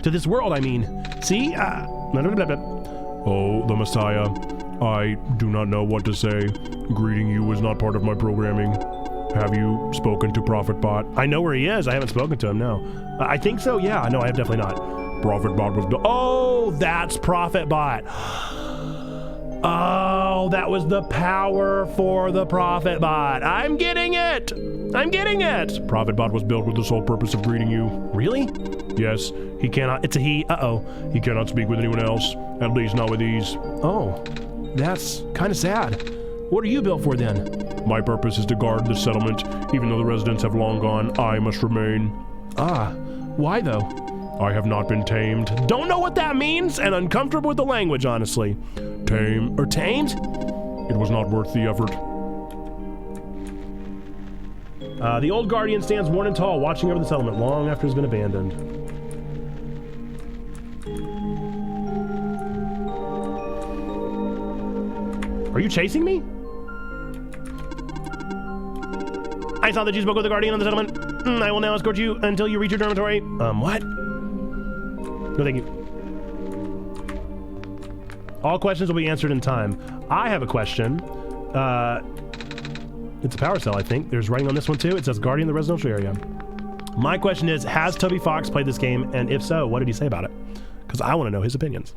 To this world, I mean. See? Oh, the Messiah. I do not know what to say. Greeting you is not part of my programming. Have you spoken to ProphetBot? I know where he is. I haven't spoken to him, no. I think so, yeah. No, I have definitely not. ProphetBot was... Oh, that's ProphetBot. Oh, that was the power for the ProphetBot. I'm getting it. ProphetBot was built with the sole purpose of greeting you. Really? Yes. He cannot. It's a he. Uh-oh. He cannot speak with anyone else. At least not with these. Oh, that's kind of sad. What are you built for then? My purpose is to guard the settlement. Even though the residents have long gone, I must remain. Ah, why though? I have not been tamed. Don't know what that means, and uncomfortable with the language, honestly. Tame. Or tamed? It was not worth the effort. The old guardian stands worn and tall, watching over the settlement long after it's been abandoned. Are you chasing me? I saw that you spoke with the guardian of the settlement. I will now escort you until you reach your dormitory. What? No, thank you. All questions will be answered in time. I have a question. It's a power cell, I think. There's writing on this one too. It says guardian of the residential area. My question is, has Toby Fox played this game? And if so, what did he say about it? Because I want to know his opinions.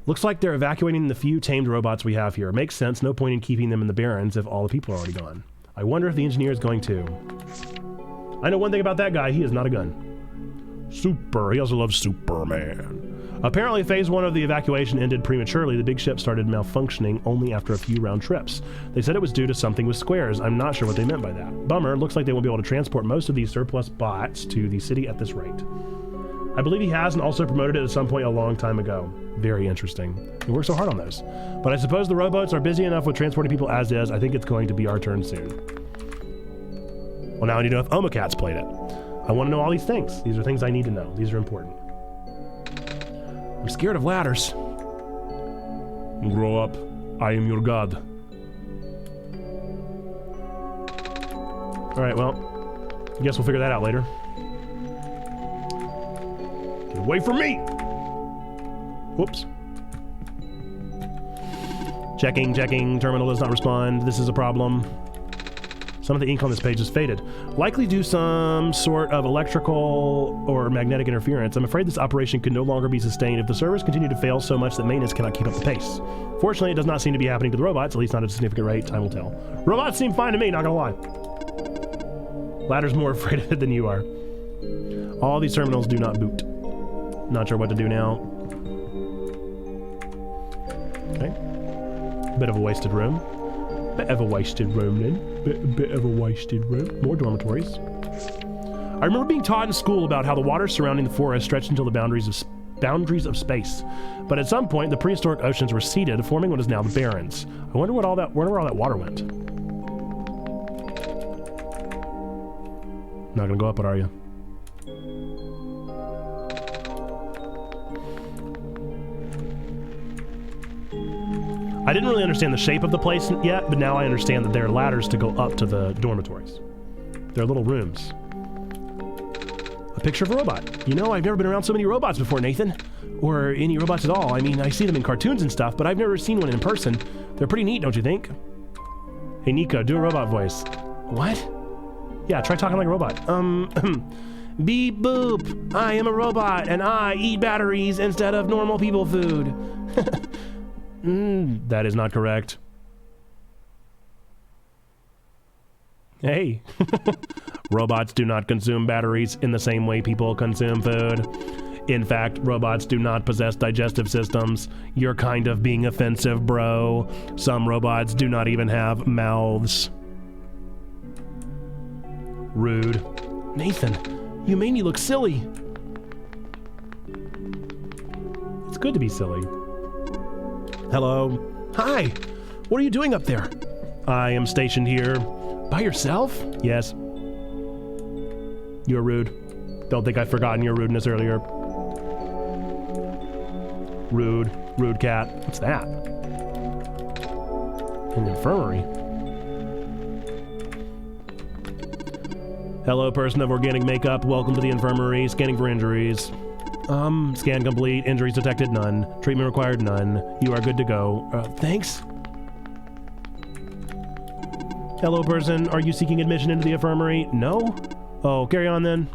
Looks like they're evacuating the few tamed robots we have here. Makes sense. No point in keeping them in the Barrens if all the people are already gone. I wonder if the engineer is going to. I know one thing about that guy. He is not a gun. Super. He also loves Superman. Apparently, phase 1 of the evacuation ended prematurely. The big ship started malfunctioning only after a few round trips. They said it was due to something with squares. I'm not sure what they meant by that. Bummer. Looks like they won't be able to transport most of these surplus bots to the city at this rate. I believe he has and also promoted it at some point a long time ago. Very interesting. He worked so hard on those. But I suppose the rowboats are busy enough with transporting people as is. I think it's going to be our turn soon. Well, now I need to know if Omacat's played it. I want to know all these things. These are things I need to know. These are important. I'm scared of ladders. Grow up. I am your god. All right, well, I guess we'll figure that out later. Get away from me! Whoops. Checking. Terminal does not respond. This is a problem. Some of the ink on this page is faded. Likely due some sort of electrical or magnetic interference. I'm afraid this operation could no longer be sustained if the servers continue to fail so much that maintenance cannot keep up the pace. Fortunately, it does not seem to be happening to the robots, at least not at a significant rate. Time will tell. Robots seem fine to me, not gonna lie. Ladder's more afraid of it than you are. All these terminals do not boot. Not sure what to do now. Okay. Bit of a wasted room. Bit of a wasted room then. Bit of a wasted room. More dormitories. I remember being taught in school about how the waters surrounding the forest stretched until the boundaries of space. But at some point, the prehistoric oceans receded, forming what is now the Barrens. I wonder where all that water went. Not gonna go up it, are you? I didn't really understand the shape of the place yet, but now I understand that there are ladders to go up to the dormitories. They're little rooms. A picture of a robot. You know, I've never been around so many robots before, Nathan. Or any robots at all. I mean, I see them in cartoons and stuff, but I've never seen one in person. They're pretty neat, don't you think? Hey, Nico, do a robot voice. What? Yeah, try talking like a robot. Beep boop. I am a robot, and I eat batteries instead of normal people food. That is not correct. Hey. Robots do not consume batteries in the same way people consume food. In fact, robots do not possess digestive systems. You're kind of being offensive, bro. Some robots do not even have mouths. Rude. Nathan, you made me look silly. It's good to be silly. Hello. Hi. What are you doing up there? I am stationed here. By yourself? Yes. You're rude. Don't think I've forgotten your rudeness earlier. Rude. Rude cat. What's that? An infirmary. Hello, person of organic makeup. Welcome to the infirmary. Scanning for injuries. Scan complete. Injuries detected, none. Treatment required, none. You are good to go. Thanks. Hello, person. Are you seeking admission into the infirmary? No? Oh, carry on then.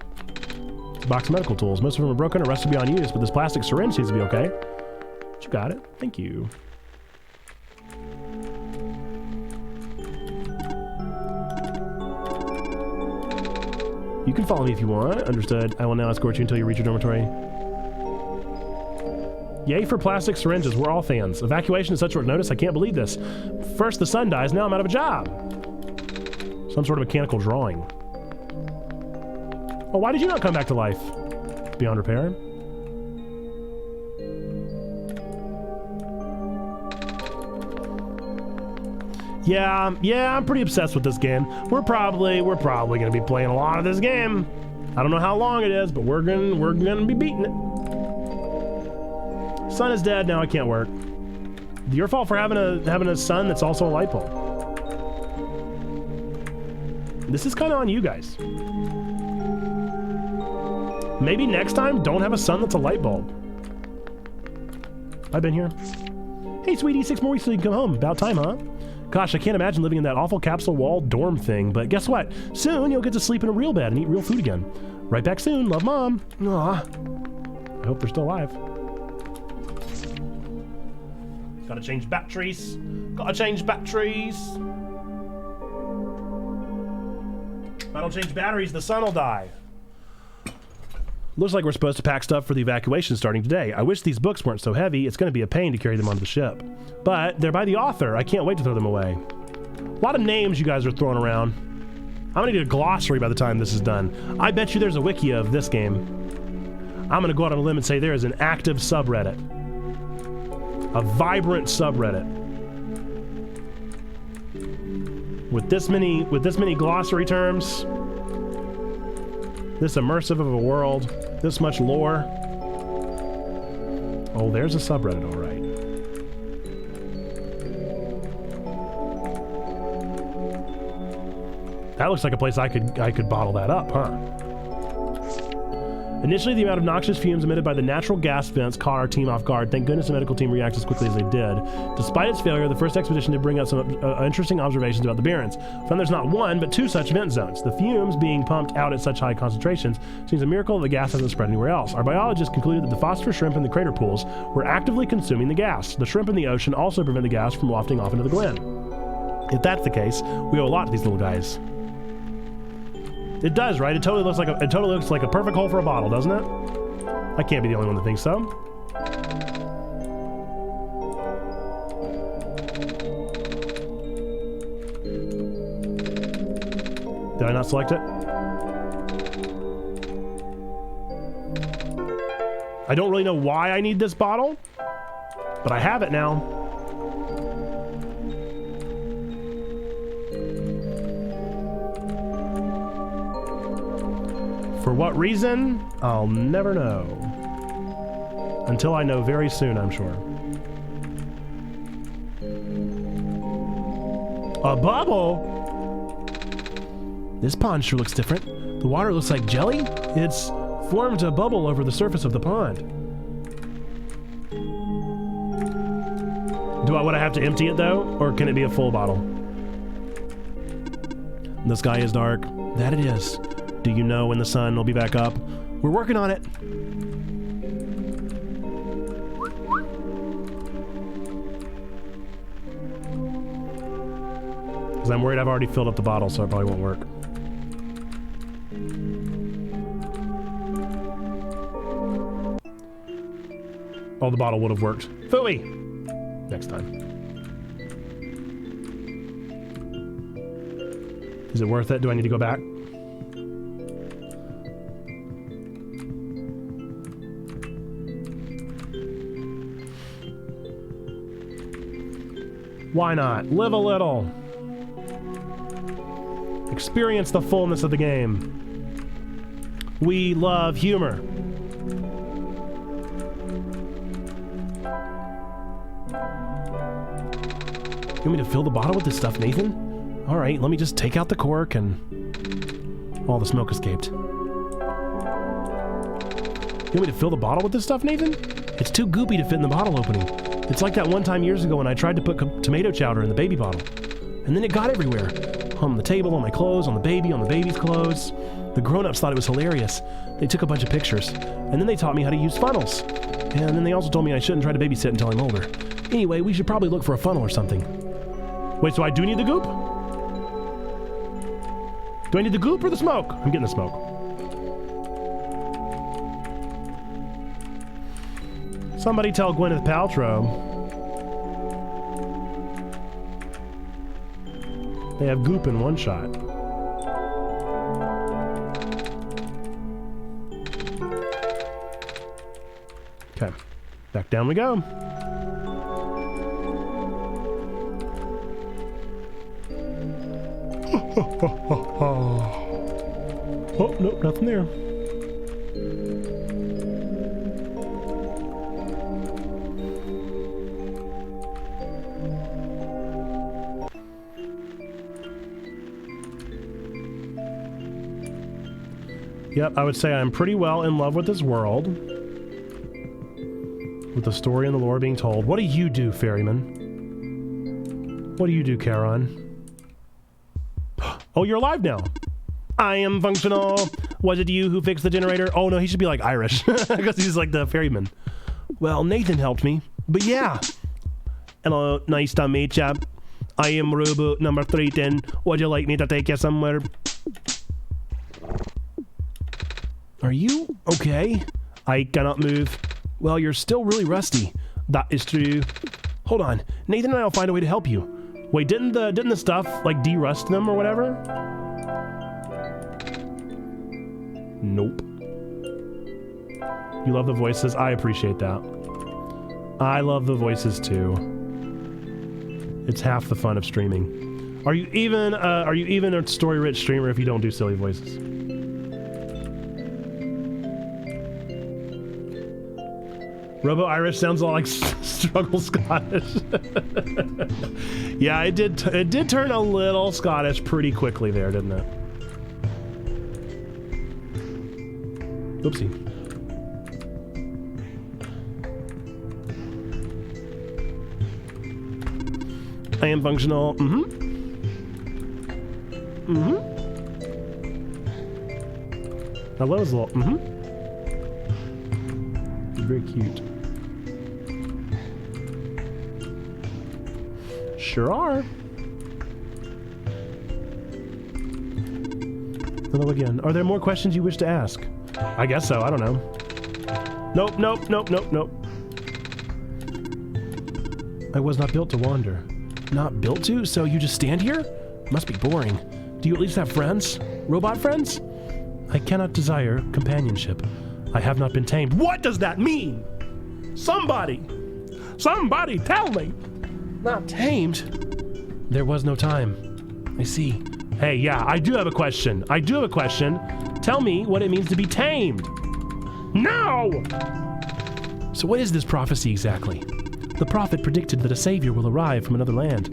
Box of medical tools. Most of them are broken or rusted beyond use, but this plastic syringe seems to be okay. But you got it. Thank you. You can follow me if you want. Understood. I will now escort you until you reach your dormitory. Yay for plastic syringes. We're all fans. Evacuation is such short notice. I can't believe this. First the sun dies, now I'm out of a job. Some sort of mechanical drawing. Oh, why did you not come back to life? Beyond repair? Yeah, I'm pretty obsessed with this game. We're probably gonna be playing a lot of this game. I don't know how long it is, but we're gonna be beating it. Sun is dead, now I can't work. Your fault for having a son that's also a light bulb. This is kind of on you guys. Maybe next time, don't have a son that's a light bulb. I've been here. Hey, sweetie, 6 more weeks till you can come home. About time, huh? Gosh, I can't imagine living in that awful capsule wall dorm thing, but guess what? Soon you'll get to sleep in a real bed and eat real food again. Right back soon. Love, Mom. Aw. I hope they're still alive. Gotta change batteries. Gotta change batteries. If I don't change batteries, the sun will die. Looks like we're supposed to pack stuff for the evacuation starting today. I wish these books weren't so heavy. It's going to be a pain to carry them onto the ship. But they're by the author. I can't wait to throw them away. A lot of names you guys are throwing around. I'm going to need a glossary by the time this is done. I bet you there's a wiki of this game. I'm going to go out on a limb and say there is an active subreddit. A vibrant subreddit. With this many glossary terms, this immersive of a world, this much lore. Oh, there's a subreddit, all right. That looks like a place I could bottle that up, huh? Initially, the amount of noxious fumes emitted by the natural gas vents caught our team off guard. Thank goodness the medical team reacted as quickly as they did. Despite its failure, the first expedition did bring out some interesting observations about the Barrens. Found there's not one, but 2 such vent zones. The fumes being pumped out at such high concentrations seems a miracle that the gas hasn't spread anywhere else. Our biologists concluded that the phosphor shrimp in the crater pools were actively consuming the gas. The shrimp in the ocean also prevent the gas from wafting off into the glen. If that's the case, we owe a lot to these little guys. It does, right? It totally looks like a perfect hole for a bottle, doesn't it? I can't be the only one that thinks so. Did I not select it? I don't really know why I need this bottle, but I have it now. For what reason? I'll never know. Until I know very soon, I'm sure. A bubble? This pond sure looks different. The water looks like jelly. It's formed a bubble over the surface of the pond. Would I have to empty it though? Or can it be a full bottle? The sky is dark. That it is. Do you know when the sun will be back up? We're working on it. Because I'm worried I've already filled up the bottle, so it probably won't work. Oh, the bottle would have worked. Phooey! Next time. Is it worth it? Do I need to go back? Why not? Live a little. Experience the fullness of the game. We love humor. You want me to fill the bottle with this stuff, Nathan? All right, let me just take out the cork and... all the smoke escaped. You want me to fill the bottle with this stuff, Nathan? It's too goopy to fit in the bottle opening. It's like that one time years ago when I tried to put tomato chowder in the baby bottle. And then it got everywhere. On the table, on my clothes, on the baby's clothes. The grown-ups thought it was hilarious. They took a bunch of pictures. And then they taught me how to use funnels. And then they also told me I shouldn't try to babysit until I'm older. Anyway, we should probably look for a funnel or something. Wait, so I do need the goop? Do I need the goop or the smoke? I'm getting the smoke. Somebody tell Gwyneth Paltrow. They have goop in OneShot. Okay, back down we go. Oh, nope, nothing there. Yep, I would say I'm pretty well in love with this world. With the story and the lore being told. What do you do, Ferryman? What do you do, Charon? Oh, you're alive now. I am functional. Was it you who fixed the generator? Oh no, he should be like Irish. Because he's like the ferryman. Well, Nathan helped me. But yeah. Hello, nice to meet ya. I am rowboat number 310. Would you like me to take you somewhere? Are you okay? I cannot move. Well, you're still really rusty. That is true. Hold on. Nathan and I will find a way to help you. Wait, didn't the stuff like de-rust them or whatever? Nope. You love the voices? I appreciate that. I love the voices too. It's half the fun of streaming. Are you even a story-rich streamer if you don't do silly voices? Robo-Irish sounds all like struggle Scottish. Yeah, it did turn a little Scottish pretty quickly there, didn't it? Oopsie. I am functional. Hello is a little. Very cute. Sure are. Hello again. Are there more questions you wish to ask? I guess so. I don't know. Nope, nope, nope, nope, nope. I was not built to wander. Not built to? So you just stand here? Must be boring. Do you at least have friends? Robot friends? I cannot desire companionship. I have not been tamed. What does that mean? Somebody tell me. Not tamed? There was no time. I see. Hey, yeah, I do have a question. Tell me what it means to be tamed. No! So what is this prophecy exactly? The prophet predicted that a savior will arrive from another land.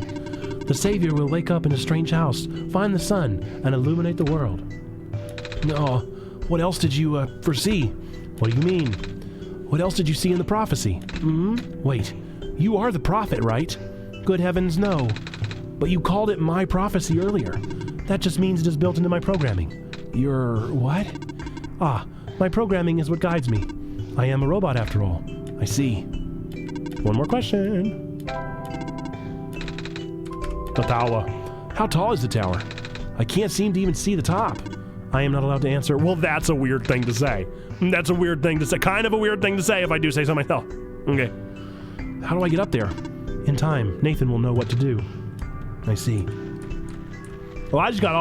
The savior will wake up in a strange house, find the sun, and illuminate the world. No, what else did you foresee? What do you mean? What else did you see in the prophecy? Wait, you are the prophet, right? Good heavens, no. But you called it my prophecy earlier. That just means it is built into my programming. Your what? Ah, my programming is what guides me. I am a robot after all. I see. One more question. The tower. How tall is the tower? I can't seem to even see the top. I am not allowed to answer. Well, that's a weird thing to say. That's a weird thing to say. Kind of a weird thing to say if I do say so myself. Okay. How do I get up there? In time, Nathan will know what to do. I see. Well, I got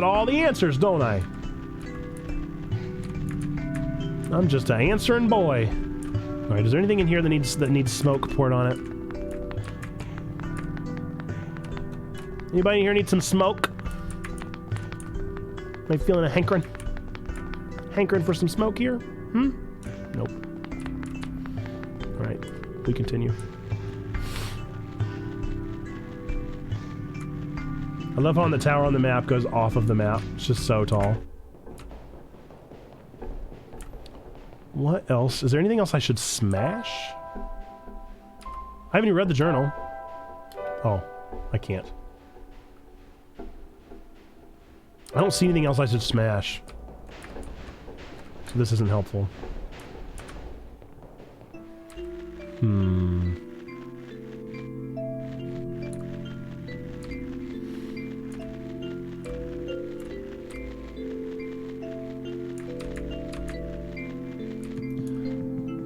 all the answers, don't I? I'm just an answering boy. All right, is there anything in here that needs smoke poured on it? Anybody in here need some smoke? Am I feeling a hankering? Hankering for some smoke here? Nope. All right, we continue. I love how the tower on the map goes off of the map. It's just so tall. What else? Is there anything else I should smash? I haven't even read the journal. Oh, I can't. I don't see anything else I should smash. So this isn't helpful.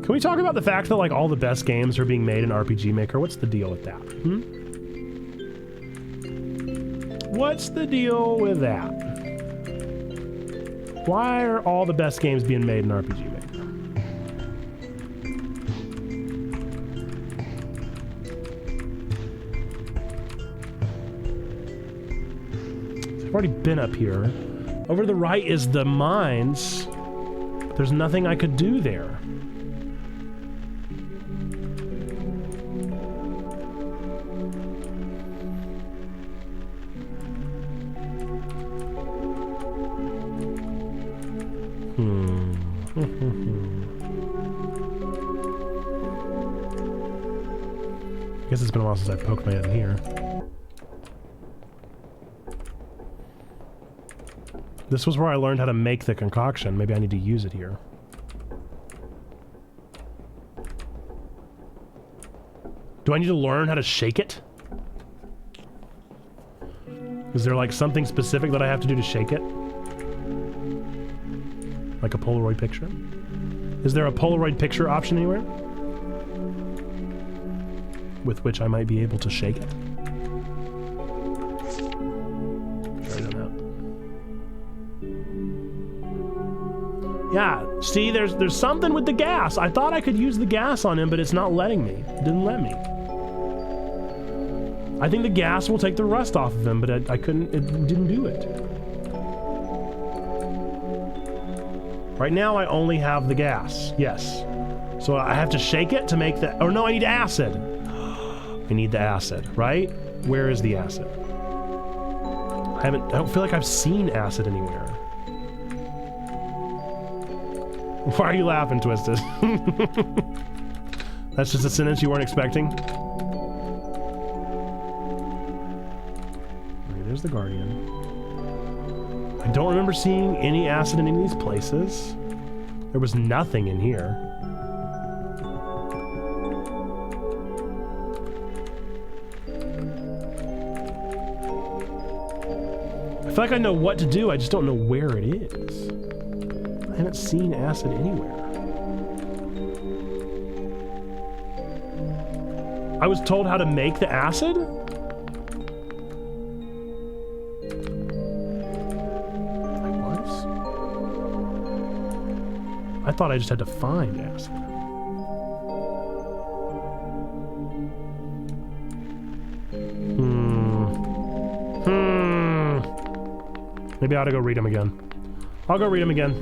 Can we talk about the fact that like all the best games are being made in RPG Maker? What's the deal with that? What's the deal with that? Why are all the best games being made in RPG Maker? I've already been up here. Over to the right is the mines. There's nothing I could do there. I guess it's been a while since I poked my head in here. This was where I learned how to make the concoction. Maybe I need to use it here. Do I need to learn how to shake it? Is there like something specific that I have to do to shake it? Like a Polaroid picture? Is there a Polaroid picture option anywhere? With which I might be able to shake it? Already done that. Yeah, see, there's something with the gas. I thought I could use the gas on him, but it's not letting me. It didn't let me. I think the gas will take the rust off of him, but I couldn't, it didn't do it. Right now I only have the gas, yes. So I have to shake it to make the, or no, I need acid. I need the acid, right? Where is the acid? I don't feel like I've seen acid anywhere. Why are you laughing, Twisted? That's just a sentence you weren't expecting? Okay, there's the Guardian. I don't remember seeing any acid in any of these places. There was nothing in here. I feel like I know what to do, I just don't know where it is. I haven't seen acid anywhere. I was told how to make the acid? I was? I thought I just had to find acid. Maybe I ought to go read them again. I'll go read them again.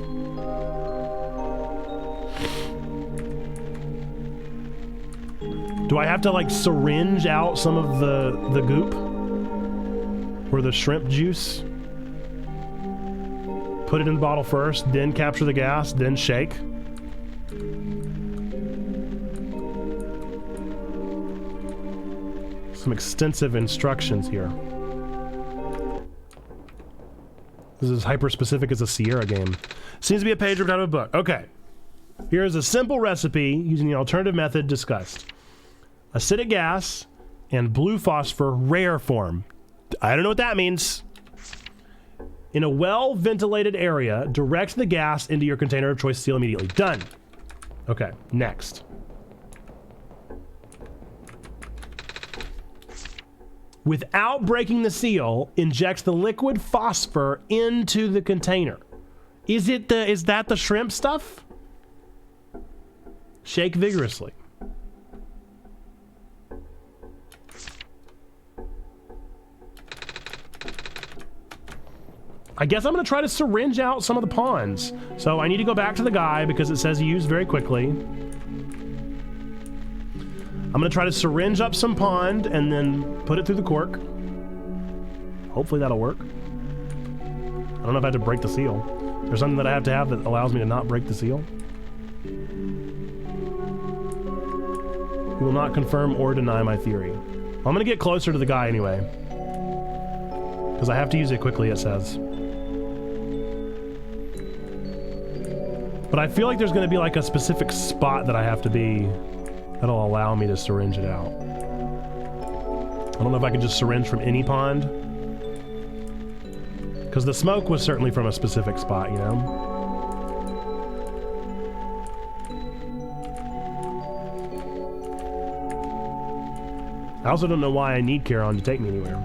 Do I have to like syringe out some of the goop? Or the shrimp juice? Put it in the bottle first, then capture the gas, then shake? Some extensive instructions here. This is as hyper-specific as a Sierra game. Seems to be a page ripped out of a book. Okay. Here's a simple recipe using the alternative method discussed. Acidic gas and blue phosphor rare form. I don't know what that means. In a well-ventilated area, direct the gas into your container of choice, seal immediately. Done. Okay, next. without breaking the seal, injects the liquid phosphor into the container. Is that the shrimp stuff? Shake vigorously. I guess I'm gonna try to syringe out some of the ponds. So I need to go back to the guy because it says he used very quickly. I'm gonna try to syringe up some pond and then put it through the cork. Hopefully that'll work. I don't know if I have to break the seal. There's something that I have to have that allows me to not break the seal. He will not confirm or deny my theory. I'm gonna get closer to the guy anyway. Because I have to use it quickly, it says. But I feel like there's gonna be like a specific spot that I have to be that'll allow me to syringe it out. I don't know if I can just syringe from any pond. Because the smoke was certainly from a specific spot, you know? I also don't know why I need Charon to take me anywhere.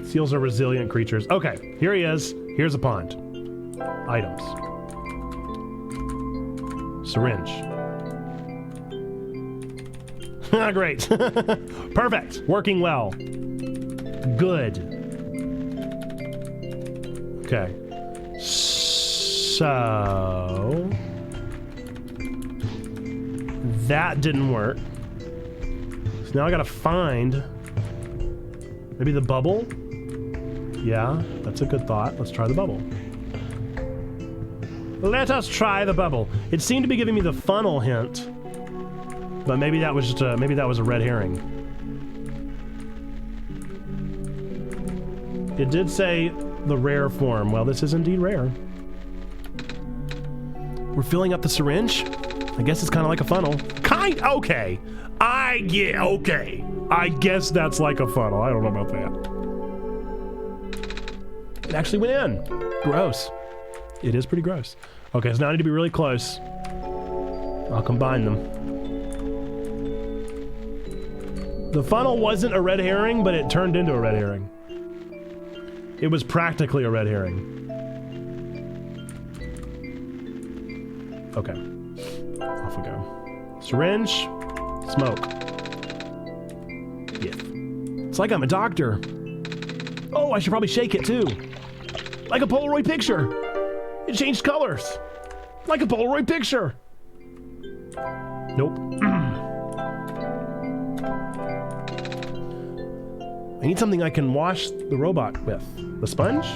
Seals are resilient creatures. Okay, here he is. Here's a pond. Items. Syringe. Great. Perfect. Working well. Good. Okay. So... that didn't work. So now I gotta find... maybe the bubble? Yeah, that's a good thought. Let's try the bubble. Let us try the bubble. It seemed to be giving me the funnel hint, but maybe that was just maybe that was a red herring. It did say the rare form. Well, this is indeed rare. We're filling up the syringe. I guess it's kind of like a funnel. Okay. Okay. I guess that's like a funnel. I don't know about that. It actually went in. Gross. It is pretty gross. Okay, so now I need to be really close. I'll combine them. The funnel wasn't a red herring, but it turned into a red herring. It was practically a red herring. Okay. Off we go. Syringe. Smoke. Yeah. It's like I'm a doctor. Oh, I should probably shake it too. Like a Polaroid picture. It changed colors. Like a Polaroid picture. Nope. I need something I can wash the robot with. The sponge?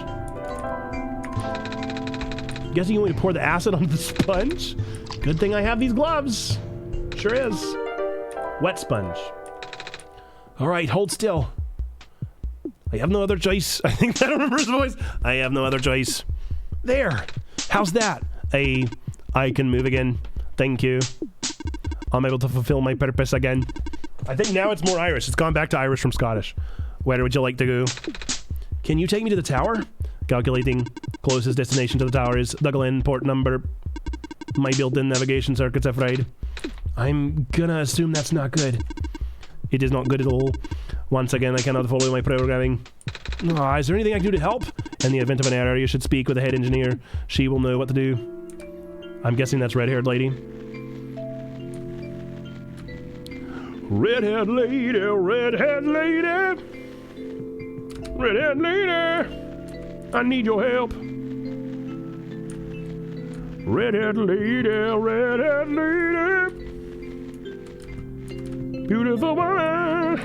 Guessing you want me to pour the acid onto the sponge? Good thing I have these gloves. Sure is. Wet sponge. All right, hold still. I have no other choice. I think I don't remember his voice. I have no other choice. There. How's that? I can move again. Thank you. I'm able to fulfill my purpose again. I think now it's more Irish. It's gone back to Irish from Scottish. Where would you like to go? Can you take me to the tower? Calculating. Closest destination to the tower is Dublin, port number. My built-in navigation circuit's afraid. I'm gonna assume that's not good. It is not good at all. Once again, I cannot follow my programming. Is there anything I can do to help? In the event of an error, you should speak with the head engineer. She will know what to do. I'm guessing that's red-haired lady. Red-haired lady, red-haired lady. Red-haired lady. I need your help. Red-haired lady, red-haired lady. Beautiful woman.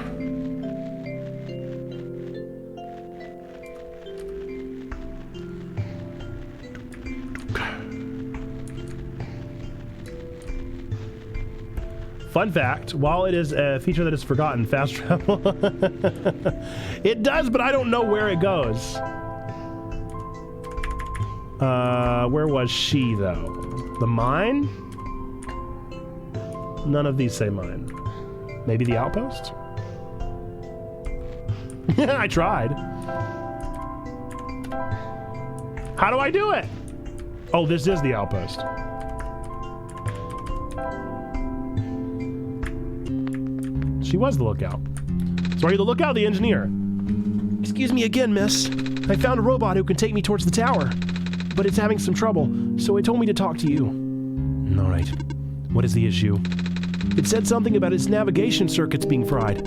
Fun fact, while it is a feature that is forgotten, fast travel, it does, but I don't know where it goes. Where was she, though? The mine? None of these say mine. Maybe the outpost? I tried. How do I do it? Oh, this is the outpost. She was the lookout. So are you the lookout or the engineer? Excuse me again, miss. I found a robot who can take me towards the tower, but it's having some trouble, so it told me to talk to you. All right. What is the issue? It said something about its navigation circuits being fried.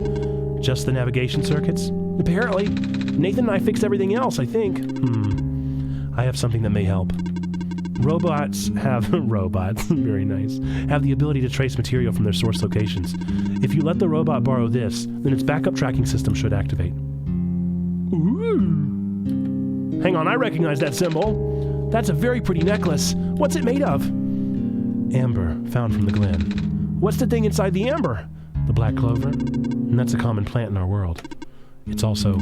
Just the navigation circuits? Apparently. Nathan and I fixed everything else, I think. I have something that may help. Robots, very nice, have the ability to trace material from their source locations. If you let the robot borrow this, then its backup tracking system should activate. Ooh. Hang on, I recognize that symbol. That's a very pretty necklace. What's it made of? Amber, found from the glen. What's the thing inside the amber? The black clover. And that's a common plant in our world. It's also...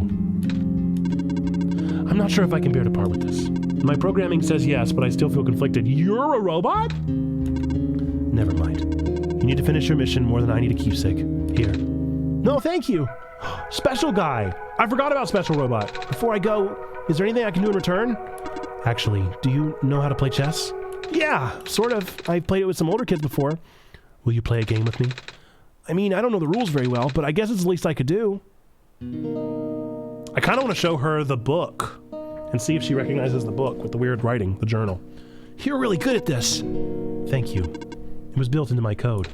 I'm not sure if I can bear to part with this. My programming says yes, but I still feel conflicted. You're a robot? Never mind. You need to finish your mission more than I need a keepsake. Here. No, thank you. Special guy. I forgot about Special Robot. Before I go, is there anything I can do in return? Actually, do you know how to play chess? Yeah, sort of. I've played it with some older kids before. Will you play a game with me? I mean, I don't know the rules very well, but I guess it's the least I could do. I kind of want to show her the book and see if she recognizes the book with the weird writing, the journal. You're really good at this. Thank you. It was built into my code.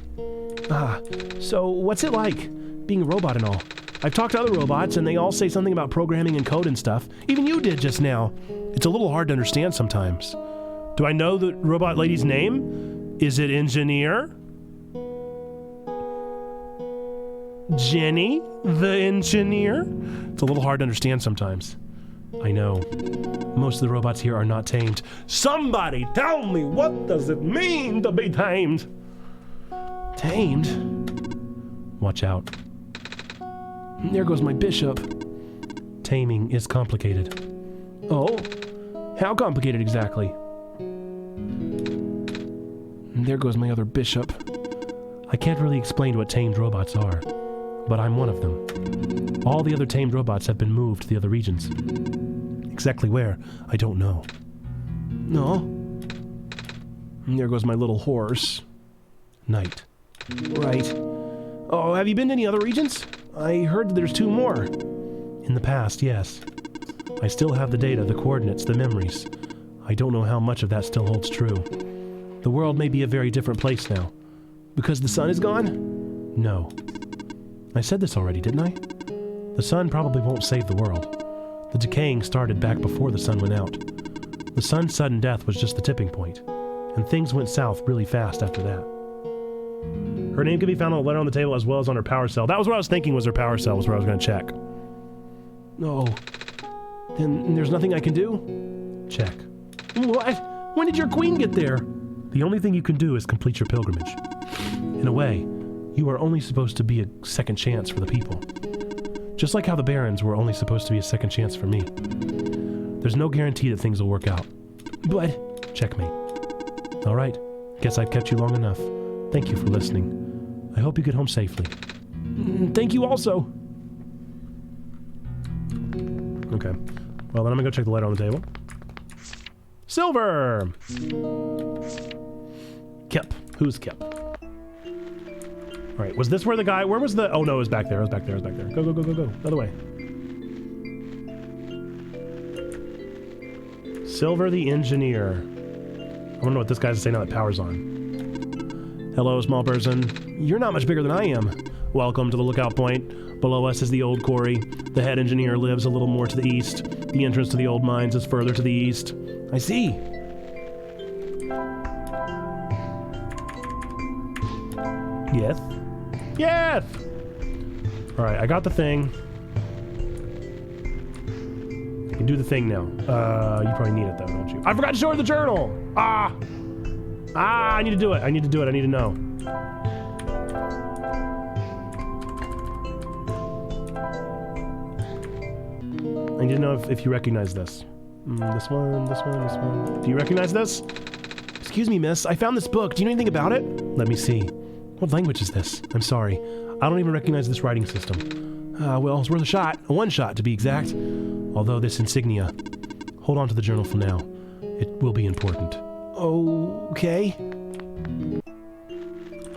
So what's it like, being a robot and all? I've talked to other robots, and they all say something about programming and code and stuff. Even you did just now. It's a little hard to understand sometimes. Do I know the robot lady's name? Is it Engineer? Jenny, the engineer? It's a little hard to understand sometimes. I know. Most of the robots here are not tamed. Somebody tell me, what does it mean to be tamed? Tamed? Watch out. There goes my bishop. Taming is complicated. Oh? How complicated exactly? And there goes my other bishop. I can't really explain what tamed robots are, but I'm one of them. All the other tamed robots have been moved to the other regions. Exactly where, I don't know. No. And there goes my little horse. Night. Right. Oh, have you been to any other regions? I heard that there's 2 more. In the past, yes. I still have the data, the coordinates, the memories. I don't know how much of that still holds true. The world may be a very different place now. Because the sun is gone? No. I said this already, didn't I? The sun probably won't save the world. The decaying started back before the sun went out. The sun's sudden death was just the tipping point, and things went south really fast after that. Her name can be found on a letter on the table as well as on her power cell. That was what I was thinking was her power cell, was where I was going to check. No. Then there's nothing I can do? Check. What? When did your queen get there? The only thing you can do is complete your pilgrimage. In a way, you are only supposed to be a second chance for the people. Just like how the Barons were only supposed to be a second chance for me. There's no guarantee that things will work out. But, checkmate. Alright, guess I've kept you long enough. Thank you for listening. I hope you get home safely. Thank you also. Okay. Well, then I'm gonna go check the letter on the table. Silver! Kip. Who's Kip? Alright, was this where the guy... Where was the... Oh no, it was back there. It was back there. It was back there. Go, go, go, go, go. The other way. Silver the Engineer. I wanna know what this guy's saying now that power's on. Hello, small person. You're not much bigger than I am. Welcome to the lookout point. Below us is the old quarry. The head engineer lives a little more to the east. The entrance to the old mines is further to the east. I see. Yes. Yes! Alright, I got the thing. I can do the thing now. You probably need it though, don't you? I forgot to show her the journal! I need to do it. I need to do it. I need to know. I need to know if you recognize this. This one, this one, this one. Do you recognize this? Excuse me, miss. I found this book. Do you know anything about it? Let me see. What language is this? I'm sorry. I don't even recognize this writing system. Well, it's worth a shot. A one-shot, to be exact. Although this insignia. Hold on to the journal for now. It will be important. Okay.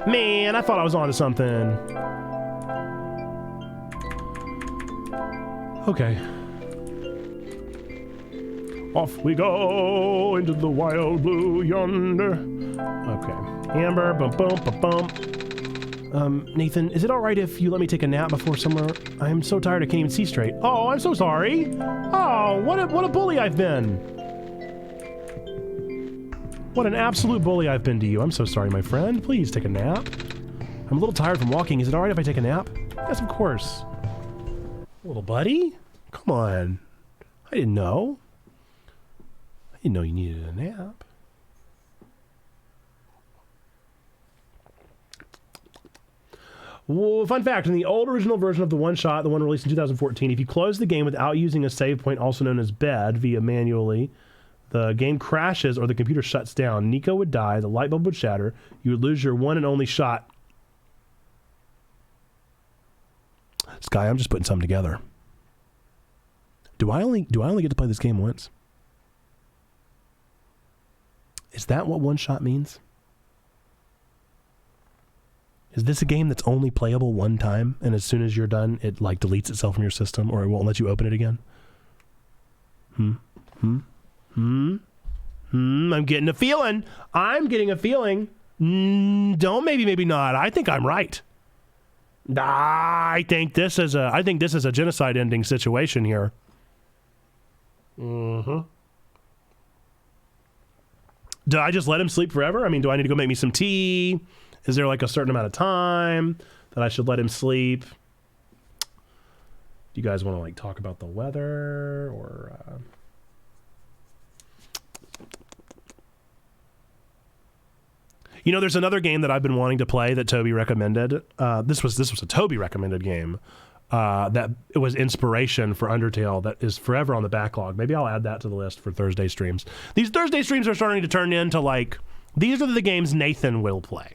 Man, I thought I was onto something. Okay. Off we go into the wild blue yonder. Okay. Amber, bump, bump, bump, bump. Nathan, is it all right if you let me take a nap before somewhere? I'm so tired I can't even see straight. Oh, I'm so sorry. Oh, what a bully I've been. What an absolute bully I've been to you. I'm so sorry, my friend. Please take a nap. I'm a little tired from walking. Is it all right if I take a nap? Yes, of course. Little buddy? Come on. I didn't know. I didn't know you needed a nap. Well, fun fact, in the old original version of the OneShot, the one released in 2014, if you close the game without using a save point, also known as bed, via manually, the game crashes or the computer shuts down. Nico would die, the light bulb would shatter, you would lose your one and only shot. Sky, I'm just putting something together. Do I only get to play this game once? Is that what OneShot means? Is this a game that's only playable one time, and as soon as you're done, it like deletes itself from your system, or it won't let you open it again? I'm getting a feeling. I'm getting a feeling. Don't maybe not. I think I'm right. I think this is a genocide ending situation here. Do I just let him sleep forever? I mean, do I need to go make me some tea? Is there like a certain amount of time that I should let him sleep? Do you guys want to like talk about the weather or You know, there's another game that I've been wanting to play that Toby recommended. This was a Toby recommended game that it was inspiration for Undertale that is forever on the backlog. Maybe I'll add that to the list for Thursday streams. These Thursday streams are starting to turn into like, these are the games Nathan will play.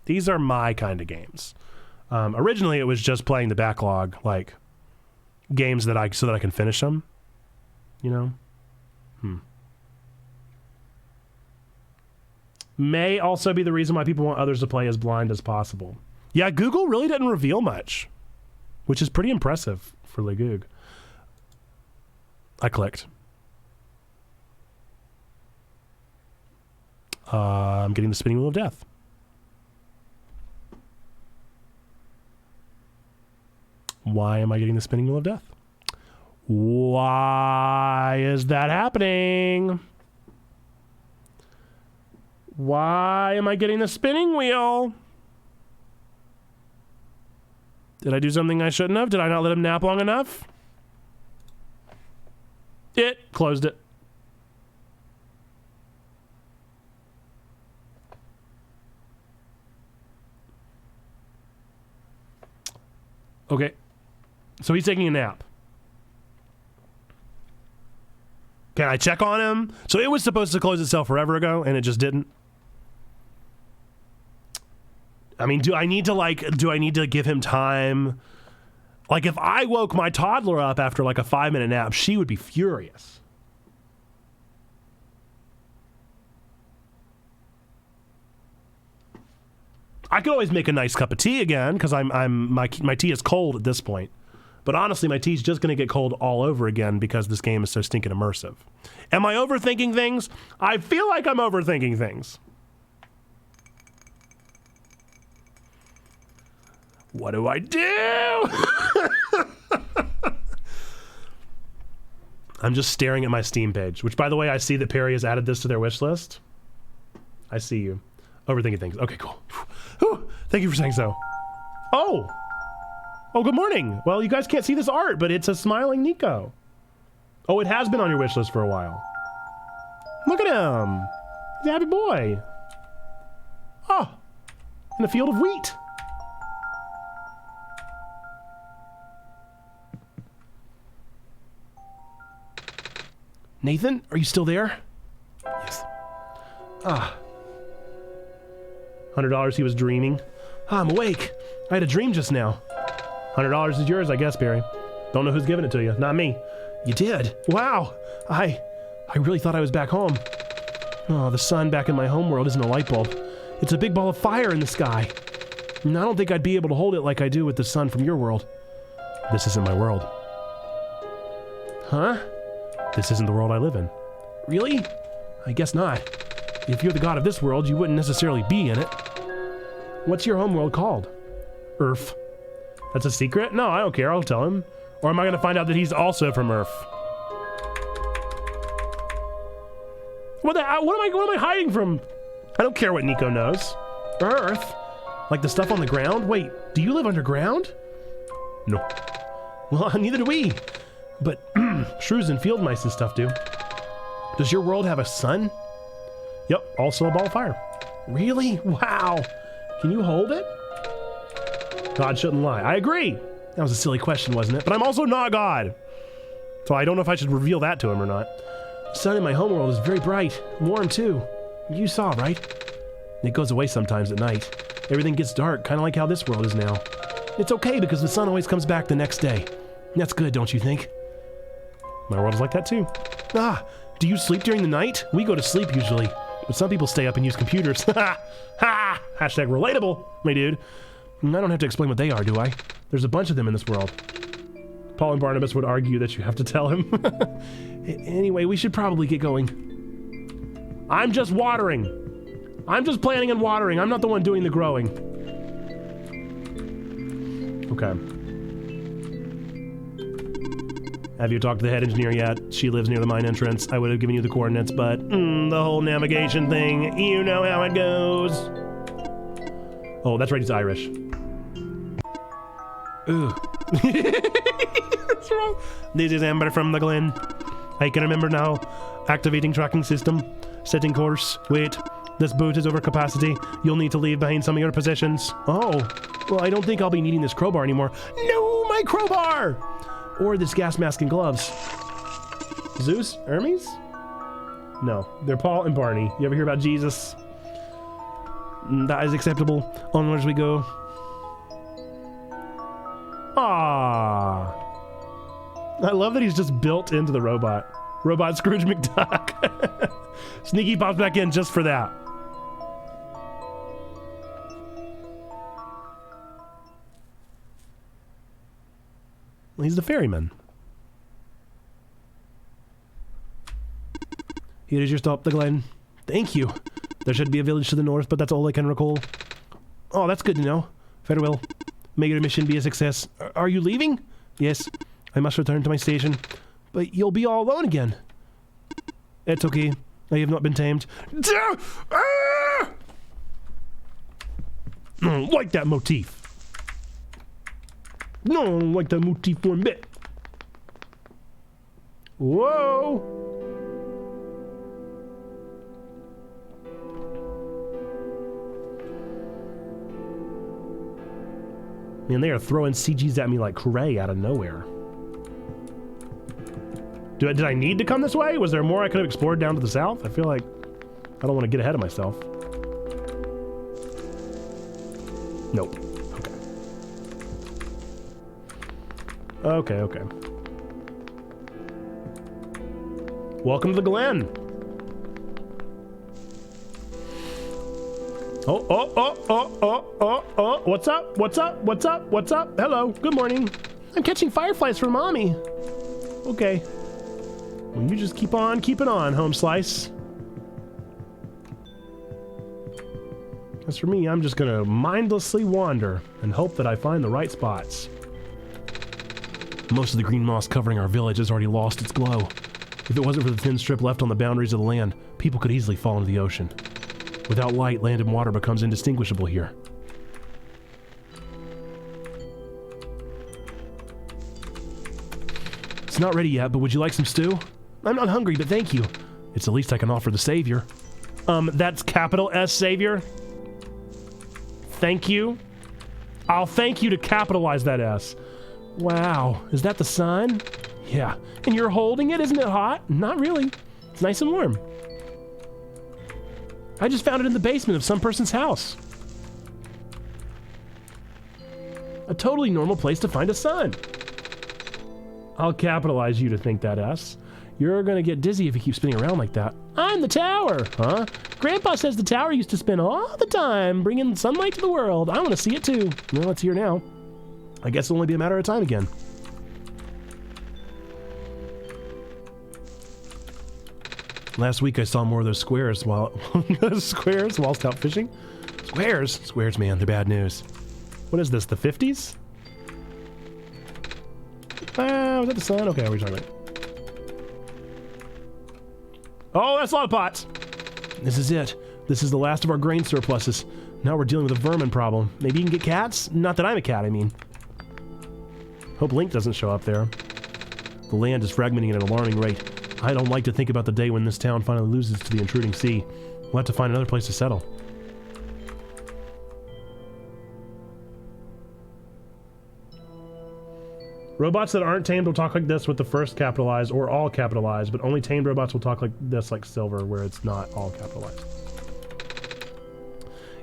These are my kind of games. Originally, it was just playing the backlog, like games so that I can finish them. You know? May also be the reason why people want others to play as blind as possible. Yeah, Google really didn't reveal much, which is pretty impressive for Legoog. I clicked. I'm getting the spinning wheel of death. Why am I getting the spinning wheel of death? Why is that happening? Why am I getting the spinning wheel? Did I do something I shouldn't have? Did I not let him nap long enough? It closed it. Okay. So he's taking a nap. Can I check on him? So it was supposed to close itself forever ago, and it just didn't. I mean, do I need to give him time? Like, if I woke my toddler up after like a 5-minute nap, she would be furious. I could always make a nice cup of tea again, because my tea is cold at this point. But honestly, my tea's just going to get cold all over again because this game is so stinking immersive. Am I overthinking things? I feel like I'm overthinking things. What do I do? I'm just staring at my Steam page, which, by the way, I see that Perry has added this to their wish list. I see you. Overthinking things. Okay, cool. Whew. Thank you for saying so. Oh, good morning. Well, you guys can't see this art, but it's a smiling Nico. Oh, it has been on your wish list for a while. Look at him. He's a happy boy. Oh, in a field of wheat. Nathan, are you still there? Yes. $100 he was dreaming. I'm awake. I had a dream just now. $100 is yours, I guess, Barry. Don't know who's giving it to you. Not me. You did? Wow. I really thought I was back home. Oh, the sun back in my homeworld isn't a light bulb. It's a big ball of fire in the sky. And I don't think I'd be able to hold it like I do with the sun from your world. This isn't my world. Huh? This isn't the world I live in. Really? I guess not. If you're the god of this world, you wouldn't necessarily be in it. What's your homeworld called? Earth. That's a secret? No, I don't care. I'll tell him. Or am I going to find out that he's also from Earth? What am I hiding from? I don't care what Nico knows. Earth? Like the stuff on the ground? Wait, do you live underground? No. Well, neither do we. But shrews and field mice and stuff do. Does your world have a sun? Yep, also a ball of fire. Really? Wow. Can you hold it? God shouldn't lie. I agree. That was a silly question, wasn't it? But I'm also not God. So I don't know if I should reveal that to him or not. The sun in my homeworld is very bright. Warm, too. You saw, right? It goes away sometimes at night. Everything gets dark, kind of like how this world is now. It's okay because the sun always comes back the next day. That's good, don't you think? My world is like that, too. Ah, do you sleep during the night? We go to sleep usually. But some people stay up and use computers. Ha! Ha! Hashtag relatable, my dude. I don't have to explain what they are, do I? There's a bunch of them in this world. Paul and Barnabas would argue that you have to tell him. Anyway, we should probably get going. I'm just watering. I'm just planting and watering. I'm not the one doing the growing. Okay. Have you talked to the head engineer yet? She lives near the mine entrance. I would have given you the coordinates, but the whole navigation thing, you know how it goes. Oh, that's right, he's Irish. Ooh. What's wrong? This is Amber from the Glen. I can remember now. Activating tracking system. Setting course. Wait. This boat is over capacity. You'll need to leave behind some of your possessions. Oh. Well, I don't think I'll be needing this crowbar anymore. No, my crowbar! Or this gas mask and gloves. Zeus? Hermes? No. They're Paul and Barney. You ever hear about Jesus? That is acceptable. Onwards we go. Ah, I love that he's just built into the robot. Robot Scrooge McDuck. Sneaky pops back in just for that. Well, he's the ferryman. Here is your stop, the Glen. Thank you. There should be a village to the north, but that's all I can recall. Oh, that's good to know. Farewell. May your mission be a success. Are you leaving? Yes. I must return to my station. But you'll be all alone again. It's okay. I have not been tamed. Like that motif. No, like that motif one bit. Whoa. Man, they are throwing CGs at me like cray out of nowhere. Did I need to come this way? Was there more I could have explored down to the south? I feel like I don't want to get ahead of myself. Nope. Okay. Okay. Welcome to the Glen. Oh. What's up? What's up? What's up? What's up? Hello. Good morning. I'm catching fireflies for Mommy. Okay. Well, you just keep on keeping on, Home Slice. As for me, I'm just gonna mindlessly wander and hope that I find the right spots. Most of the green moss covering our village has already lost its glow. If it wasn't for the thin strip left on the boundaries of the land, people could easily fall into the ocean. Without light, land and water becomes indistinguishable here. It's not ready yet, but would you like some stew? I'm not hungry, but thank you. It's the least I can offer the savior. That's capital S savior? Thank you? I'll thank you to capitalize that S. Wow, is that the sun? Yeah, and you're holding it? Isn't it hot? Not really. It's nice and warm. I just found it in the basement of some person's house. A totally normal place to find a sun. I'll capitalize you to think that S. You're gonna get dizzy if you keep spinning around like that. I'm the tower. Huh? Grandpa says the tower used to spin all the time, bringing sunlight to the world. I want to see it too. Well, it's here now. I guess it'll only be a matter of time again. Last week I saw more of those squares while whilst out fishing. Squares, man, they're bad news. What is this? The 50s? Was that the sun? Okay, what are we talking about? Oh, that's a lot of pots. This is it. This is the last of our grain surpluses. Now we're dealing with a vermin problem. Maybe you can get cats? Not that I'm a cat, I mean. Hope Link doesn't show up there. The land is fragmenting at an alarming rate. I don't like to think about the day when this town finally loses to the intruding sea. We'll have to find another place to settle. Robots that aren't tamed will talk like this with the first capitalized or all capitalized, but only tamed robots will talk like this, like Silver, where it's not all capitalized.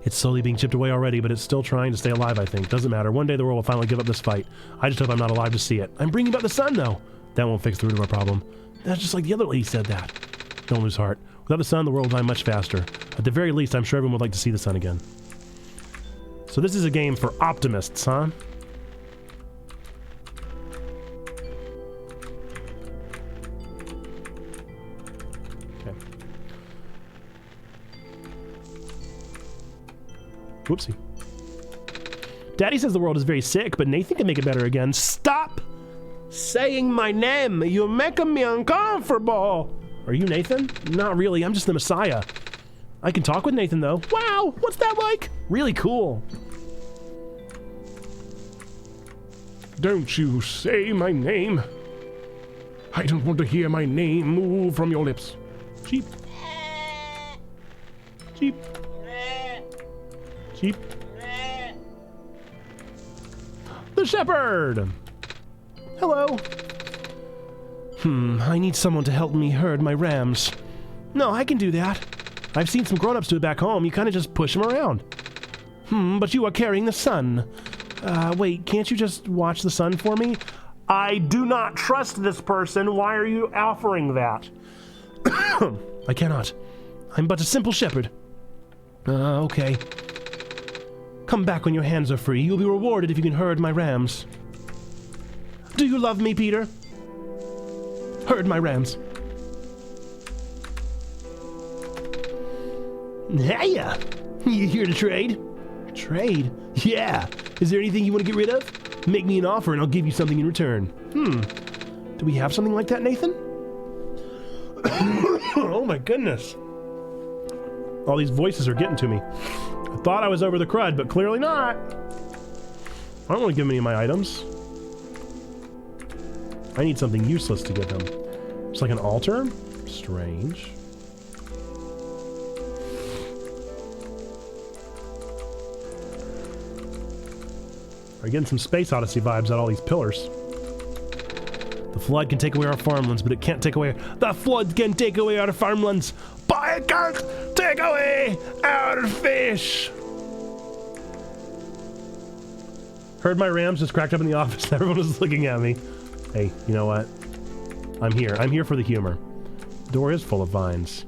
It's slowly being chipped away already, but it's still trying to stay alive, I think. Doesn't matter. One day the world will finally give up this fight. I just hope I'm not alive to see it. I'm bringing back the sun, though. That won't fix the root of our problem. That's just like the other lady said that. Don't lose heart. Without the sun, the world will die much faster. At the very least, I'm sure everyone would like to see the sun again. So this is a game for optimists, huh? Whoopsie. Daddy says the world is very sick, but Nathan can make it better again. Stop saying my name. You're making me uncomfortable. Are you Nathan? Not really. I'm just the Messiah. I can talk with Nathan, though. Wow, what's that like? Really cool. Don't you say my name. I don't want to hear my name move from your lips. Sheep. Sheep. Sheep. The shepherd! Hello. I need someone to help me herd my rams. No, I can do that. I've seen some grown-ups do it back home. You kind of just push them around. But you are carrying the sun. Wait, can't you just watch the sun for me? I do not trust this person. Why are you offering that? I cannot. I'm but a simple shepherd. Okay. Come back when your hands are free. You'll be rewarded if you can herd my rams. Do you love me, Peter? Herd my rams. Hiya! You here to trade? Trade? Yeah. Is there anything you want to get rid of? Make me an offer and I'll give you something in return. Do we have something like that, Nathan? Oh my goodness. All these voices are getting to me. I thought I was over the crud, but clearly not. I don't want to give him any of my items. I need something useless to give him. It's like an altar? Strange. I'm getting some Space Odyssey vibes out of all these pillars. The flood can take away our farmlands, but it can't take away... The flood can take away our farmlands, but it can't take away our fish! Heard my rams just cracked up in the office. Everyone was looking at me. Hey, you know what? I'm here. I'm here for the humor. The door is full of vines.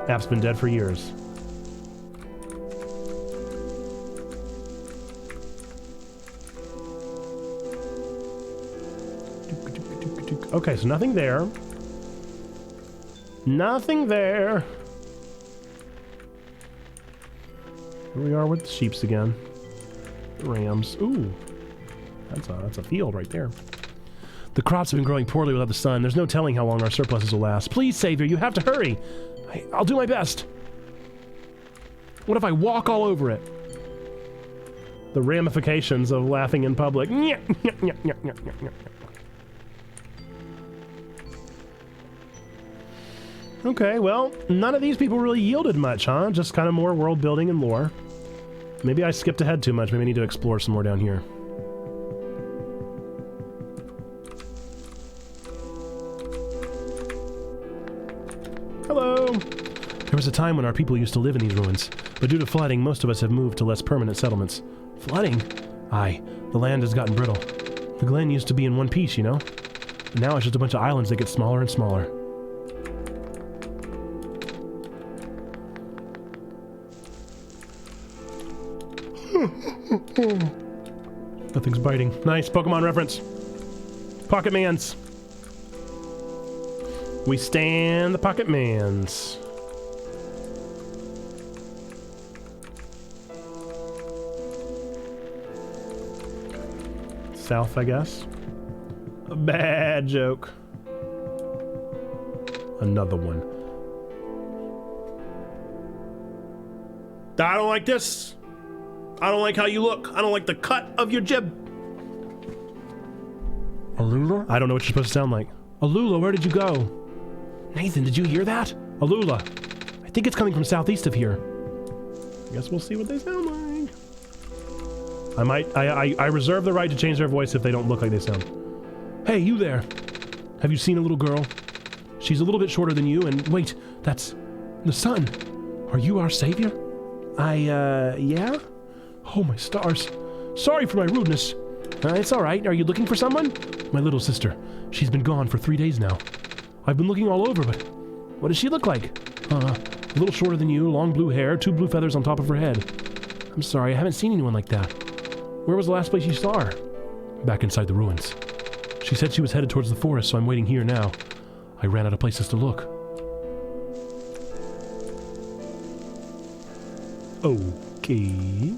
App's been dead for years. Okay, so nothing there. Nothing there. Here we are with the sheeps again. The rams. Ooh. That's a field right there. The crops have been growing poorly without the sun. There's no telling how long our surpluses will last. Please, Savior, you have to hurry. I'll do my best. What if I walk all over it? The ramifications of laughing in public. Okay, well, none of these people really yielded much, huh? Just kind of more world building and lore. Maybe I skipped ahead too much. Maybe I need to explore some more down here. Hello! There was a time when our people used to live in these ruins, but due to flooding, most of us have moved to less permanent settlements. Flooding? Aye, the land has gotten brittle. The glen used to be in one piece, you know? But now it's just a bunch of islands that get smaller and smaller. Nothing's biting. Nice Pokemon reference. Pocket Mans. We stand the Pocket Mans. South, I guess. A bad joke. Another one. I don't like this. I don't like how you look. I don't like the cut of your jib. Alula? I don't know what you're supposed to sound like. Alula, where did you go? Nathan, did you hear that? Alula. I think it's coming from southeast of here. I guess we'll see what they sound like. I reserve the right to change their voice if they don't look like they sound. Hey, you there. Have you seen a little girl? She's a little bit shorter than you, and wait, that's the sun. Are you our savior? Yeah? Oh, my stars. Sorry for my rudeness. It's all right. Are you looking for someone? My little sister. She's been gone for 3 days now. I've been looking all over, but what does she look like? A little shorter than you, long blue hair, 2 blue feathers on top of her head. I'm sorry, I haven't seen anyone like that. Where was the last place you saw her? Back inside the ruins. She said she was headed towards the forest, so I'm waiting here now. I ran out of places to look. Okay.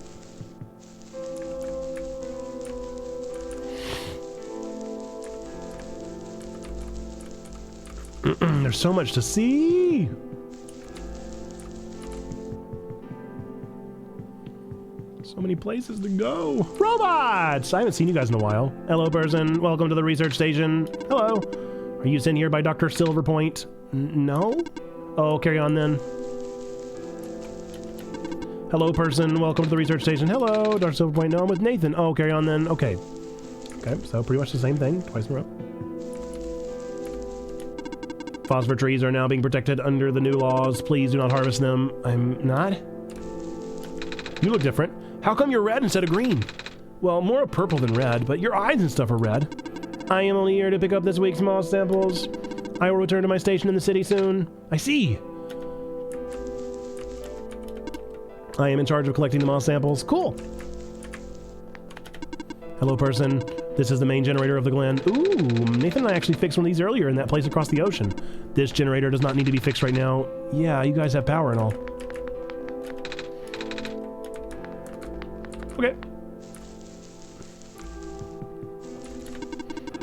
There's so much to see. So many places to go. Robots! I haven't seen you guys in a while. Hello, person. Welcome to the research station. Hello. Are you sent here by Dr. Silverpoint? No? Oh, carry on then. Hello, person. Welcome to the research station. Hello, Dr. Silverpoint. No, I'm with Nathan. Oh, carry on then. Okay. Okay, so pretty much the same thing. Twice in a row. Phosphor trees are now being protected under the new laws. Please do not harvest them. I'm not? You look different. How come you're red instead of green? Well, more purple than red, but your eyes and stuff are red. I am only here to pick up this week's moss samples. I will return to my station in the city soon. I see. I am in charge of collecting the moss samples. Cool. Hello, person. This is the main generator of the glen. Ooh, Nathan and I actually fixed one of these earlier in that place across the ocean. This generator does not need to be fixed right now. Yeah, you guys have power and all. Okay.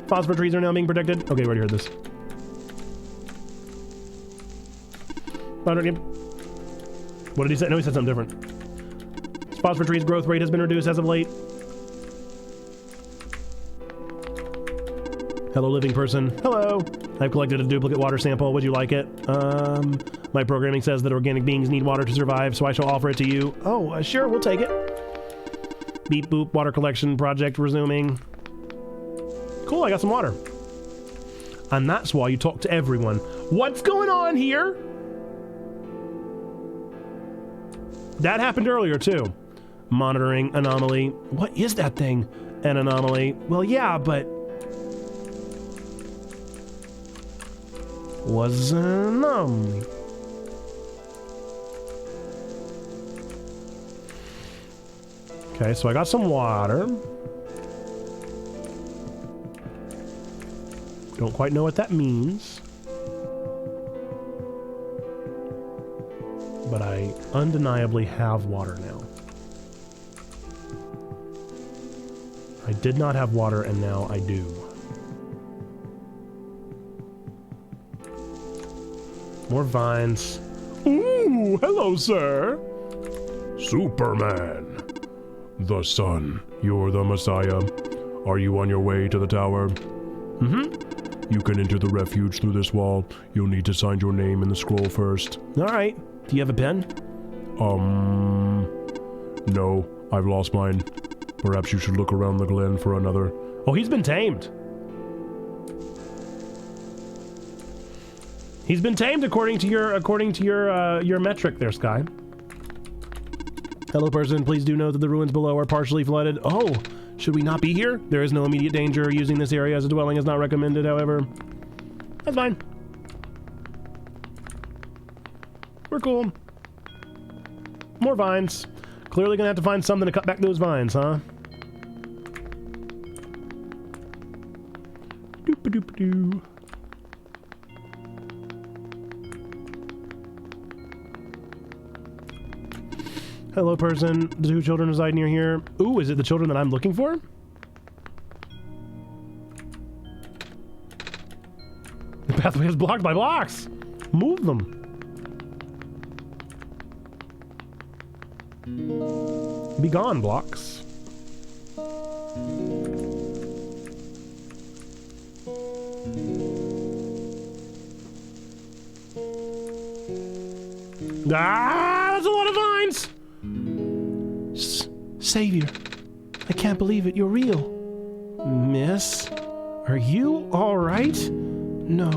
Phosphor trees are now being protected. Okay, we already heard this. What did he say? No, he said something different. Phosphor trees' growth rate has been reduced as of late. Hello, living person. Hello. I've collected a duplicate water sample. Would you like it? My programming says that organic beings need water to survive, so I shall offer it to you. Oh, sure, we'll take it. Beep boop, water collection project resuming. Cool, I got some water. And that's why you talk to everyone. What's going on here? That happened earlier, too. Monitoring anomaly. What is that thing? An anomaly. Well, yeah, but... was an anomaly. Okay, so I got some water. Don't quite know what that means. But I undeniably have water now. I did not have water, and now I do. More vines. Ooh, hello, sir. Superman. The sun. You're the Messiah. Are you on your way to the tower? Mm-hmm. You can enter the refuge through this wall. You'll need to sign your name in the scroll first. All right. Do you have a pen? No. I've lost mine. Perhaps you should look around the glen for another. Oh, he's been tamed. He's been tamed according to your metric there, Sky. Hello, person. Please do note that the ruins below are partially flooded. Oh, should we not be here? There is no immediate danger. Using this area as a dwelling is not recommended, however. That's fine. We're cool. More vines. Clearly gonna have to find something to cut back those vines, huh? Doop-a-doop-a-doo. Hello, person. The 2 children reside near here. Ooh, is it the children that I'm looking for? The pathway is blocked by blocks. Move them. Be gone, blocks. Ah, that's a lot of vines. Savior, I can't believe it. You're real. Miss, are you all right? No.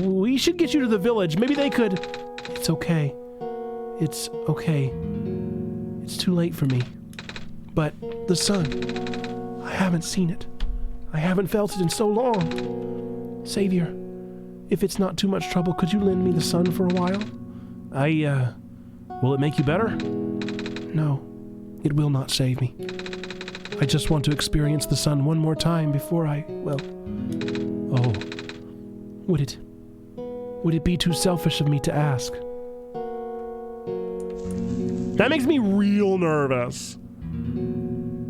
We should get you to the village. Maybe they could... It's okay. It's okay. It's too late for me. But the sun, I haven't seen it. I haven't felt it in so long. Savior, if it's not too much trouble, could you lend me the sun for a while? Will it make you better? No, it will not save me. I just want to experience the sun one more time before I, well... Oh, would it be too selfish of me to ask? That makes me real nervous.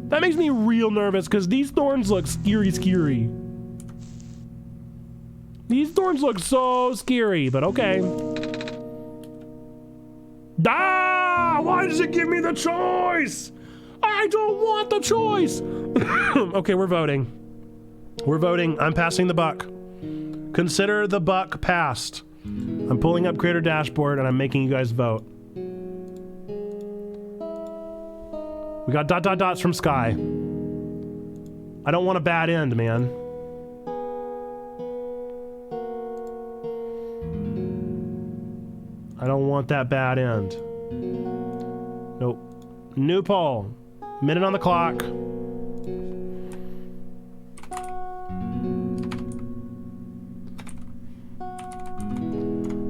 That makes me real nervous because these thorns look scary. These thorns look so scary, but okay. Ah! Why does it give me the choice? I don't want the choice. Okay, we're voting. We're voting. I'm passing the buck. Consider the buck passed. I'm pulling up Creator Dashboard and I'm making you guys vote. We got ... dots from Sky. I don't want a bad end, man. I don't want that bad end. Nope. New poll. Minute on the clock.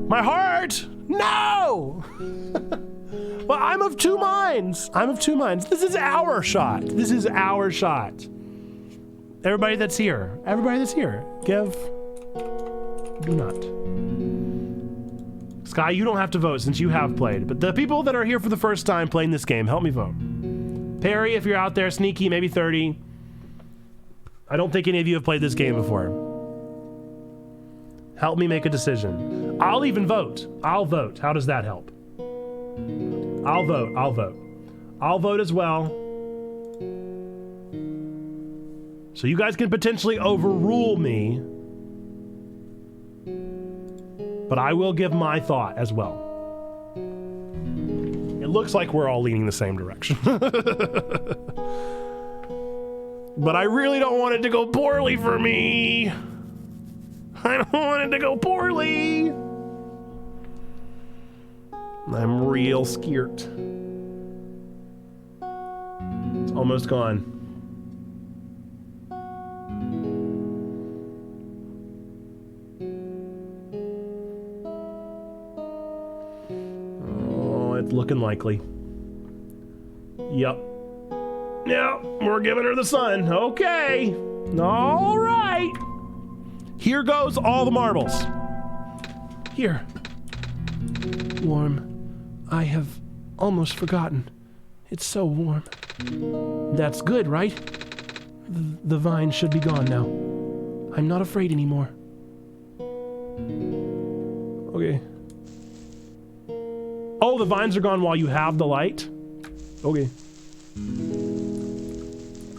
My heart! No! Well, I'm of 2 minds. I'm of 2 minds. This is our shot. This is our shot. Everybody that's here. Everybody that's here. Give. Do not. Sky, you don't have to vote since you have played. But the people that are here for the first time playing this game, help me vote. Perry, if you're out there, Sneaky, maybe 30. I don't think any of you have played this game before. Help me make a decision. I'll even vote. I'll vote. How does that help? I'll vote. I'll vote. I'll vote as well. So you guys can potentially overrule me. But I will give my thought as well. It looks like we're all leaning the same direction. But I really don't want it to go poorly for me. I don't want it to go poorly. I'm real scared. It's almost gone. Oh, it's looking likely. Yep. Yeah, we're giving her the sun. Okay. All right. Here goes all the marbles. Here. Warm. I have almost forgotten. It's so warm. That's good, right? The vine should be gone now. I'm not afraid anymore. Okay. Oh, the vines are gone while you have the light? Okay.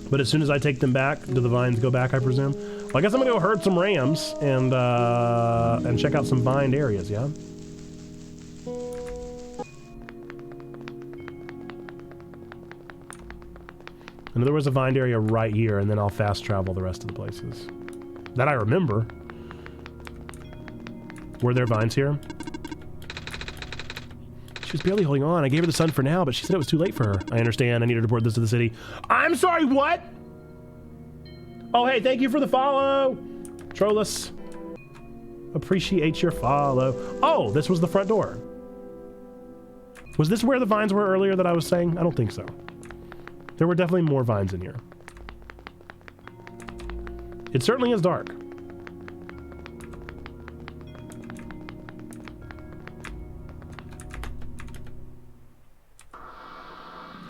But as soon as I take them back, do the vines go back, I presume? Well, I guess I'm gonna go herd some rams and check out some vined areas, yeah? And there was a vined area right here, and then I'll fast travel the rest of the places. That I remember. Were there vines here? She was barely holding on. I gave her the sun for now, but she said it was too late for her. I understand. I need to report this to the city. I'm sorry, what? Oh, hey, thank you for the follow. Trollus. Appreciate your follow. Oh, this was the front door. Was this where the vines were earlier that I was saying? I don't think so. There were definitely more vines in here. It certainly is dark.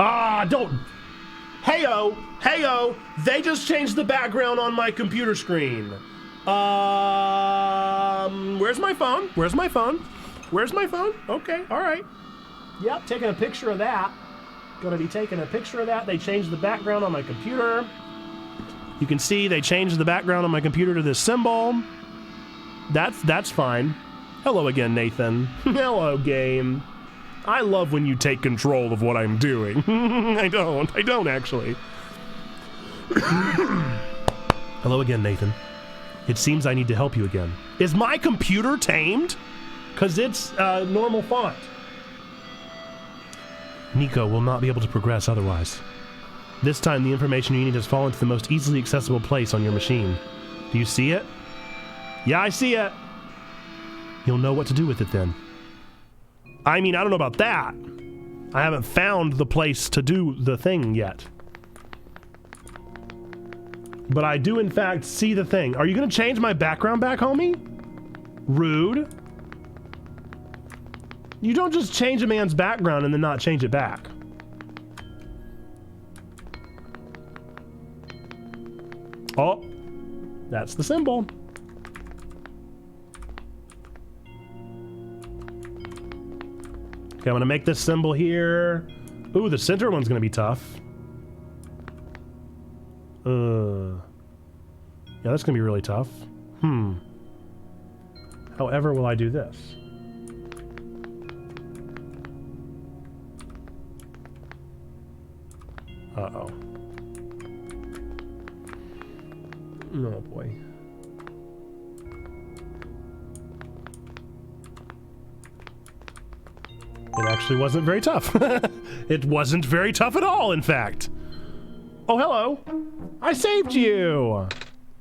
Ah, don't. Heyo, heyo. They just changed the background on my computer screen. Where's my phone? Where's my phone? Where's my phone? Okay, all right. Yep, taking a picture of that. Gonna be taking a picture of that. They changed the background on my computer. You can see they changed the background on my computer to this symbol. That's fine. Hello again, Nathan. Hello, game. I love when you take control of what I'm doing. I don't actually. Hello again, Nathan. It seems I need to help you again. Is my computer tamed? Because it's normal font. Nico will not be able to progress otherwise. This time the information you need has fallen to the most easily accessible place on your machine. Do you see it? Yeah, I see it. You'll know what to do with it then. I mean, I don't know about that. I haven't found the place to do the thing yet. But I do in fact see the thing. Are you gonna change my background back, homie? Rude. You don't just change a man's background and then not change it back. Oh, that's the symbol. Okay, I'm gonna make this symbol here. Ooh, the center one's gonna be tough. Yeah, that's gonna be really tough. However, will I do this? Uh-oh. Oh, boy. It actually wasn't very tough. It wasn't very tough at all, in fact. Oh, hello. I saved you.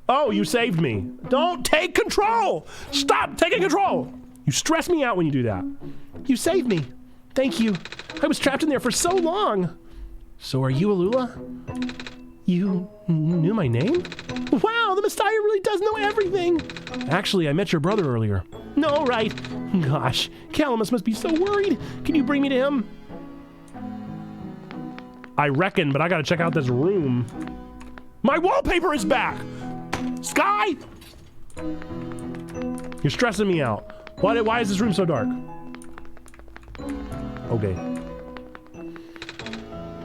Oh, you saved me. Don't take control. Stop taking control. You stress me out when you do that. You saved me. Thank you. I was trapped in there for so long. So are you Alula? You knew my name? Wow, the Messiah really does know everything. Actually, I met your brother earlier. No, right. Gosh, Calamus must be so worried. Can you bring me to him? I reckon, but I gotta check out this room. My wallpaper is back! Sky! You're stressing me out. Why is this room so dark? Okay.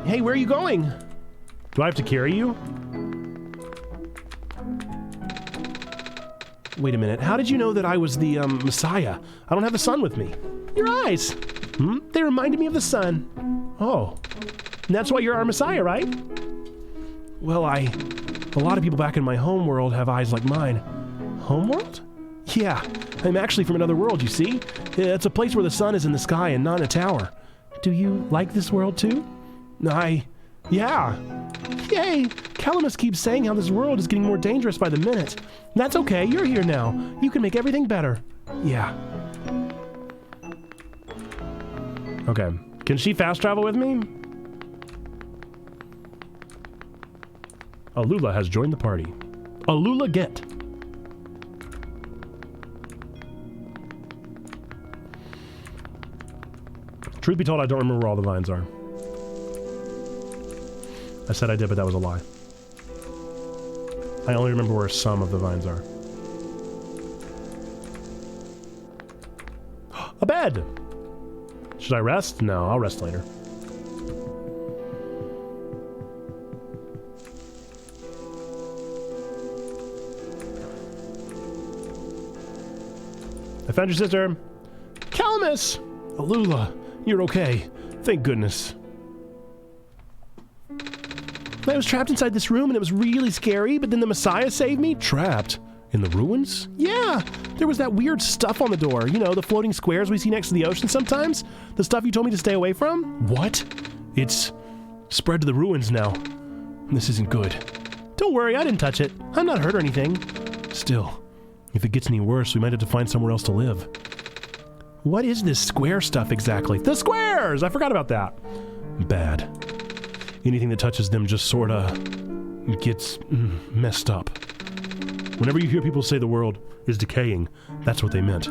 Hey, where are you going? Do I have to carry you? Wait a minute. How did you know that I was the Messiah? I don't have the sun with me. Your eyes. They reminded me of the sun. Oh. And that's why you're our Messiah, right? Well, a lot of people back in my home world have eyes like mine. Home world? Yeah. I'm actually from another world, you see? It's a place where the sun is in the sky and not in a tower. Do you like this world too? Yeah. Yay! Calamus keeps saying how this world is getting more dangerous by the minute. That's okay, you're here now. You can make everything better. Yeah. Okay. Can she fast travel with me? Alula has joined the party. Alula get. Truth be told, I don't remember where all the vines are. I said I did, but that was a lie. I only remember where some of the vines are. A bed! Should I rest? No, I'll rest later. I found your sister. Calamus! Alula, you're okay. Thank goodness. I was trapped inside this room and it was really scary, but then the Messiah saved me. Trapped? In the ruins? Yeah! There was that weird stuff on the door. You know, the floating squares we see next to the ocean sometimes? The stuff you told me to stay away from? What? It's spread to the ruins now. This isn't good. Don't worry, I didn't touch it. I'm not hurt or anything. Still, if it gets any worse, we might have to find somewhere else to live. What is this square stuff exactly? The squares! I forgot about that. Bad. Anything that touches them just sorta gets messed up. Whenever you hear people say the world is decaying, that's what they meant.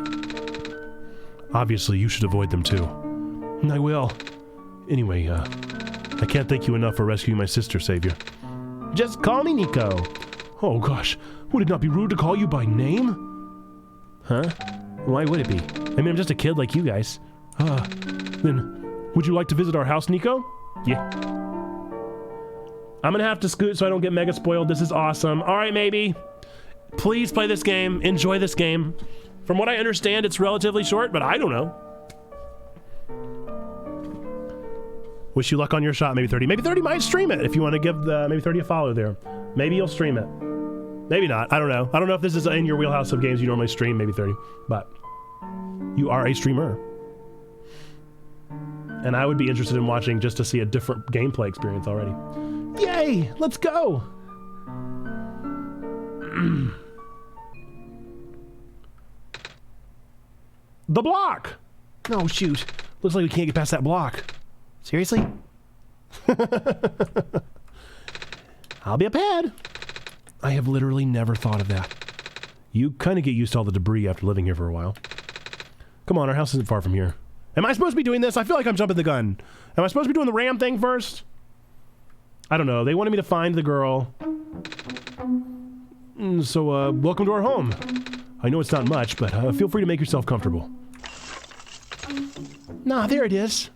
Obviously, you should avoid them too. I will. Anyway, I can't thank you enough for rescuing my sister, Savior. Just call me Nico. Oh gosh, would it not be rude to call you by name? Huh? Why would it be? I mean, I'm just a kid like you guys. Then, would you like to visit our house, Nico? Yeah. I'm gonna have to scoot so I don't get mega spoiled. This is awesome. Alright, maybe. Please play this game. Enjoy this game. From what I understand, it's relatively short, but I don't know. Wish you luck on your shot, maybe 30. Maybe 30 might stream it if you want to give maybe 30 a follow there. Maybe you'll stream it. Maybe not. I don't know. I don't know if this is in your wheelhouse of games you normally stream, maybe 30. But you are a streamer. And I would be interested in watching just to see a different gameplay experience already. Yay! Let's go! The block! Oh, shoot. Looks like we can't get past that block. Seriously? I'll be a pad. I have literally never thought of that. You kind of get used to all the debris after living here for a while. Come on, our house isn't far from here. Am I supposed to be doing this? I feel like I'm jumping the gun. Am I supposed to be doing the ram thing first? I don't know. They wanted me to find the girl. So, welcome to our home. I know it's not much, but feel free to make yourself comfortable. Nah, there it is.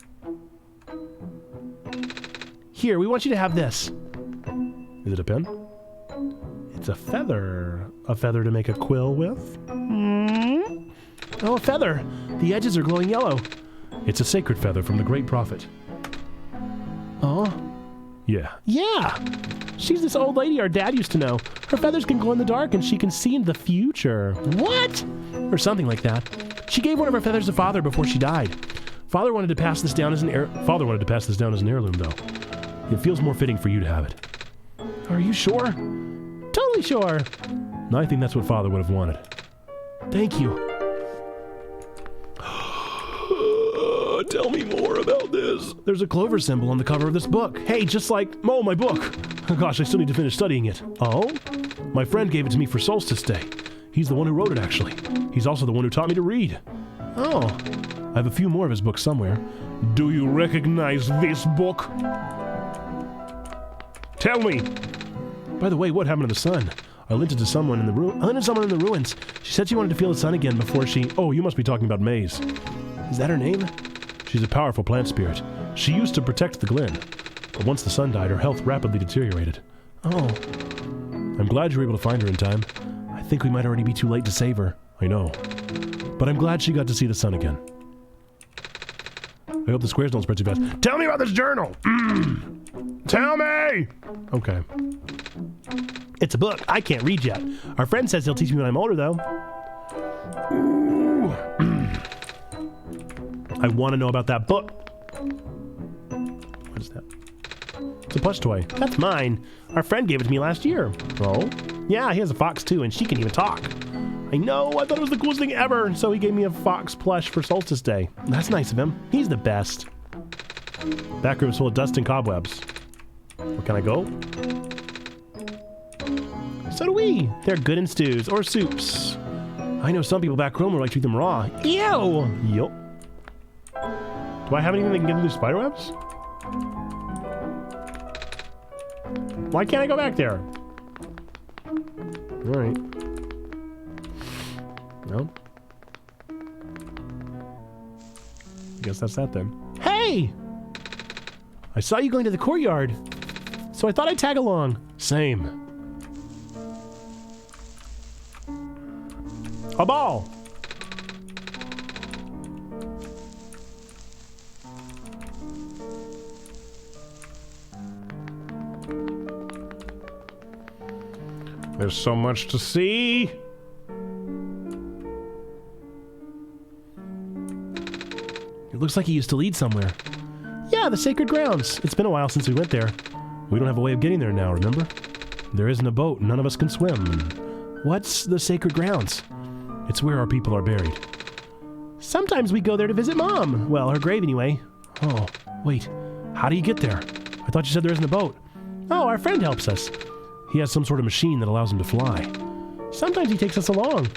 Here, we want you to have this. Is it a pen? It's a feather. A feather to make a quill with? Oh, a feather. The edges are glowing yellow. It's a sacred feather from the great prophet. Oh? Yeah. Yeah! She's this old lady our dad used to know. Her feathers can glow in the dark and she can see into the future. What? Or something like that. She gave one of her feathers to Father before she died. Father wanted to pass this down as an heirloom, though. It feels more fitting for you to have it. Are you sure? Totally sure. I think that's what Father would have wanted. Thank you. Tell me more about this. There's a clover symbol on the cover of this book. Hey, just like, oh, my book. Gosh, I still need to finish studying it. Oh? My friend gave it to me for Solstice Day. He's the one who wrote it, actually. He's also the one who taught me to read. Oh. I have a few more of his books somewhere. Do you recognize this book? Tell me. By the way, what happened to the sun? I lent it to someone in the ruins. She said she wanted to feel the sun again before she... Oh, you must be talking about Maze. Is that her name? She's a powerful plant spirit. She used to protect the Glen. But once the sun died, her health rapidly deteriorated. Oh. I'm glad you were able to find her in time. I think we might already be too late to save her. I know. But I'm glad she got to see the sun again. I hope the squares don't spread too fast. Tell me about this journal! Tell me! Okay. It's a book. I can't read yet. Our friend says he'll teach me when I'm older, though. Ooh. I want to know about that book. What is that? It's a plush toy. That's mine. Our friend gave it to me last year. Oh? Yeah, he has a fox too, and she can even talk. I know, I thought it was the coolest thing ever, so he gave me a fox plush for Solstice Day. That's nice of him. He's the best. Back room's full of dust and cobwebs. Well, can I go? So do we. They're good in stews or soups. I know some people back home will like to eat them raw. Ew! Yup. Do I have anything that can get into spiderwebs? Why can't I go back there? Alright. No. Guess that's that then. Hey! I saw you going to the courtyard, so I thought I'd tag along. Same. A ball! There's so much to see. It looks like he used to lead somewhere. Yeah, the sacred grounds. It's been a while since we went there. We don't have a way of getting there now, remember? There isn't a boat, none of us can swim. What's the sacred grounds? It's where our people are buried. Sometimes we go there to visit Mom. Well, her grave anyway. Oh, wait. How do you get there? I thought you said there isn't a boat. Oh, our friend helps us. He has some sort of machine that allows him to fly. Sometimes he takes us along.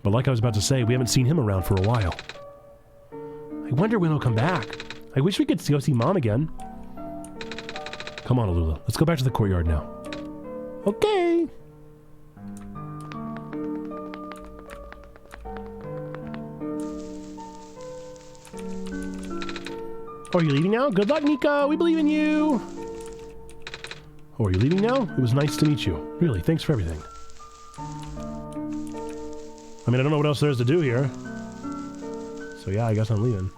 But like I was about to say, we haven't seen him around for a while. I wonder when he'll come back. I wish we could go see Mom again. Come on, Alula. Let's go back to the courtyard now. Okay. Oh, are you leaving now? Good luck, Nico. We believe in you. Oh, are you leaving now? It was nice to meet you. Really, thanks for everything. I mean, I don't know what else there is to do here. So yeah, I guess I'm leaving.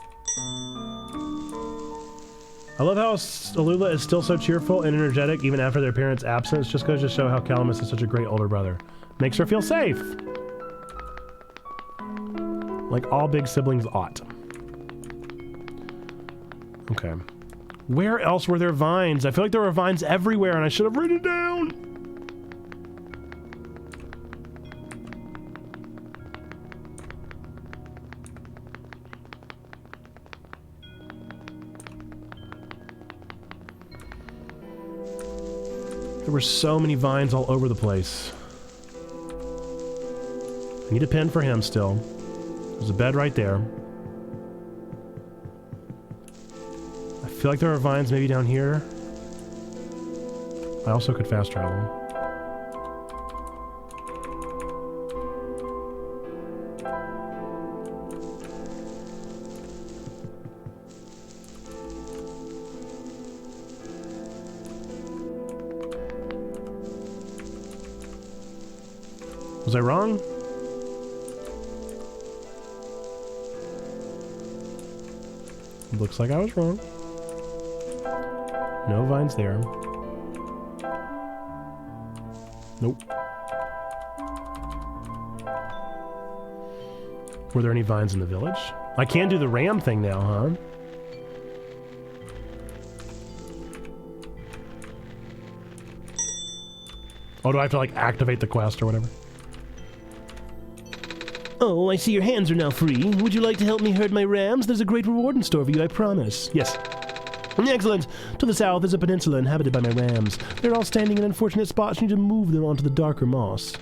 I love how Alula is still so cheerful and energetic even after their parents' absence. Just goes to show how Calamus is such a great older brother. Makes her feel safe. Like all big siblings ought. Okay. Where else were there vines? I feel like there were vines everywhere and I should have written it down. There were so many vines all over the place. I need a pen for him still. There's a bed right there. I feel like there are vines maybe down here. I also could fast travel. Was I wrong? Looks like I was wrong. No vines there. Nope. Were there any vines in the village? I can do the ram thing now, huh? Oh, do I have to like activate the quest or whatever? Oh, I see your hands are now free. Would you like to help me herd my rams? There's a great reward in store for you, I promise. Yes. Excellent. To the south is a peninsula inhabited by my rams. They're all standing in unfortunate spots. You need to move them onto the darker moss.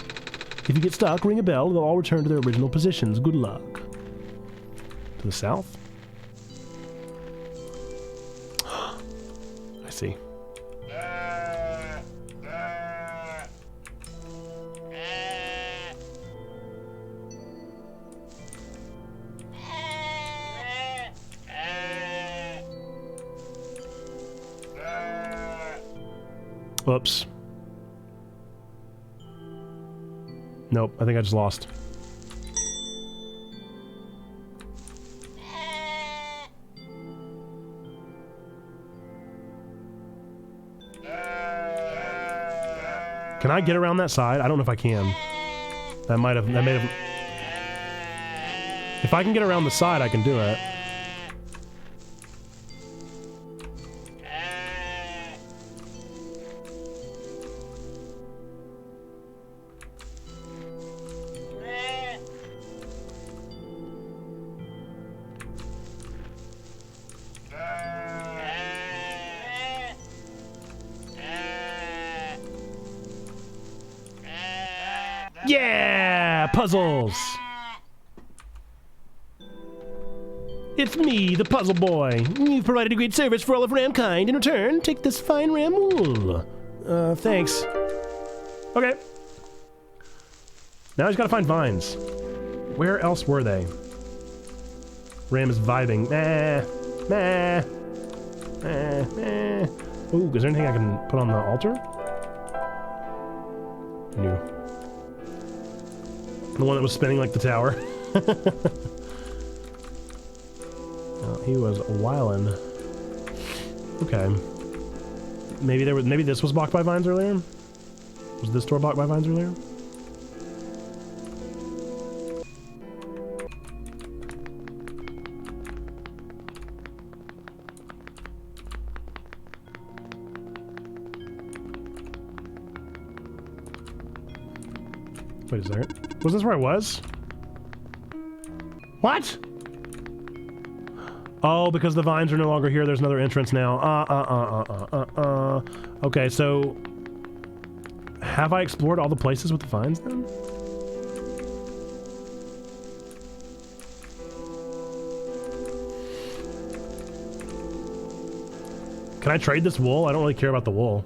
If you get stuck, ring a bell. They'll all return to their original positions. Good luck. To the south? I see. Whoops. Nope, I think I just lost. Can I get around that side? I don't know if I can. That may have... If I can get around the side, I can do it. Yeah! Puzzles! It's me, the puzzle boy. You've provided a great service for all of Ramkind. In return, take this fine ram wool. Thanks. Okay. Now I just gotta find vines. Where else were they? Ram is vibing. Ooh, is there anything I can put on the altar? No. The one that was spinning like the tower. Oh, he was wildin'. Okay. Maybe this was blocked by vines earlier? Was this door blocked by vines earlier? Wait, is there? Was this where I was? What? Oh, because the vines are no longer here, there's another entrance now. Okay, so... Have I explored all the places with the vines, then? Can I trade this wool? I don't really care about the wool.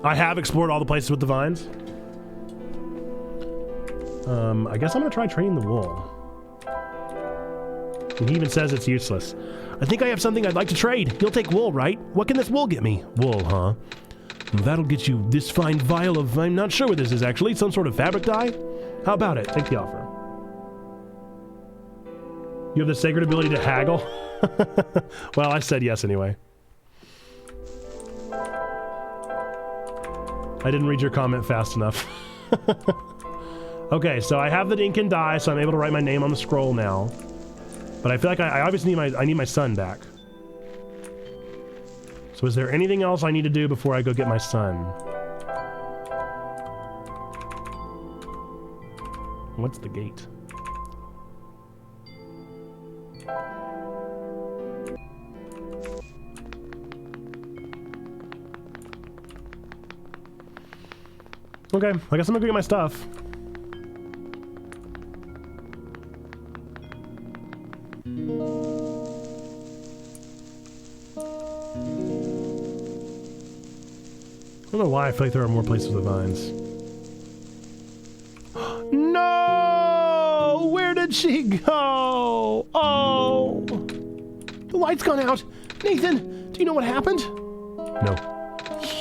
I have explored all the places with the vines. I guess I'm gonna try trading the wool. And he even says it's useless. I think I have something I'd like to trade. You'll take wool, right? What can this wool get me? Wool, huh? That'll get you this fine vial of... I'm not sure what this is, actually. Some sort of fabric dye? How about it? Take the offer. You have the sacred ability to haggle? Well, I said yes anyway. I didn't read your comment fast enough. Okay, so I have the ink and dye, so I'm able to write my name on the scroll now. But I feel like I obviously need my son back. So is there anything else I need to do before I go get my son? What's the gate? Okay, I guess I'm gonna go get my stuff. I don't know why I feel like there are more places with vines. No! Where did she go? Oh! The light's gone out! Nathan, do you know what happened? No.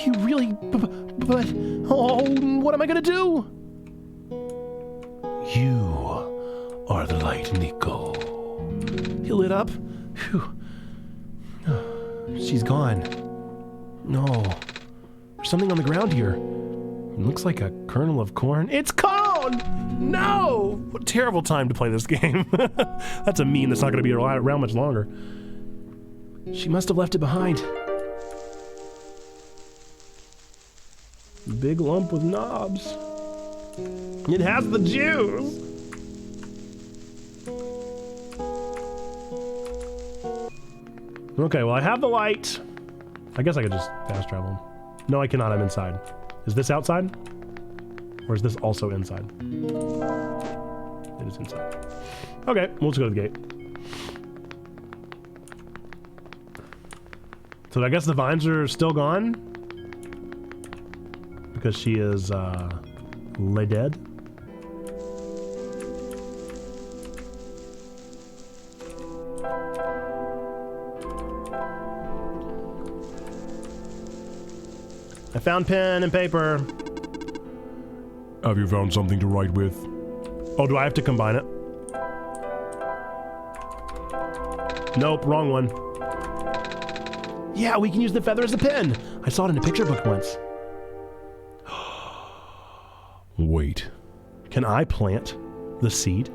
You really... but... oh, what am I gonna do? You are the light, Nico. He lit up? Phew. She's gone. No. There's something on the ground here. It looks like a kernel of corn. It's corn! No! What a terrible time to play this game. That's a meme that's not going to be around much longer. She must have left it behind. Big lump with knobs. It has the juice! Okay, well I have the light. I guess I could just fast travel. No, I cannot. I'm inside. Is this outside? Or is this also inside? It is inside. Okay, we'll just go to the gate. So I guess the vines are still gone? Because she is, lay dead? I found pen and paper. Have you found something to write with? Oh, do I have to combine it? Nope, wrong one. Yeah, we can use the feather as a pen. I saw it in a picture book once. Wait. Can I plant the seed?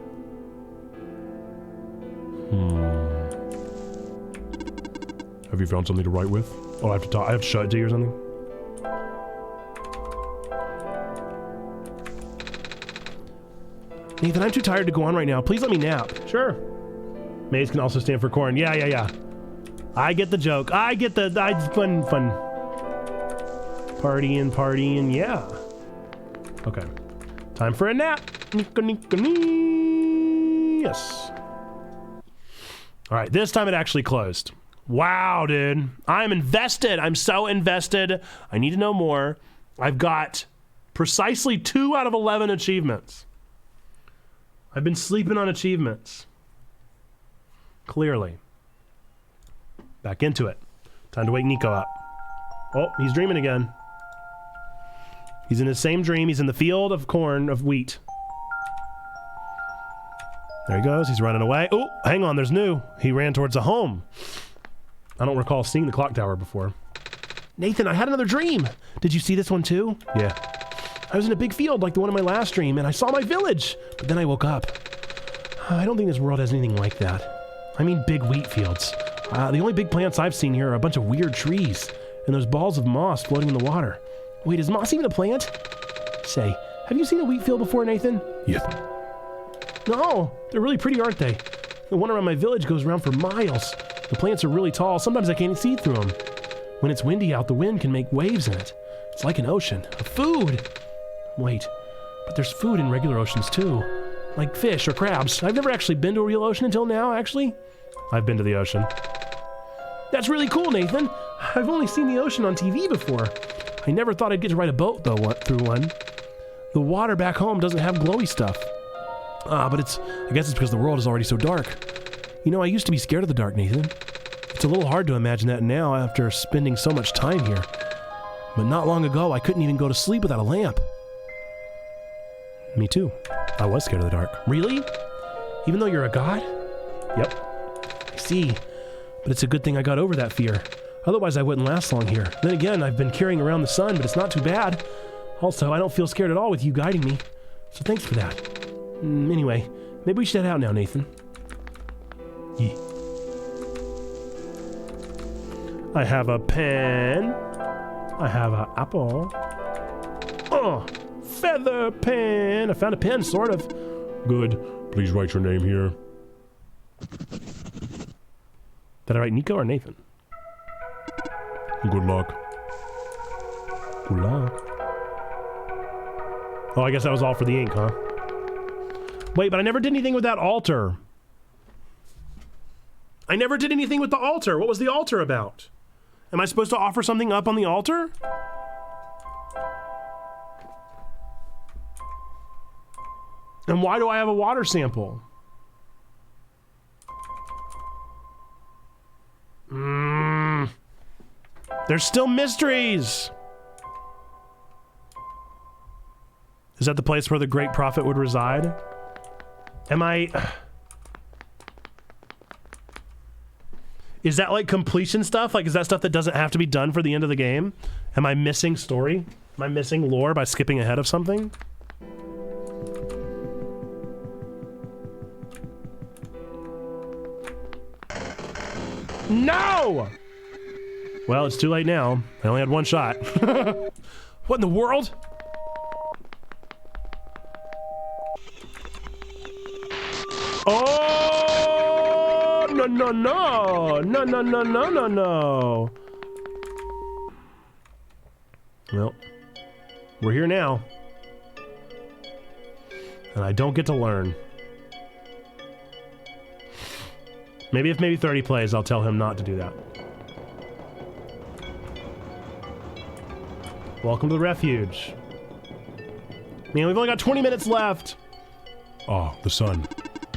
Have you found something to write with? Oh, I have to talk. I have to show it to you or something? Nathan, I'm too tired to go on right now. Please let me nap. Sure. Maize can also stand for corn. Yeah. I get the joke. I get the... fun. Partying, yeah. Okay. Time for a nap. Yes. All right, this time it actually closed. Wow, dude. I'm invested. I'm so invested. I need to know more. I've got precisely 2 out of 11 achievements. I've been sleeping on achievements. Clearly. Back into it. Time to wake Nico up. Oh, he's dreaming again. He's in his same dream. He's in the field of corn, of wheat. There he goes. He's running away. Oh, hang on. There's new. He ran towards a home. I don't recall seeing the clock tower before. Nathan, I had another dream. Did you see this one too? Yeah. I was in a big field like the one in my last dream, and I saw my village. But then I woke up. I don't think this world has anything like that. I mean big wheat fields. The only big plants I've seen here are a bunch of weird trees, and those balls of moss floating in the water. Wait, is moss even a plant? Say, have you seen a wheat field before, Nathan? Yes. No, they're really pretty, aren't they? The one around my village goes around for miles. The plants are really tall. Sometimes I can't see through them. When it's windy out, the wind can make waves in it. It's like an ocean. Food! Wait, but there's food in regular oceans too. Like fish or crabs. I've never actually been to a real ocean until now, actually. I've been to the ocean. That's really cool, Nathan. I've only seen the ocean on TV before. I never thought I'd get to ride a boat, though, through one. The water back home doesn't have glowy stuff. But I guess it's because the world is already so dark. You know, I used to be scared of the dark, Nathan. It's a little hard to imagine that now after spending so much time here. But not long ago, I couldn't even go to sleep without a lamp. Me too. I was scared of the dark. Really? Even though you're a god? Yep. I see. But it's a good thing I got over that fear. Otherwise, I wouldn't last long here. Then again, I've been carrying around the sun, but it's not too bad. Also, I don't feel scared at all with you guiding me. So thanks for that. Anyway, maybe we should head out now, Nathan. Yeah. I have a pen. I have an apple. Oh, feather pen. I found a pen, sort of. Good. Please write your name here. Did I write Nico or Nathan? Good luck. Good luck. Oh, I guess that was all for the ink, huh? Wait, but I never did anything with that altar. I never did anything with the altar. What was the altar about? Am I supposed to offer something up on the altar? And why do I have a water sample? There's still mysteries. Is that the place where the great prophet would reside? Is that like completion stuff? Like, is that stuff that doesn't have to be done for the end of the game? Am I missing story? Am I missing lore by skipping ahead of something? No! Well, it's too late now. I only had one shot. What in the world? Oh, no, no, no. No, no, no, no, no, no. Well, we're here now. And I don't get to learn. Maybe if 30 plays, I'll tell him not to do that. Welcome to the refuge. Man, we've only got 20 minutes left. Ah, the sun.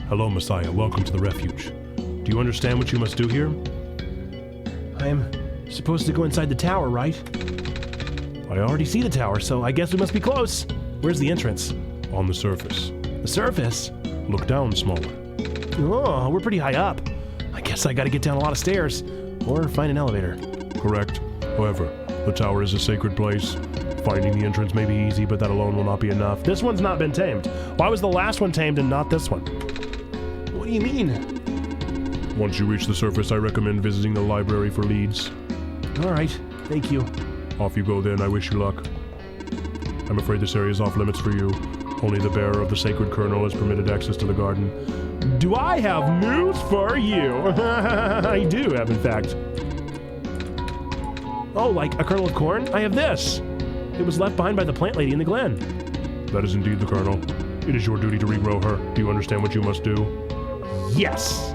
Hello, Messiah. Welcome to the refuge. Do you understand what you must do here? I am supposed to go inside the tower, right? I already see the tower, so I guess we must be close. Where's the entrance? On the surface. The surface? Look down, smaller. Oh, we're pretty high up. I guess I gotta get down a lot of stairs, or find an elevator. Correct. However, the tower is a sacred place. Finding the entrance may be easy, but that alone will not be enough. This one's not been tamed. Why was the last one tamed and not this one? What do you mean? Once you reach the surface, I recommend visiting the library for leads. All right, thank you. Off you go then, I wish you luck. I'm afraid this area is off limits for you. Only the bearer of the sacred kernel is permitted access to the garden. Do I have news for you? I do have, in fact. Oh, like a kernel of corn? I have this. It was left behind by the plant lady in the glen. That is indeed the kernel. It is your duty to regrow her. Do you understand what you must do? Yes.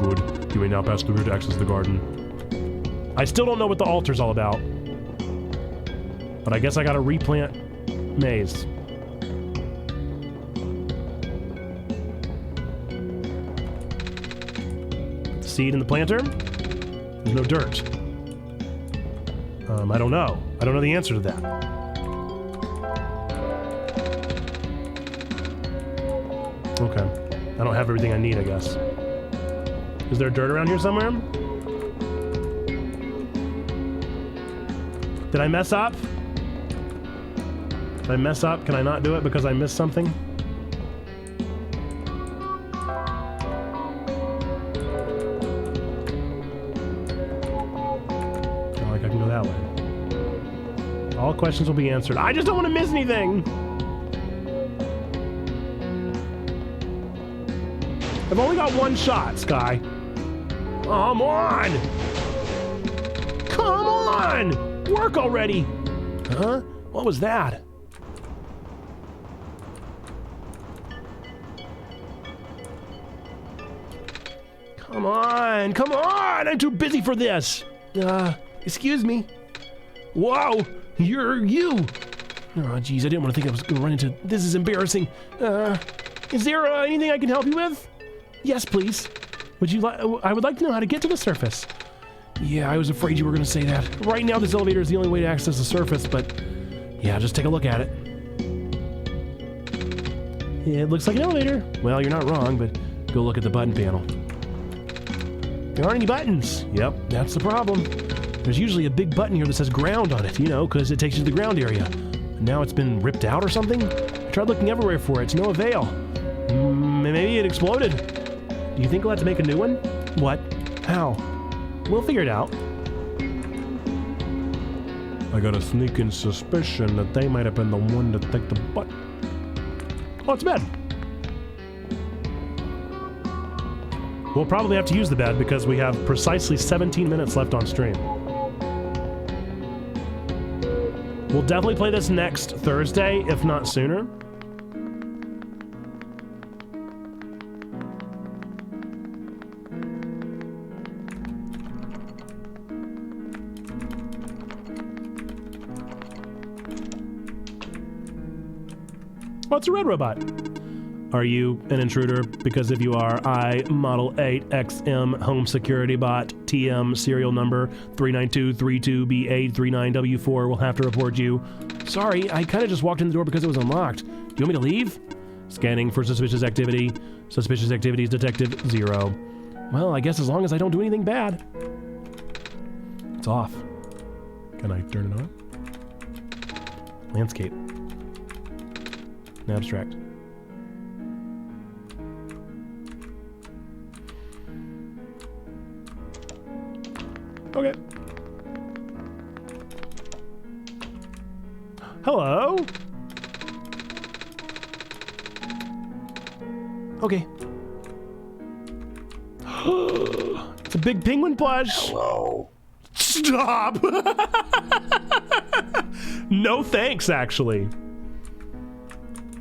Good. You may now pass through here to access the garden. I still don't know what the altar's all about. But I guess I gotta replant maize. Put the seed in the planter. There's no dirt. I don't know. I don't know the answer to that. Okay. I don't have everything I need, I guess. Is there dirt around here somewhere? Did I mess up? Did I mess up? Can I not do it because I missed something? Not like I can go that way. All questions will be answered. I just don't want to miss anything! I've only got one shot, Sky. Come on! Come on! Work already! Huh? What was that? Come on! Come on! I'm too busy for this! Excuse me. Whoa! You're you! Oh, geez, I didn't want to think I was going to run into... This is embarrassing. Is there anything I can help you with? Yes, please. Would you like... I would like to know how to get to the surface. Yeah, I was afraid you were going to say that. Right now, this elevator is the only way to access the surface, but... Yeah, just take a look at it. It looks like an elevator. Well, you're not wrong, but go look at the button panel. There aren't any buttons. Yep, that's the problem. There's usually a big button here that says ground on it, you know, because it takes you to the ground area. Now it's been ripped out or something? I tried looking everywhere for it, to no avail. Maybe it exploded. Do you think we'll have to make a new one? What? How? We'll figure it out. I got a sneaking suspicion that they might have been the one to take the butt. Oh, it's a bed. We'll probably have to use the bed because we have precisely 17 minutes left on stream. We'll definitely play this next Thursday, if not sooner. Oh, it's a red robot. Are you an intruder? Because if you are, I, Model 8XM Home Security Bot, TM serial number 39232B839W4 will have to report you. Sorry, I kind of just walked in the door because it was unlocked. Do you want me to leave? Scanning for suspicious activity. Suspicious activities detective 0. Well, I guess as long as I don't do anything bad. It's off. Can I turn it on? Landscape. Abstract. Okay. Hello? Okay. It's a big penguin plush. Hello. Stop! No thanks, actually.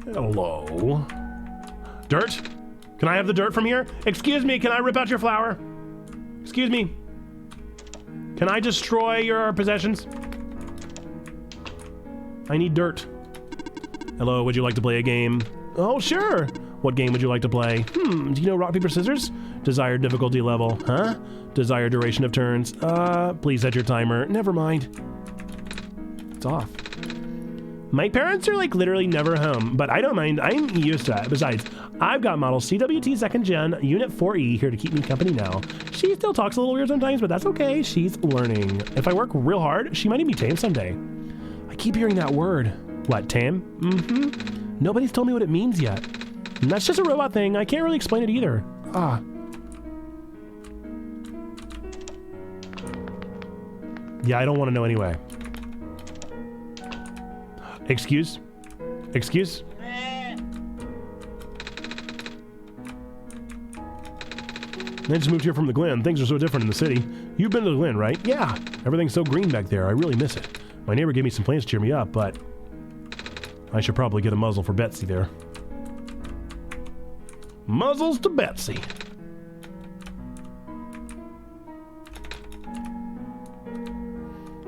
Hello. Dirt? Can I have the dirt from here? Excuse me, can I rip out your flower? Excuse me. Can I destroy your possessions? I need dirt. Hello, would you like to play a game? Oh, sure. What game would you like to play? Do you know rock, paper, scissors? Desired difficulty level, huh? Desired duration of turns. Please set your timer. Never mind. It's off. My parents are like literally never home, but I don't mind. I'm used to it. Besides, I've got model CWT 2nd Gen Unit 4E here to keep me company now. She still talks a little weird sometimes, but that's okay. She's learning. If I work real hard, she might even be tame someday. I keep hearing that word. What, tame? Nobody's told me what it means yet. And that's just a robot thing. I can't really explain it either. Yeah, I don't want to know anyway. Excuse? Excuse? I just moved here from the Glen. Things are so different in the city. You've been to the Glen, right? Yeah. Everything's so green back there. I really miss it. My neighbor gave me some plants to cheer me up, but I should probably get a muzzle for Betsy there. Muzzles to Betsy.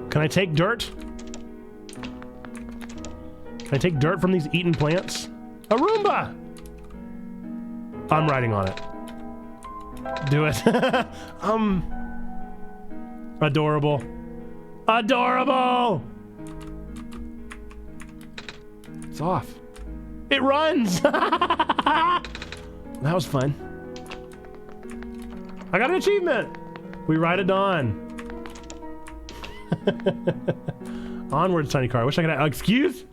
Can I take dirt? Can I take dirt from these eaten plants? A Roomba! I'm riding on it. Do it. Adorable. Adorable! It's off. It runs! That was fun. I got an achievement! We ride at dawn. Onwards, tiny car. I wish I could have... Excuse?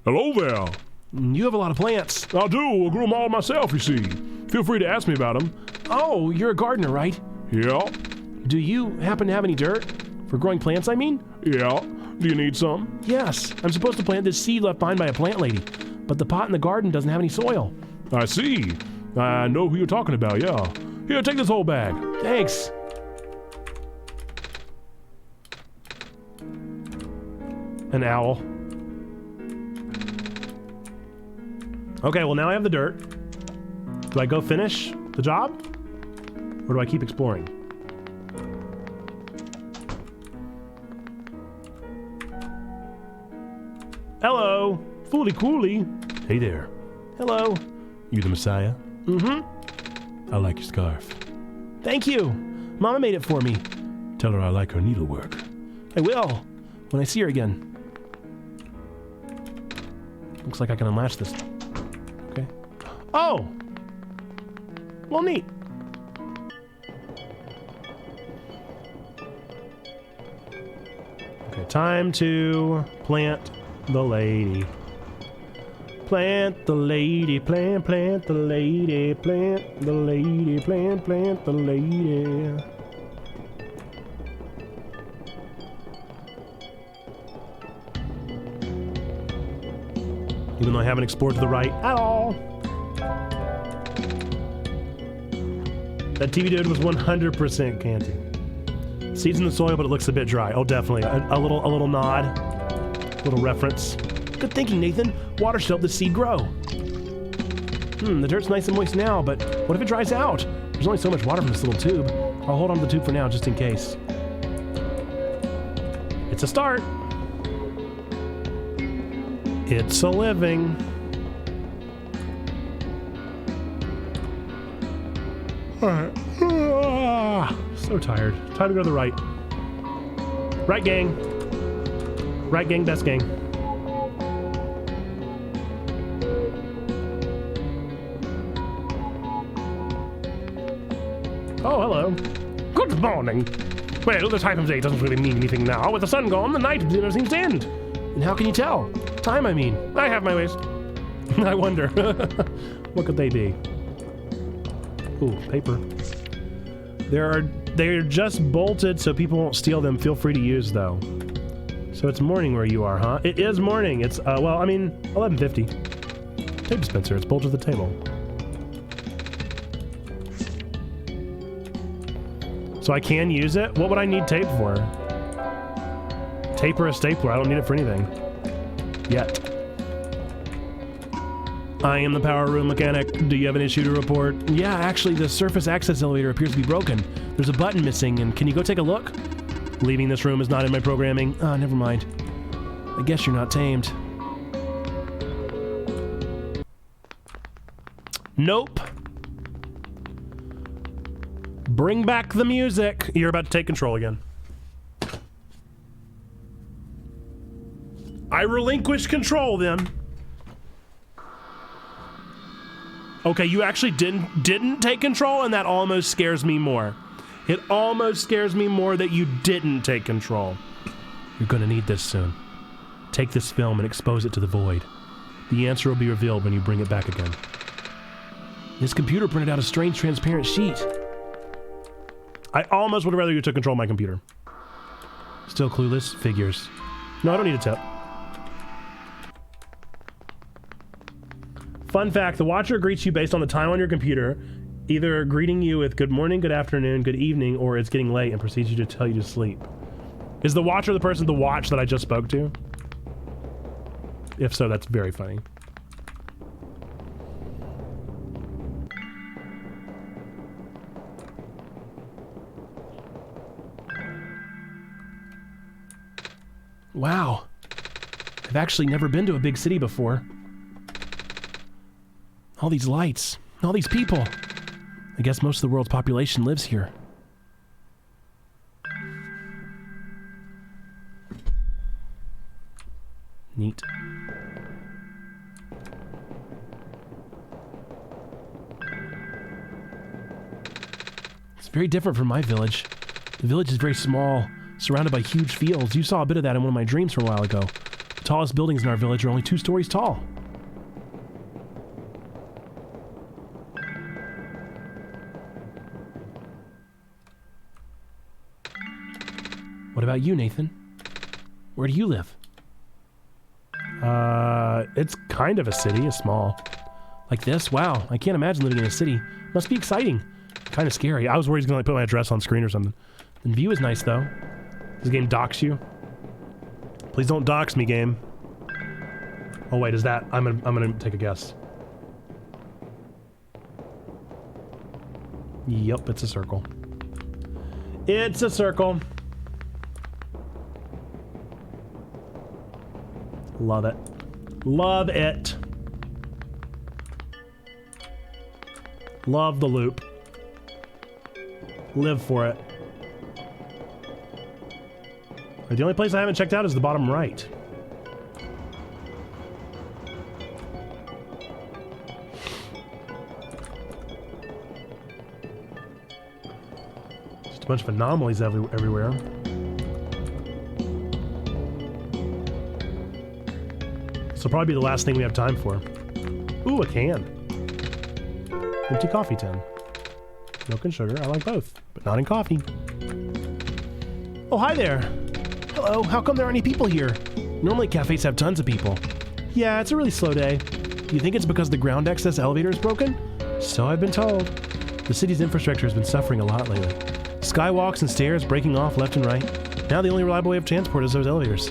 Hello there. You have a lot of plants. I do. I grew them all myself, you see. Feel free to ask me about them. Oh, you're a gardener, right? Yeah. Do you happen to have any dirt? For growing plants, I mean? Yeah. Do you need some? Yes. I'm supposed to plant this seed left behind by a plant lady. But the pot in the garden doesn't have any soil. I see. I know who you're talking about, yeah. Here, take this whole bag. Thanks. An owl. Okay, well now I have the dirt. Do I go finish the job? Or do I keep exploring? Hello, Fooly Cooly. Hey there. Hello. You the Messiah? Mm-hmm. I like your scarf. Thank you. Mama made it for me. Tell her I like her needlework. I will, when I see her again. Looks like I can unlatch this. Okay. Oh! Well, neat. Okay, time to plant the lady. Plant the lady, plant the lady, plant the lady, plant the lady. Even though I haven't explored to the right at all. That TV dude was 100% canty. Seeds in the soil, but it looks a bit dry. Oh, definitely. A little nod. A little reference. Good thinking, Nathan. Water should help the seed grow. The dirt's nice and moist now, but what if it dries out? There's only so much water from this little tube. I'll hold on to the tube for now, just in case. It's a start. It's a living. Alright. So tired. Time to go to the right. Right, gang. Right, gang, best gang. Oh, hello. Good morning. Well, the time of day doesn't really mean anything now. With the sun gone, the night dinner seems to end. And how can you tell? Time, I mean. I have my ways. I wonder. What could they be? Ooh, paper. They're just bolted so people won't steal them. Feel free to use, though. So it's morning where you are, huh? It is morning. It's, well, I mean, 11:50. Tape dispenser. It's bolted to the table. So I can use it? What would I need tape for? Tape or a stapler? I don't need it for anything. Yet. I am the power room mechanic. Do you have an issue to report? Yeah, actually, the surface access elevator appears to be broken. There's a button missing, and can you go take a look? Leaving this room is not in my programming. Ah, never mind. I guess you're not tamed. Nope. Bring back the music. You're about to take control again. I relinquish control then. Okay, you actually didn't take control, and that almost scares me more. It almost scares me more that you didn't take control. You're gonna need this soon. Take this film and expose it to the void. The answer will be revealed when you bring it back again. This computer printed out a strange transparent sheet. I almost would rather you took control of my computer. Still clueless? Figures. No, I don't need a tip. Fun fact, the watcher greets you based on the time on your computer, either greeting you with good morning, good afternoon, good evening, or it's getting late and proceeds you to tell you to sleep. Is the watcher the person to watch that I just spoke to? If so, that's very funny. Wow. I've actually never been to a big city before. All these lights, all these people. I guess most of the world's population lives here. Neat. It's very different from my village. The village is very small, surrounded by huge fields. You saw a bit of that in one of my dreams from a while ago. The tallest buildings in our village are only 2 stories tall. What about you, Nathan? Where do you live? It's kind of a city, it's small. Like this? Wow, I can't imagine living in a city. Must be exciting. Kind of scary. I was worried he's gonna like put my address on screen or something. The view is nice though. Does the game dox you? Please don't dox me, game. Oh wait, is that? I'm gonna take a guess. Yep, it's a circle. It's a circle. Love it. Love it. Love the loop. Live for it. The only place I haven't checked out is the bottom right. Just a bunch of anomalies everywhere. This will probably be the last thing we have time for. Ooh, a can. Empty coffee tin. Milk and sugar, I like both, but not in coffee. Oh, hi there. Hello, how come there aren't any people here? Normally cafes have tons of people. Yeah, it's a really slow day. Do you think it's because the ground access elevator is broken? So I've been told. The city's infrastructure has been suffering a lot lately. Skywalks and stairs breaking off left and right. Now the only reliable way of transport is those elevators.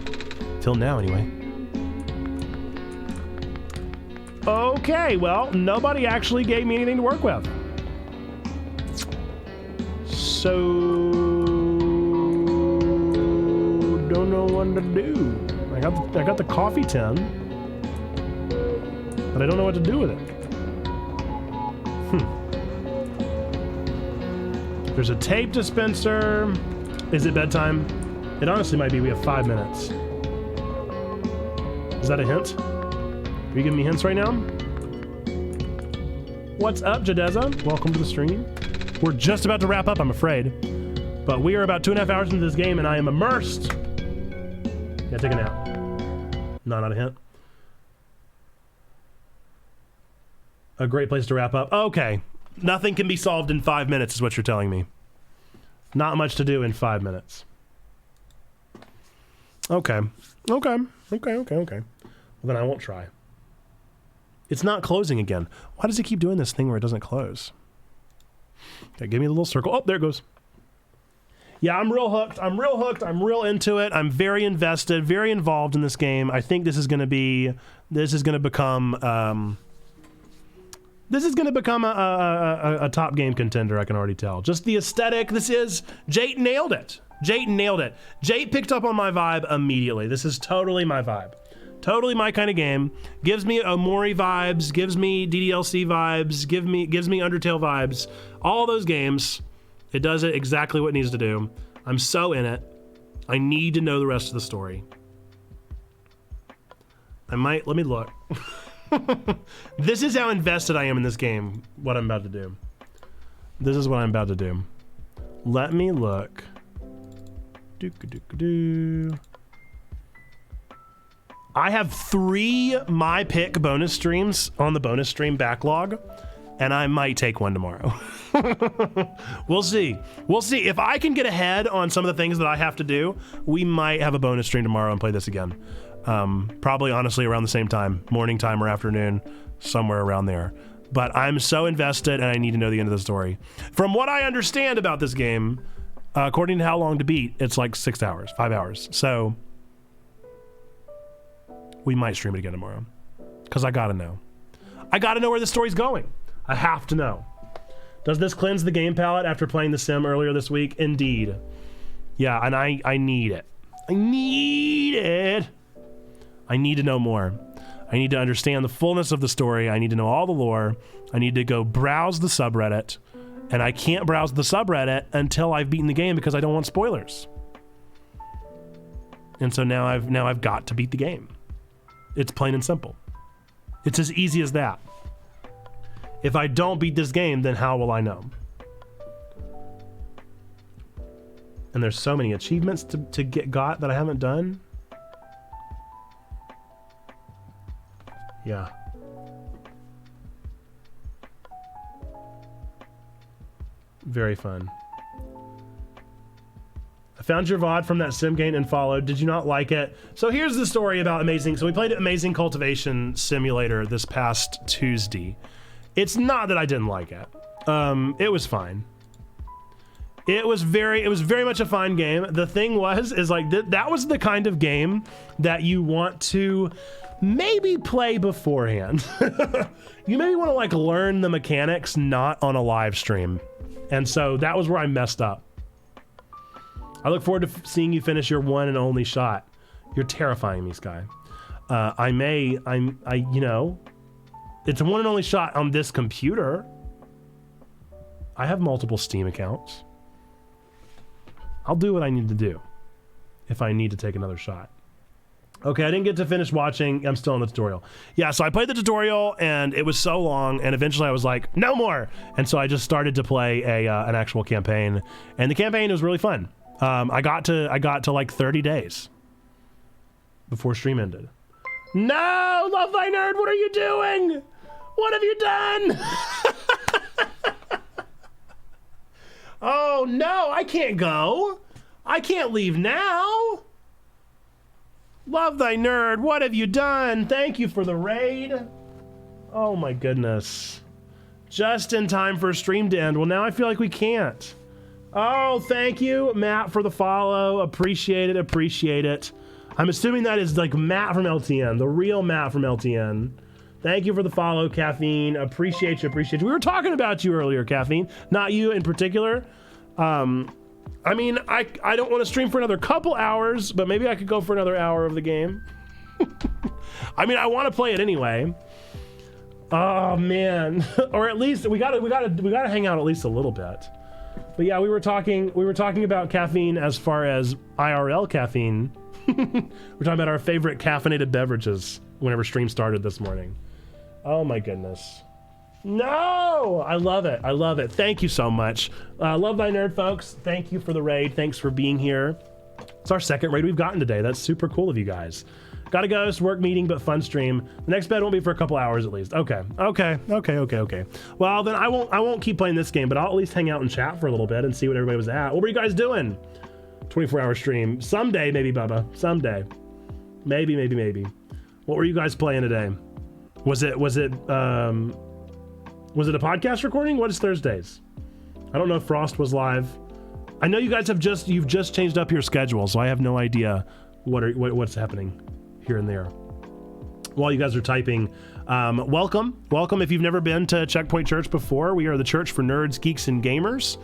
Till now, anyway. Okay, well, nobody actually gave me anything to work with. So... don't know what to do. I got the coffee tin, but I don't know what to do with it. There's a tape dispenser. Is it bedtime? It honestly might be. We have 5 minutes. Is that a hint? Are you giving me hints right now? What's up, Jadeza? Welcome to the stream. We're just about to wrap up, I'm afraid. But we are about 2.5 hours into this game and I am immersed. Yeah, take a nap. No, not a hint. A great place to wrap up. Okay. Nothing can be solved in 5 minutes is what you're telling me. Not much to do in 5 minutes. Okay. Okay. Well, then I won't try. It's not closing again. Why does it keep doing this thing where it doesn't close? Okay, give me the little circle. Oh, there it goes. Yeah, I'm real hooked. I'm real into it. I'm very invested, very involved in this game. I think this is going to become a top game contender, I can already tell. Just the aesthetic, Jate nailed it. Jate picked up on my vibe immediately. This is totally my vibe. Totally my kind of game. Gives me Omori vibes, gives me DDLC vibes, gives me Undertale vibes. All those games, it does it exactly what it needs to do. I'm so in it. I need to know the rest of the story. Let me look. This is how invested I am in this game, what I'm about to do. This is what I'm about to do. Let me look. I have 3 my pick bonus streams on the bonus stream backlog, and I might take one tomorrow. We'll see. If I can get ahead on some of the things that I have to do, we might have a bonus stream tomorrow and play this again. Probably honestly around the same time, morning time or afternoon, somewhere around there. But I'm so invested and I need to know the end of the story. From what I understand about this game, according to how long to beat, it's like 6 hours, 5 hours. So we might stream it again tomorrow. Because I gotta know. I gotta know where the story's going. I have to know. Does this cleanse the game palette after playing The Sim earlier this week? Indeed. Yeah, and I need it. I need to know more. I need to understand the fullness of the story. I need to know all the lore. I need to go browse the subreddit. And I can't browse the subreddit until I've beaten the game because I don't want spoilers. And so now I've got to beat the game. It's plain and simple. It's as easy as that. If I don't beat this game, then how will I know? And there's so many achievements to got that I haven't done. Yeah. Very fun. Found your VOD from that sim game and followed. Did you not like it? So here's the story about Amazing. So we played Amazing Cultivation Simulator this past Tuesday. It's not that I didn't like it. It was fine. It was very much a fine game. The thing is like that was the kind of game that you want to maybe play beforehand. You maybe want to like learn the mechanics, not on a live stream. And so that was where I messed up. I look forward to seeing you finish your one and only shot. You're terrifying me, Sky. You know, it's a one and only shot on this computer. I have multiple Steam accounts. I'll do what I need to do if I need to take another shot. Okay, I didn't get to finish watching. I'm still in the tutorial. Yeah, so I played the tutorial and it was so long, and eventually I was like, no more. And so I just started to play an actual campaign, and the campaign was really fun. I got to like 30 days before stream ended. No, Love Thy Nerd, what are you doing? What have you done? Oh no, I can't go. I can't leave now. Love Thy Nerd, what have you done? Thank you for the raid. Oh my goodness. Just in time for stream to end. Well, now I feel like we can't. Oh, thank you, Matt, for the follow. Appreciate it, appreciate it. I'm assuming that is like Matt from LTN, the real Matt from LTN. Thank you for the follow, Caffeine. Appreciate you, appreciate you. We were talking about you earlier, Caffeine. Not you in particular. I mean, I don't want to stream for another couple hours, but maybe I could go for another hour of the game. I mean, I want to play it anyway. Oh man, or at least we gotta hang out at least a little bit. But yeah, we were talking about caffeine as far as IRL caffeine. We're talking about our favorite caffeinated beverages whenever stream started this morning. Oh my goodness. No! I love it. I love it. Thank you so much. Love Thy Nerd, folks. Thank you for the raid. Thanks for being here. It's our second raid we've gotten today. That's super cool of you guys. Gotta go. It's work meeting, but fun stream. The next bed won't be for a couple hours at least. Okay. Well, then I won't keep playing this game, but I'll at least hang out and chat for a little bit and see what everybody was at. What were you guys doing? 24-hour stream. Someday, maybe, Bubba. Someday. Maybe. What were you guys playing today? Was it a podcast recording? What is Thursdays? I don't know if Frost was live. I know you guys you've just changed up your schedule, so I have no idea what's happening here and there. While you guys are typing, welcome if you've never been to Checkpoint Church before. We are the church for nerds, geeks, and gamers.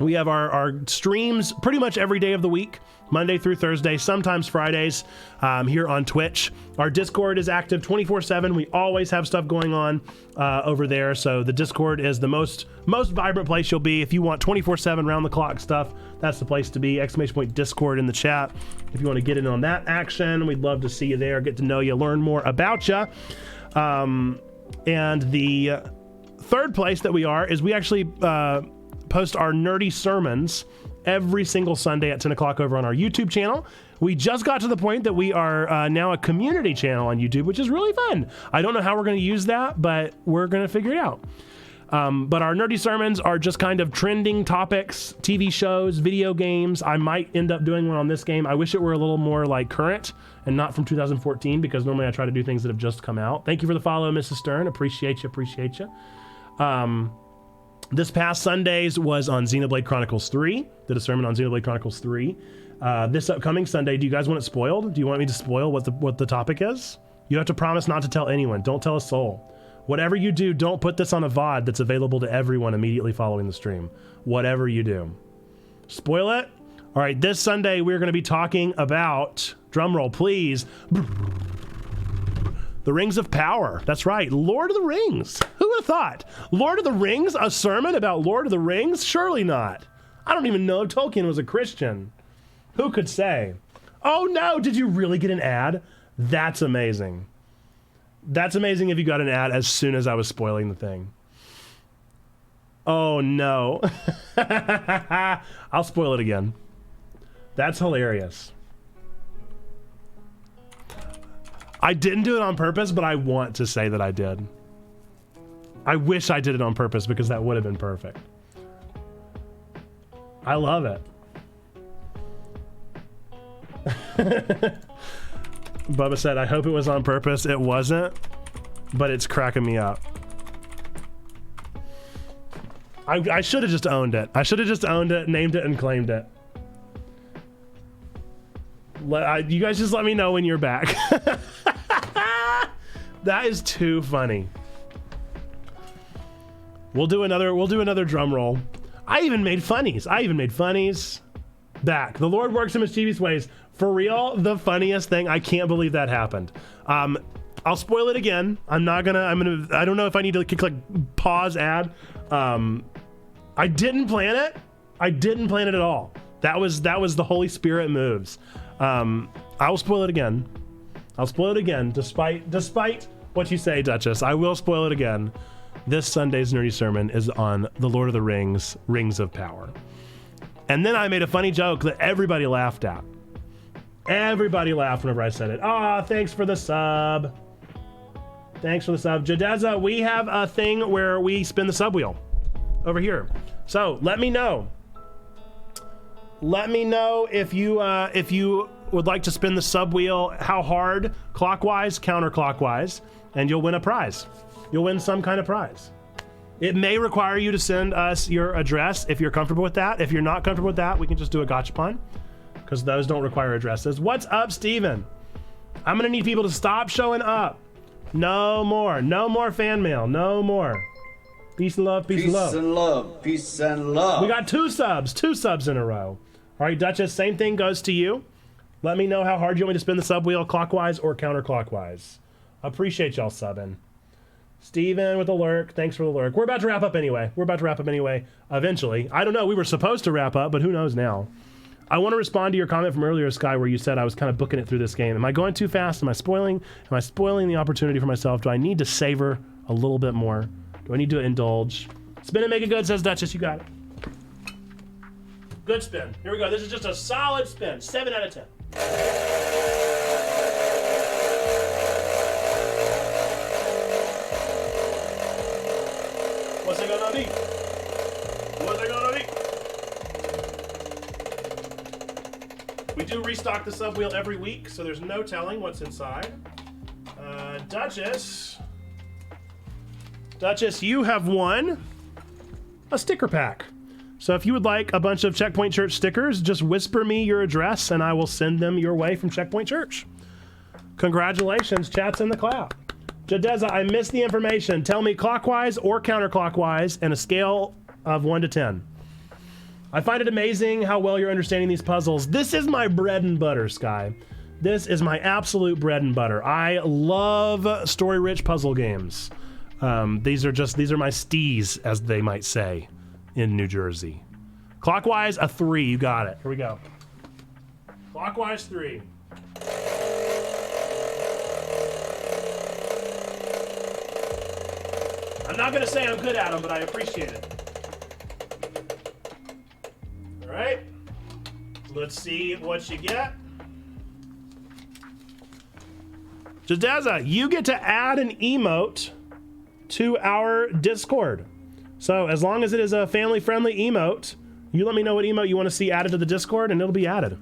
We have our streams pretty much every day of the week, Monday through Thursday, sometimes Fridays, here on Twitch. Our Discord is active 24/7. We always have stuff going on over there. So the Discord is the most vibrant place you'll be. If you want 24/7 round the clock stuff, that's the place to be. !Discord in the chat. If you want to get in on that action, we'd love to see you there, get to know you, learn more about you. And the third place that we are is we actually post our nerdy sermons every single Sunday at 10 o'clock over on our YouTube channel. We just got to the point that we are now a community channel on YouTube, which is really fun. I don't know how we're going to use that, but we're going to figure it out. But our nerdy sermons are just kind of trending topics, TV shows, video games. I might end up doing one on this game. I wish it were a little more like current and not from 2014, because normally I try to do things that have just come out. Thank you for the follow, Mrs. Stern. Appreciate you. This past Sunday's was on Xenoblade Chronicles 3. Did a sermon on Xenoblade Chronicles 3. This upcoming Sunday, do you guys want it spoiled? Do you want me to spoil what the topic is? You have to promise not to tell anyone. Don't tell a soul. Whatever you do, don't put this on a VOD that's available to everyone immediately following the stream. Whatever you do. Spoil it? All right, this Sunday we're going to be talking about, drumroll please, the Rings of Power. That's right, Lord of the Rings. Who would have thought? Lord of the Rings? A sermon about Lord of the Rings? Surely not. I don't even know if Tolkien was a Christian. Who could say? Oh no, did you really get an ad? That's amazing. That's amazing if you got an ad as soon as I was spoiling the thing. Oh no. I'll spoil it again. That's hilarious. I didn't do it on purpose, but I want to say that I did. I wish I did it on purpose because that would have been perfect. I love it. Bubba said, I hope it was on purpose. It wasn't, but it's cracking me up. I should have just owned it. I should have just owned it, named it, and claimed it. You guys just let me know when you're back. That is too funny. We'll do another drum roll. I even made funnies. Back. The Lord works in mischievous ways. For real, the funniest thing. I can't believe that happened. I'll spoil it again. I don't know if I need to click pause ad. I didn't plan it. I didn't plan it at all. That was the Holy Spirit moves. I will spoil it again. I'll spoil it again, despite what you say, Duchess. I will spoil it again. This Sunday's nerdy sermon is on the Lord of the Rings, Rings of Power. And then I made a funny joke that everybody laughed at. Everybody laughed whenever I said it. Thanks for the sub. Thanks for the sub. Jadeza, we have a thing where we spin the sub wheel over here. So let me know. Let me know if you would like to spin the sub wheel, how hard, clockwise, counterclockwise, and you'll win a prize. You'll win some kind of prize. It may require you to send us your address if you're comfortable with that. If you're not comfortable with that, we can just do a gachapon because those don't require addresses. What's up, Steven? I'm gonna need people to stop showing up. No more fan mail, no more. Peace and love, peace and love. Peace and love, peace and love. We got two subs in a row. All right, Duchess, same thing goes to you. Let me know how hard you want me to spin the sub wheel, clockwise or counterclockwise. Appreciate y'all subbing. Steven with a lurk. Thanks for the lurk. We're about to wrap up anyway. Eventually. I don't know. We were supposed to wrap up, but who knows now. I want to respond to your comment from earlier, Sky, where you said I was kind of booking it through this game. Am I going too fast? Am I spoiling the opportunity for myself? Do I need to savor a little bit more? Do I need to indulge? Spin and make it good, says Duchess. You got it. Good spin. Here we go. This is just a solid spin. 7 out of 10. What's it gonna be? What's it gonna be? We do restock the sub wheel every week, so there's no telling what's inside. Duchess, you have won a sticker pack. So if you would like a bunch of Checkpoint Church stickers, just whisper me your address and I will send them your way from Checkpoint Church. Congratulations, chat's in the clap. Jadeza, I missed the information. Tell me clockwise or counterclockwise and a scale of 1 to 10. I find it amazing how well you're understanding these puzzles. This is my bread and butter, Sky. This is my absolute bread and butter. I love story-rich puzzle games. These are my stees, as they might say in New Jersey. Clockwise, a 3. You got it. Here we go. Clockwise, 3. I'm not going to say I'm good at them, but I appreciate it. All right. Let's see what you get. Jadaza, you get to add an emote to our Discord. So as long as it is a family-friendly emote, you let me know what emote you want to see added to the Discord, and it'll be added.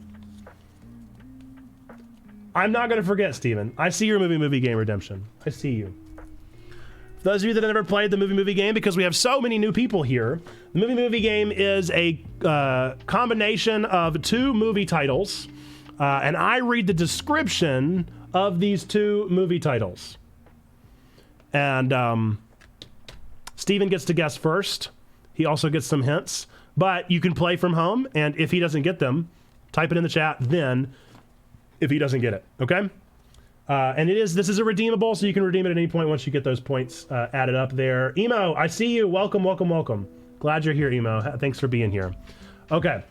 I'm not going to forget, Steven. I see your movie game redemption. I see you. For those of you that have never played the movie game, because we have so many new people here, the movie game is a combination of 2 movie titles, and I read the description of these 2 movie titles. And Steven gets to guess first. He also gets some hints, but you can play from home, and if he doesn't get them, type it in the chat then if he doesn't get it, okay? And this is a redeemable, so you can redeem it at any point once you get those points added up there. Emo, I see you. Welcome. Glad you're here, Emo. Thanks for being here. Okay.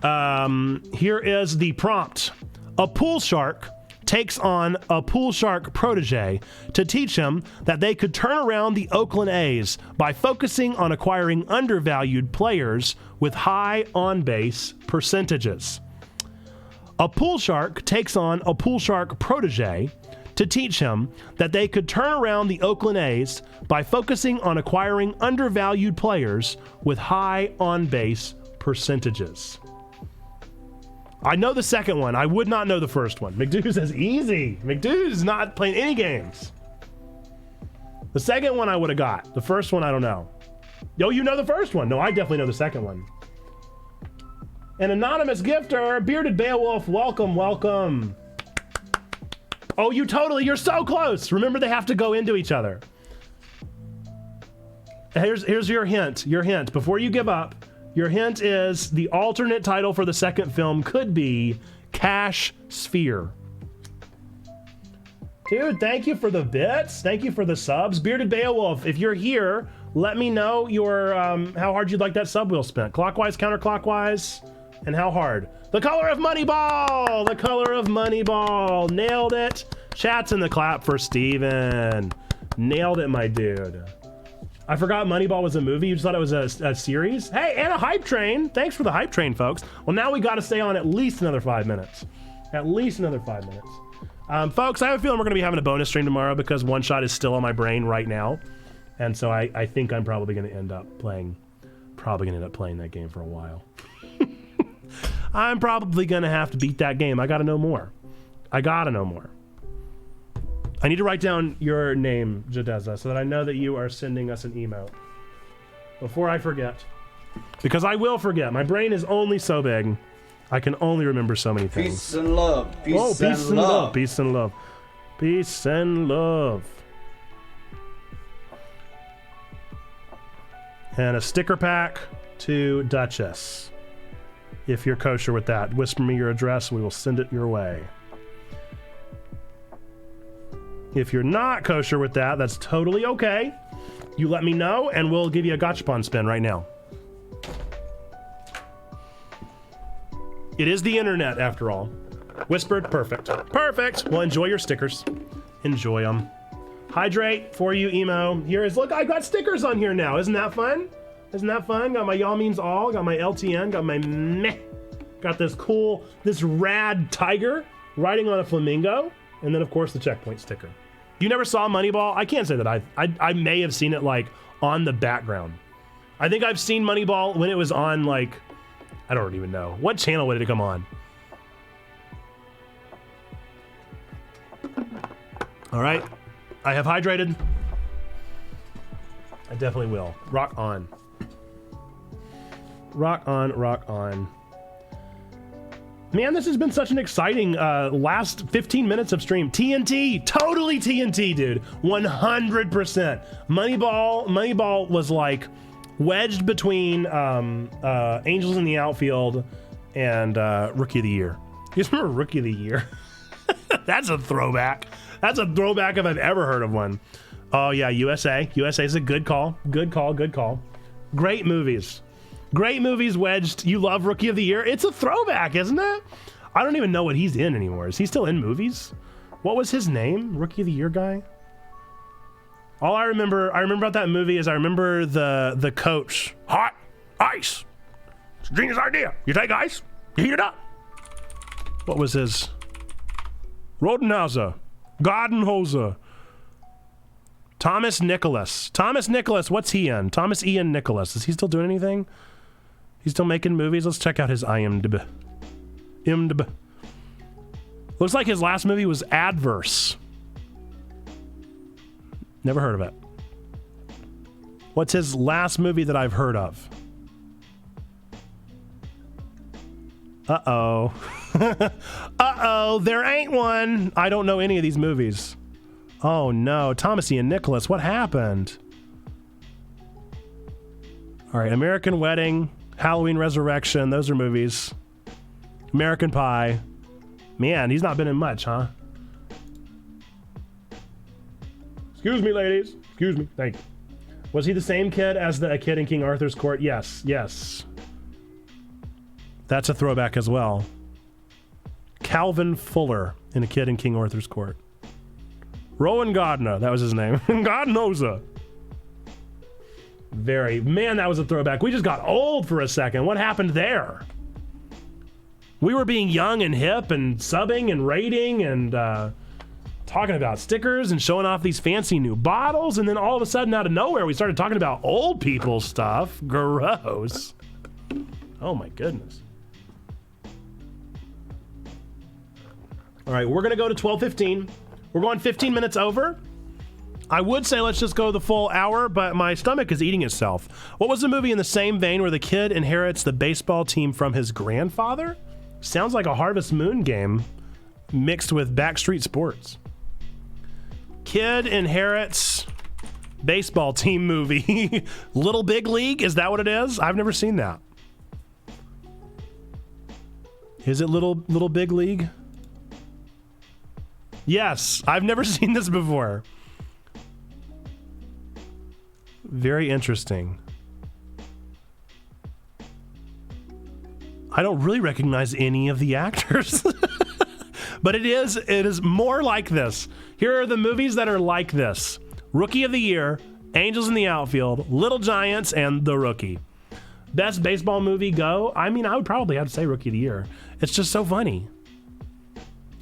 Here is the prompt. A pool shark takes on a pool shark protege to teach him that they could turn around the Oakland A's by focusing on acquiring undervalued players with high on-base percentages. A pool shark takes on a pool shark protege to teach him that they could turn around the Oakland A's by focusing on acquiring undervalued players with high on-base percentages. I know the second one. I would not know the first one. McDoo says easy. McDoo's not playing any games. The second one I would have got. The first one, I don't know. Yo, you know the first one. No, I definitely know the second one. An anonymous gifter, Bearded Beowulf, welcome, welcome. Oh, you're so close. Remember, they have to go into each other. Here's your hint. Your hint, before you give up, your hint is the alternate title for the second film could be Cash Sphere. Dude, thank you for the bits. Thank you for the subs. Bearded Beowulf, if you're here, let me know your how hard you'd like that sub wheel spent. Clockwise, counterclockwise, and how hard. The color of Moneyball! The color of Moneyball. Nailed it. Chats in the clap for Steven. Nailed it, my dude. I forgot Moneyball was a movie. You just thought it was a series? Hey, and a hype train. Thanks for the hype train, folks. Well, now we got to stay on at least another 5 minutes. At least another 5 minutes. Folks, I have a feeling we're going to be having a bonus stream tomorrow because OneShot is still on my brain right now. And so I think I'm probably going to end up playing that game for a while. I'm probably going to have to beat that game. I got to know more. I need to write down your name, Jadeza, so that I know that you are sending us an email before I forget. Because I will forget. My brain is only so big. I can only remember so many things. Peace and love. Peace and love. Peace and love. Peace and love. And a sticker pack to Duchess. If you're kosher with that, whisper me your address. We will send it your way. If you're not kosher with that, that's totally okay. You let me know, and we'll give you a gachapon spin right now. It is the internet, after all. Whispered, perfect. Perfect! Well, enjoy your stickers. Enjoy them. Hydrate for you, emo. Here is, look, I got stickers on here now. Isn't that fun? Isn't that fun? Got my y'all means all, got my LTN, got my meh. Got this cool, this rad tiger riding on a flamingo. And then, of course, the checkpoint sticker. You never saw Moneyball? I can't say that I may have seen it, like, on the background. I think I've seen Moneyball when it was on, like, I don't even know. What channel would it come on? All right. I have hydrated. I definitely will. Rock on. Rock on, rock on. Man, this has been such an exciting last 15 minutes of stream. TNT, totally TNT, dude. 100%. Moneyball was like wedged between Angels in the Outfield and Rookie of the Year. You guys remember Rookie of the Year? That's a throwback. That's a throwback if I've ever heard of one. Oh yeah, USA. USA is a good call. Good call, good call. Great movies. Great movies wedged. You love Rookie of the Year. It's a throwback, isn't it? I don't even know what he's in anymore. Is he still in movies? What was his name? Rookie of the Year guy? All I remember about that movie is I remember the coach. Hot ice. It's a genius idea. You take ice, you heat it up. What was his? Rodenhauser. Gardenhauser. Thomas Nicholas. Thomas Nicholas, what's he in? Thomas Ian Nicholas. Is he still doing anything? He's still making movies? Let's check out his IMDb. IMDb. Looks like his last movie was Adverse. Never heard of it. What's his last movie that I've heard of? Uh-oh. Uh-oh, there ain't one. I don't know any of these movies. Oh no, Thomas Ian Nicholas, what happened? All right, American Wedding, Halloween Resurrection, those are movies. American Pie. Man, he's not been in much, huh? Excuse me, ladies. Excuse me. Thank you. Was he the same kid as a kid in King Arthur's Court? Yes, yes. That's a throwback as well. Calvin Fuller in A Kid in King Arthur's Court. Rowan Gardner, that was his name. Gardnoza. Man, that was a throwback. We just got old for a second. What happened there? We were being young and hip and subbing and rating and talking about stickers and showing off these fancy new bottles, and then all of a sudden, out of nowhere, we started talking about old people stuff. Gross. Oh my goodness. All right, we're gonna go to 12:15. We're going 15 minutes over. I would say let's just go the full hour, but my stomach is eating itself. What was the movie in the same vein where the kid inherits the baseball team from his grandfather? Sounds like a Harvest Moon game mixed with Backstreet Sports. Kid inherits baseball team movie. Little Big League, is that what it is? I've never seen that. Is it Little Big League? Yes, I've never seen this before. Very interesting. I don't really recognize any of the actors. But it is more like this. Here are the movies that are like this. Rookie of the Year, Angels in the Outfield, Little Giants, and The Rookie. Best baseball movie, go. I mean, I would probably have to say Rookie of the Year. It's just so funny.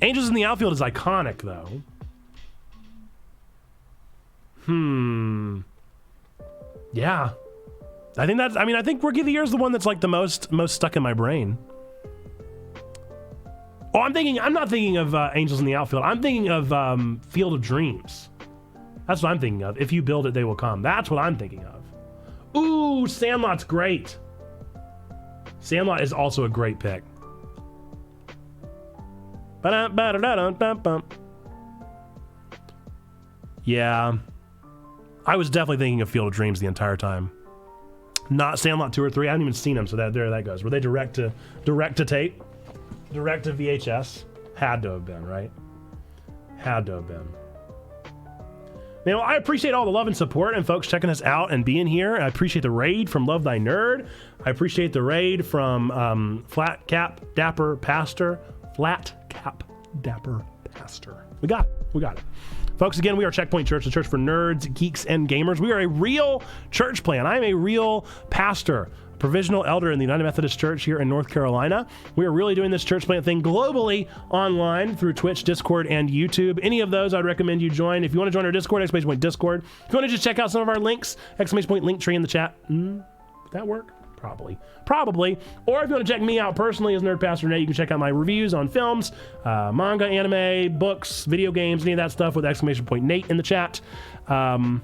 Angels in the Outfield is iconic, though. Yeah. I think Rookie of the Year is the one that's like the most stuck in my brain. Oh, I'm not thinking of Angels in the Outfield. I'm thinking of Field of Dreams. That's what I'm thinking of. If you build it, they will come. That's what I'm thinking of. Ooh, Sandlot's great. Sandlot is also a great pick. Yeah. I was definitely thinking of Field of Dreams the entire time. Not Sandlot 2 or 3. I haven't even seen them, so there that goes. Were they direct to tape? Direct to VHS? Had to have been, right? Had to have been. Man, well, I appreciate all the love and support and folks checking us out and being here. I appreciate the raid from Love Thy Nerd. I appreciate the raid from Flat Cap Dapper Pastor. Flat Cap Dapper Pastor. We got it. Folks, again, we are Checkpoint Church, the church for nerds, geeks, and gamers. We are a real church plant. I am a real pastor, provisional elder in the United Methodist Church here in North Carolina. We are really doing this church plant thing globally online through Twitch, Discord, and YouTube. Any of those, I'd recommend you join. If you want to join our Discord, ! Discord. If you want to just check out some of our links, ! Link tree in the chat. Would that work? Probably. Or if you want to check me out personally as Nerd Pastor Nate, you can check out my reviews on films, manga, anime, books, video games, any of that stuff with ! Nate in the chat. And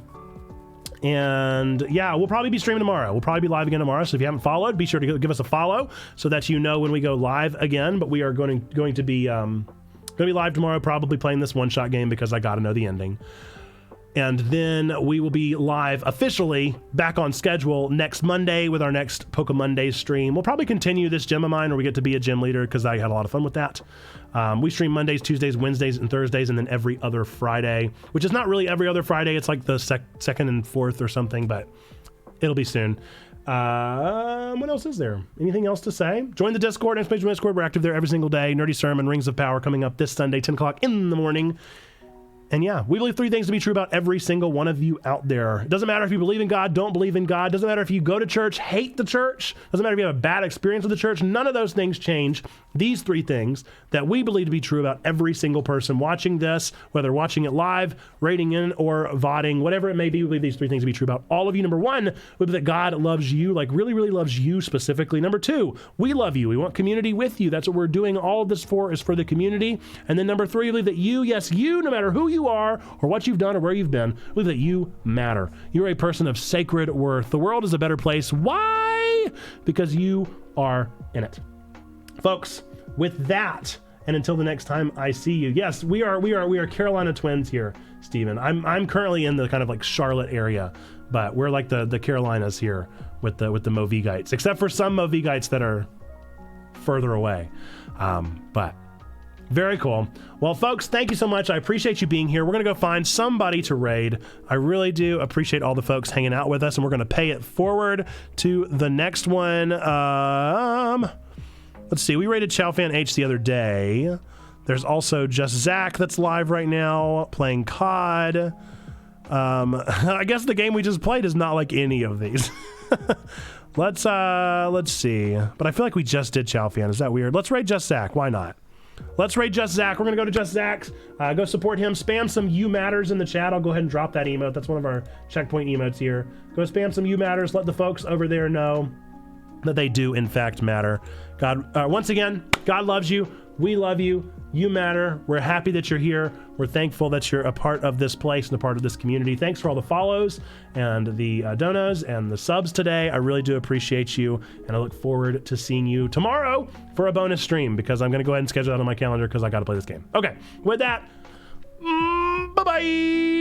yeah, we'll probably be streaming tomorrow. We'll probably be live again tomorrow. So if you haven't followed, be sure to give us a follow so that you know when we go live again. But we are going to be live tomorrow, probably playing this one-shot game because I got to know the ending. And then we will be live officially back on schedule next Monday with our next Poke Mondays stream. We'll probably continue this gym of mine where we get to be a gym leader because I had a lot of fun with that. We stream Mondays, Tuesdays, Wednesdays, and Thursdays, and then every other Friday, which is not really every other Friday. It's like the second and fourth or something, but it'll be soon. What else is there? Anything else to say? Join the Discord, Discord. We're active there every single day. Nerdy Sermon, Rings of Power coming up this Sunday, 10 o'clock in the morning. And yeah, we believe 3 things to be true about every single one of you out there. It doesn't matter if you believe in God, don't believe in God. It doesn't matter if you go to church, hate the church. It doesn't matter if you have a bad experience with the church. None of those things change these 3 things that we believe to be true about every single person watching this, whether watching it live, rating in, or VODing, whatever it may be. We believe these 3 things to be true about all of you. Number 1, we believe that God loves you, like really, really loves you specifically. Number 2, we love you. We want community with you. That's what we're doing all of this for, is for the community. And then number 3, we believe that you, yes, you, no matter who you are or what you've done or where you've been, we believe that you matter. You're a person of sacred worth. The world is a better place. Why? Because you are in it. Folks, with that, and until the next time I see you, yes, we are Carolina twins here, Stephen. I'm currently in the kind of like Charlotte area, but we're like the Carolinas here with the Movigites, except for some Movigites that are further away. But very cool. Well, folks, thank you so much. I appreciate you being here. We're going to go find somebody to raid. I really do appreciate all the folks hanging out with us, and we're going to pay it forward to the next one. Let's see. We raided Chowfan H the other day. There's also Just Zach that's live right now playing COD. I guess the game we just played is not like any of these. Let's see. But I feel like we just did Chowfan. Is that weird? Let's raid Just Zach. Why not? Let's rate Just Zach. We're going to go to Just Zach's. Go support him. Spam some You Matters in the chat. I'll go ahead and drop that emote. That's one of our checkpoint emotes here. Go spam some You Matters. Let the folks over there know that they do, in fact, matter. God, once again, God loves you. We love you. You matter. We're happy that you're here. We're thankful that you're a part of this place and a part of this community. Thanks for all the follows and the donos and the subs today. I really do appreciate you, and I look forward to seeing you tomorrow for a bonus stream, because I'm going to go ahead and schedule that on my calendar because I got to play this game. Okay, with that, bye-bye.